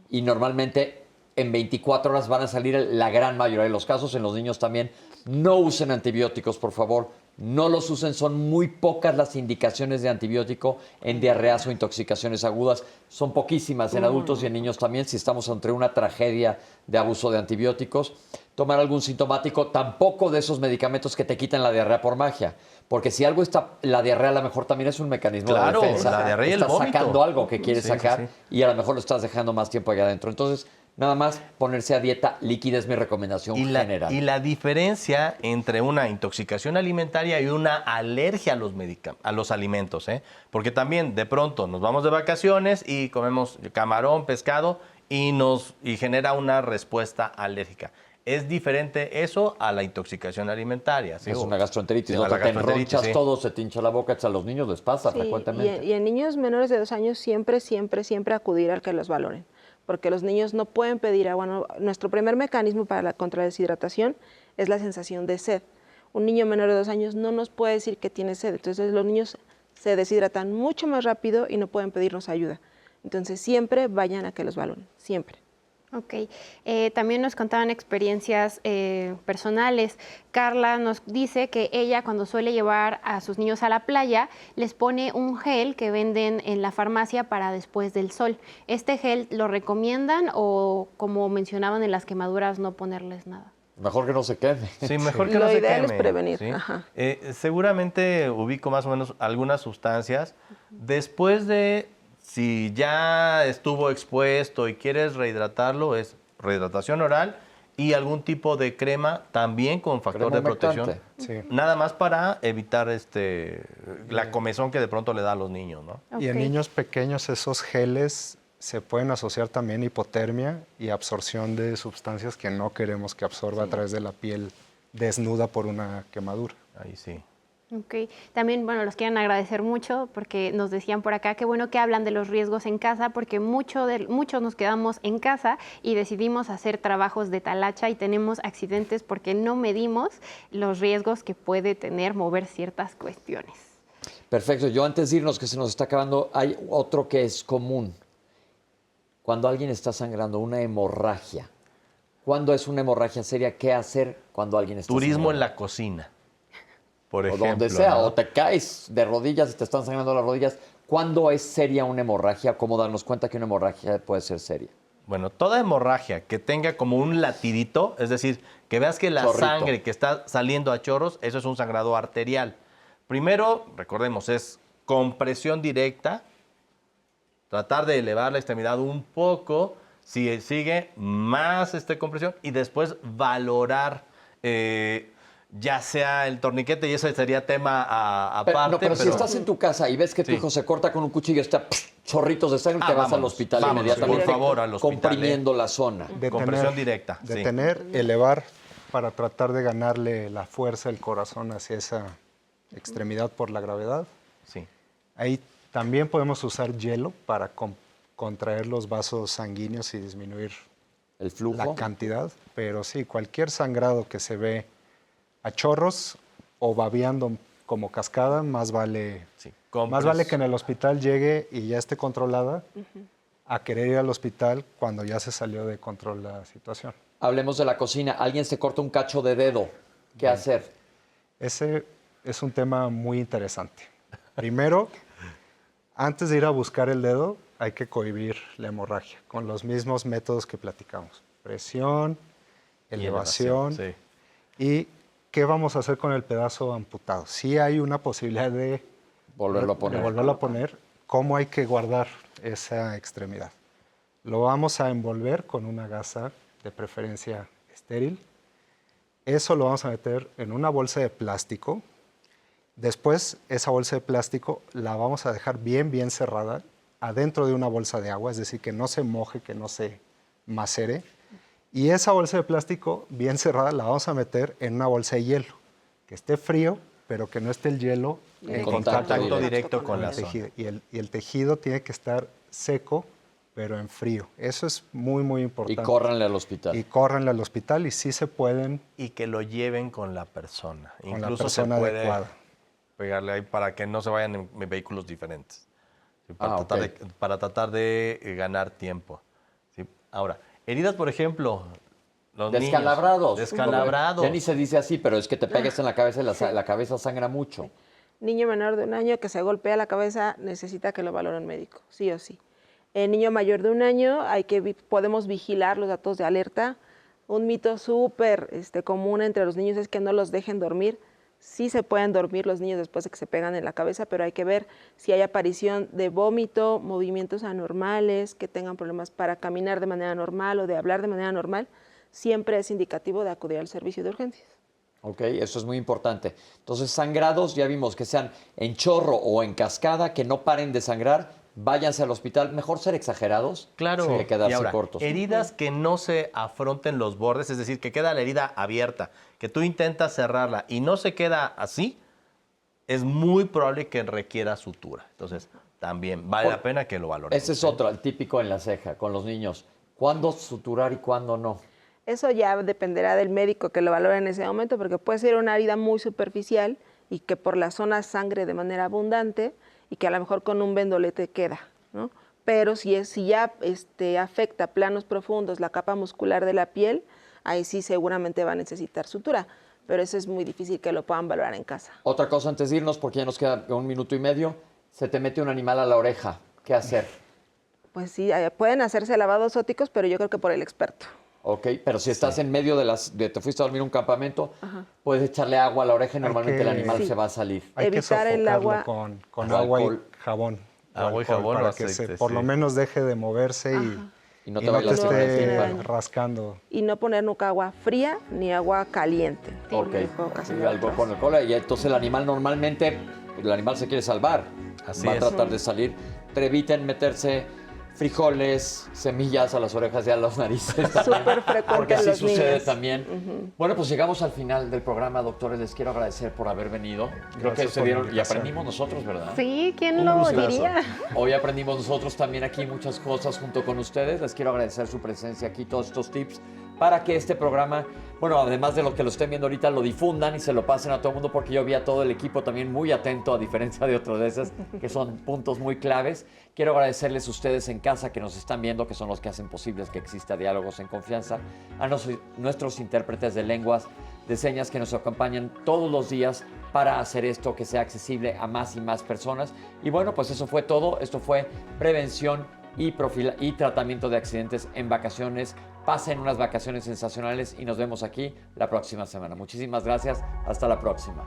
Speaker 2: Y normalmente en 24 horas van a salir la gran mayoría de los casos. En los niños también. No usen antibióticos, por favor. No los usen. Son muy pocas las indicaciones de antibiótico en diarreas o intoxicaciones agudas. Son poquísimas en adultos y en niños también. Si estamos ante una tragedia de abuso de antibióticos, tomar algún sintomático, tampoco de esos medicamentos que te quitan la diarrea por magia. Porque si algo está, la diarrea a lo mejor también es un mecanismo de defensa.
Speaker 6: La diarrea y el
Speaker 2: estás
Speaker 6: vómito.
Speaker 2: sacando algo que quieres sacar y a lo mejor lo estás dejando más tiempo allá adentro. Entonces, nada más ponerse a dieta líquida es mi recomendación general.
Speaker 6: Y la diferencia entre una intoxicación alimentaria y una alergia a los alimentos, ¿eh? Porque también de pronto nos vamos de vacaciones y comemos camarón, pescado y genera una respuesta alérgica. Es diferente eso a la intoxicación alimentaria. ¿Sí?
Speaker 2: Es una gastroenteritis,
Speaker 6: Sí,
Speaker 2: no
Speaker 6: la
Speaker 2: te enronchas
Speaker 6: gastroenteritis,
Speaker 2: todo, se te hincha la boca, a los niños les pasa frecuentemente.
Speaker 4: Y en niños menores de 2 años siempre acudir al que los valoren, porque los niños no pueden pedir agua. No, nuestro primer mecanismo contra la deshidratación es la sensación de sed. Un niño menor de 2 años no nos puede decir que tiene sed, entonces los niños se deshidratan mucho más rápido y no pueden pedirnos ayuda. Entonces siempre vayan a que los valoren, siempre.
Speaker 3: Ok, también nos contaban experiencias personales. Carla nos dice que ella cuando suele llevar a sus niños a la playa, les pone un gel que venden en la farmacia para después del sol. ¿Este gel lo recomiendan o, como mencionaban en las quemaduras, no ponerles nada?
Speaker 2: Mejor que no se queme.
Speaker 6: Sí, mejor que no se queme.
Speaker 4: Lo ideal es prevenir.
Speaker 6: ¿Sí?
Speaker 4: Ajá.
Speaker 6: Seguramente ubico más o menos algunas sustancias. Después de... Si ya estuvo expuesto y quieres rehidratarlo, es rehidratación oral y algún tipo de crema también con factor de protección.
Speaker 5: Sí.
Speaker 6: Nada más para evitar la comezón que de pronto le da a los niños, ¿no?
Speaker 5: Y en niños pequeños esos geles se pueden asociar también hipotermia y absorción de sustancias que no queremos que absorba a través de la piel desnuda por una quemadura.
Speaker 6: Ahí sí.
Speaker 3: Ok, también, bueno, los quieren agradecer mucho porque nos decían por acá que bueno que hablan de los riesgos en casa porque muchos nos quedamos en casa y decidimos hacer trabajos de talacha y tenemos accidentes porque no medimos los riesgos que puede tener mover ciertas cuestiones.
Speaker 2: Perfecto, yo antes de irnos, que se nos está acabando, hay otro que es común. Cuando alguien está sangrando, una hemorragia. ¿Cuándo es una hemorragia seria? ¿Qué hacer cuando alguien está
Speaker 6: Turismo
Speaker 2: sangrando?
Speaker 6: en la cocina. Por ejemplo,
Speaker 2: o donde sea,
Speaker 6: ¿no?
Speaker 2: o te caes de rodillas y te están sangrando las rodillas. ¿Cuándo es seria una hemorragia? ¿Cómo darnos cuenta que una hemorragia puede ser seria?
Speaker 6: Bueno, toda hemorragia que tenga como un latidito, es decir, que veas que la
Speaker 2: Chorrito.
Speaker 6: sangre que está saliendo a chorros, eso es un sangrado arterial. Primero, recordemos, es compresión directa, tratar de elevar la extremidad un poco, si sigue más compresión y después valorar ya sea el torniquete, y ese sería tema aparte.
Speaker 2: Pero si estás en tu casa y ves que tu hijo se corta con un cuchillo, está chorritos de sangre, te vas al hospital inmediatamente,
Speaker 6: por favor, al hospital,
Speaker 2: comprimiendo la zona.
Speaker 6: Compresión directa.
Speaker 5: Detener, elevar para tratar de ganarle la fuerza del corazón hacia esa extremidad por la gravedad.
Speaker 6: Sí.
Speaker 5: Ahí también podemos usar hielo para contraer los vasos sanguíneos y disminuir
Speaker 2: el flujo,
Speaker 5: la cantidad. Pero sí, cualquier sangrado que se ve a chorros o babeando como cascada, más vale que en el hospital llegue y ya esté controlada a querer ir al hospital cuando ya se salió de control la situación.
Speaker 2: Hablemos de la cocina. Alguien se corta un cacho de dedo. ¿Qué hacer?
Speaker 5: Ese es un tema muy interesante. Primero, antes de ir a buscar el dedo, hay que cohibir la hemorragia con los mismos métodos que platicamos. Presión, elevación.
Speaker 6: Sí.
Speaker 5: ¿Y qué vamos a hacer con el pedazo amputado? Sí hay una posibilidad de
Speaker 2: volverlo a poner.
Speaker 5: ¿Cómo hay que guardar esa extremidad? Lo vamos a envolver con una gasa, de preferencia estéril. Eso lo vamos a meter en una bolsa de plástico. Después, esa bolsa de plástico la vamos a dejar bien cerrada adentro de una bolsa de agua, es decir, que no se moje, que no se macere. Y esa bolsa de plástico bien cerrada la vamos a meter en una bolsa de hielo, que esté frío, pero que no esté el hielo en
Speaker 6: contacto directo con la
Speaker 5: tejido. Y el tejido tiene que estar seco, pero en frío. Eso es muy importante.
Speaker 2: Y córranle al hospital.
Speaker 5: Y sí se pueden.
Speaker 6: Y que lo lleven con la persona.
Speaker 5: Con
Speaker 6: Incluso
Speaker 5: la persona
Speaker 6: se puede
Speaker 5: adecuada.
Speaker 6: Pegarle ahí para que no se vayan en vehículos diferentes. ¿Sí? Para tratar de ganar tiempo. ¿Sí? Ahora, heridas, por ejemplo, los
Speaker 2: descalabrados.
Speaker 6: Descalabrados.
Speaker 2: Ya ni se dice así, pero es que te pegues en la cabeza y la cabeza sangra mucho.
Speaker 4: Niño menor de 1 año que se golpea la cabeza necesita que lo valore un médico, sí o sí. El niño mayor de 1 año podemos vigilar los datos de alerta. Un mito súper común entre los niños es que no los dejen dormir. Sí se pueden dormir los niños después de que se pegan en la cabeza, pero hay que ver si hay aparición de vómito, movimientos anormales, que tengan problemas para caminar de manera normal o de hablar de manera normal. Siempre es indicativo de acudir al servicio de urgencias.
Speaker 2: Ok, eso es muy importante. Entonces, sangrados, ya vimos que sean en chorro o en cascada, que no paren de sangrar, váyanse al hospital. Mejor ser exagerados que quedarse
Speaker 6: y ahora,
Speaker 2: cortos.
Speaker 6: Heridas que no se afronten los bordes, es decir, que queda la herida abierta, que tú intentas cerrarla y no se queda así, es muy probable que requiera sutura. Entonces, también vale la pena que lo valoremos.
Speaker 2: Ese es otro, el típico en la ceja, con los niños. ¿Cuándo suturar y cuándo no?
Speaker 4: Eso ya dependerá del médico que lo valore en ese momento, porque puede ser una herida muy superficial y que por la zona sangre de manera abundante y que a lo mejor con un vendolete queda, ¿no? Pero si ya afecta planos profundos, la capa muscular de la piel, ahí sí seguramente va a necesitar sutura, pero eso es muy difícil que lo puedan valorar en casa.
Speaker 2: Otra cosa antes de irnos, porque ya nos queda 1 minuto y medio, se te mete un animal a la oreja. ¿Qué hacer?
Speaker 4: Pues sí, pueden hacerse lavados ópticos, pero yo creo que por el experto.
Speaker 2: Ok, pero si estás en medio te fuiste a dormir en un campamento, puedes echarle agua a la oreja y normalmente el animal se va a salir.
Speaker 5: Hay
Speaker 4: evitar
Speaker 5: que
Speaker 4: el agua
Speaker 5: con agua y jabón.
Speaker 6: Agua y jabón
Speaker 5: para
Speaker 6: o
Speaker 5: que
Speaker 6: aceite,
Speaker 5: por lo menos deje de moverse
Speaker 2: y no te
Speaker 5: esté rascando.
Speaker 4: Y no poner nunca agua fría ni agua caliente.
Speaker 2: Ok, algo con el cola. Y entonces el animal normalmente, el animal se quiere salvar. Va a tratar de salir. Pero eviten meterse frijoles, semillas a las orejas y a las narices.
Speaker 4: Súper frecuente.
Speaker 2: Porque así
Speaker 4: los
Speaker 2: sucede
Speaker 4: niños.
Speaker 2: También. Bueno, pues llegamos al final del programa, doctores. Les quiero agradecer por haber venido. Creo que se dieron y aprendimos nosotros, ¿verdad?
Speaker 3: Sí, ¿quién lo diría?
Speaker 2: Hoy aprendimos nosotros también aquí muchas cosas junto con ustedes. Les quiero agradecer su presencia aquí, todos estos tips para que este programa, bueno, además de lo que lo estén viendo ahorita, lo difundan y se lo pasen a todo el mundo, porque yo vi a todo el equipo también muy atento, a diferencia de otros de esos, que son puntos muy claves. Quiero agradecerles a ustedes en casa que nos están viendo, que son los que hacen posibles que exista Diálogos en Confianza, a nuestros intérpretes de lenguas de señas que nos acompañan todos los días para hacer esto que sea accesible a más y más personas. Y bueno, pues eso fue todo. Esto fue prevención y tratamiento de accidentes en vacaciones. Pasen unas vacaciones sensacionales y nos vemos aquí la próxima semana. Muchísimas gracias. Hasta la próxima.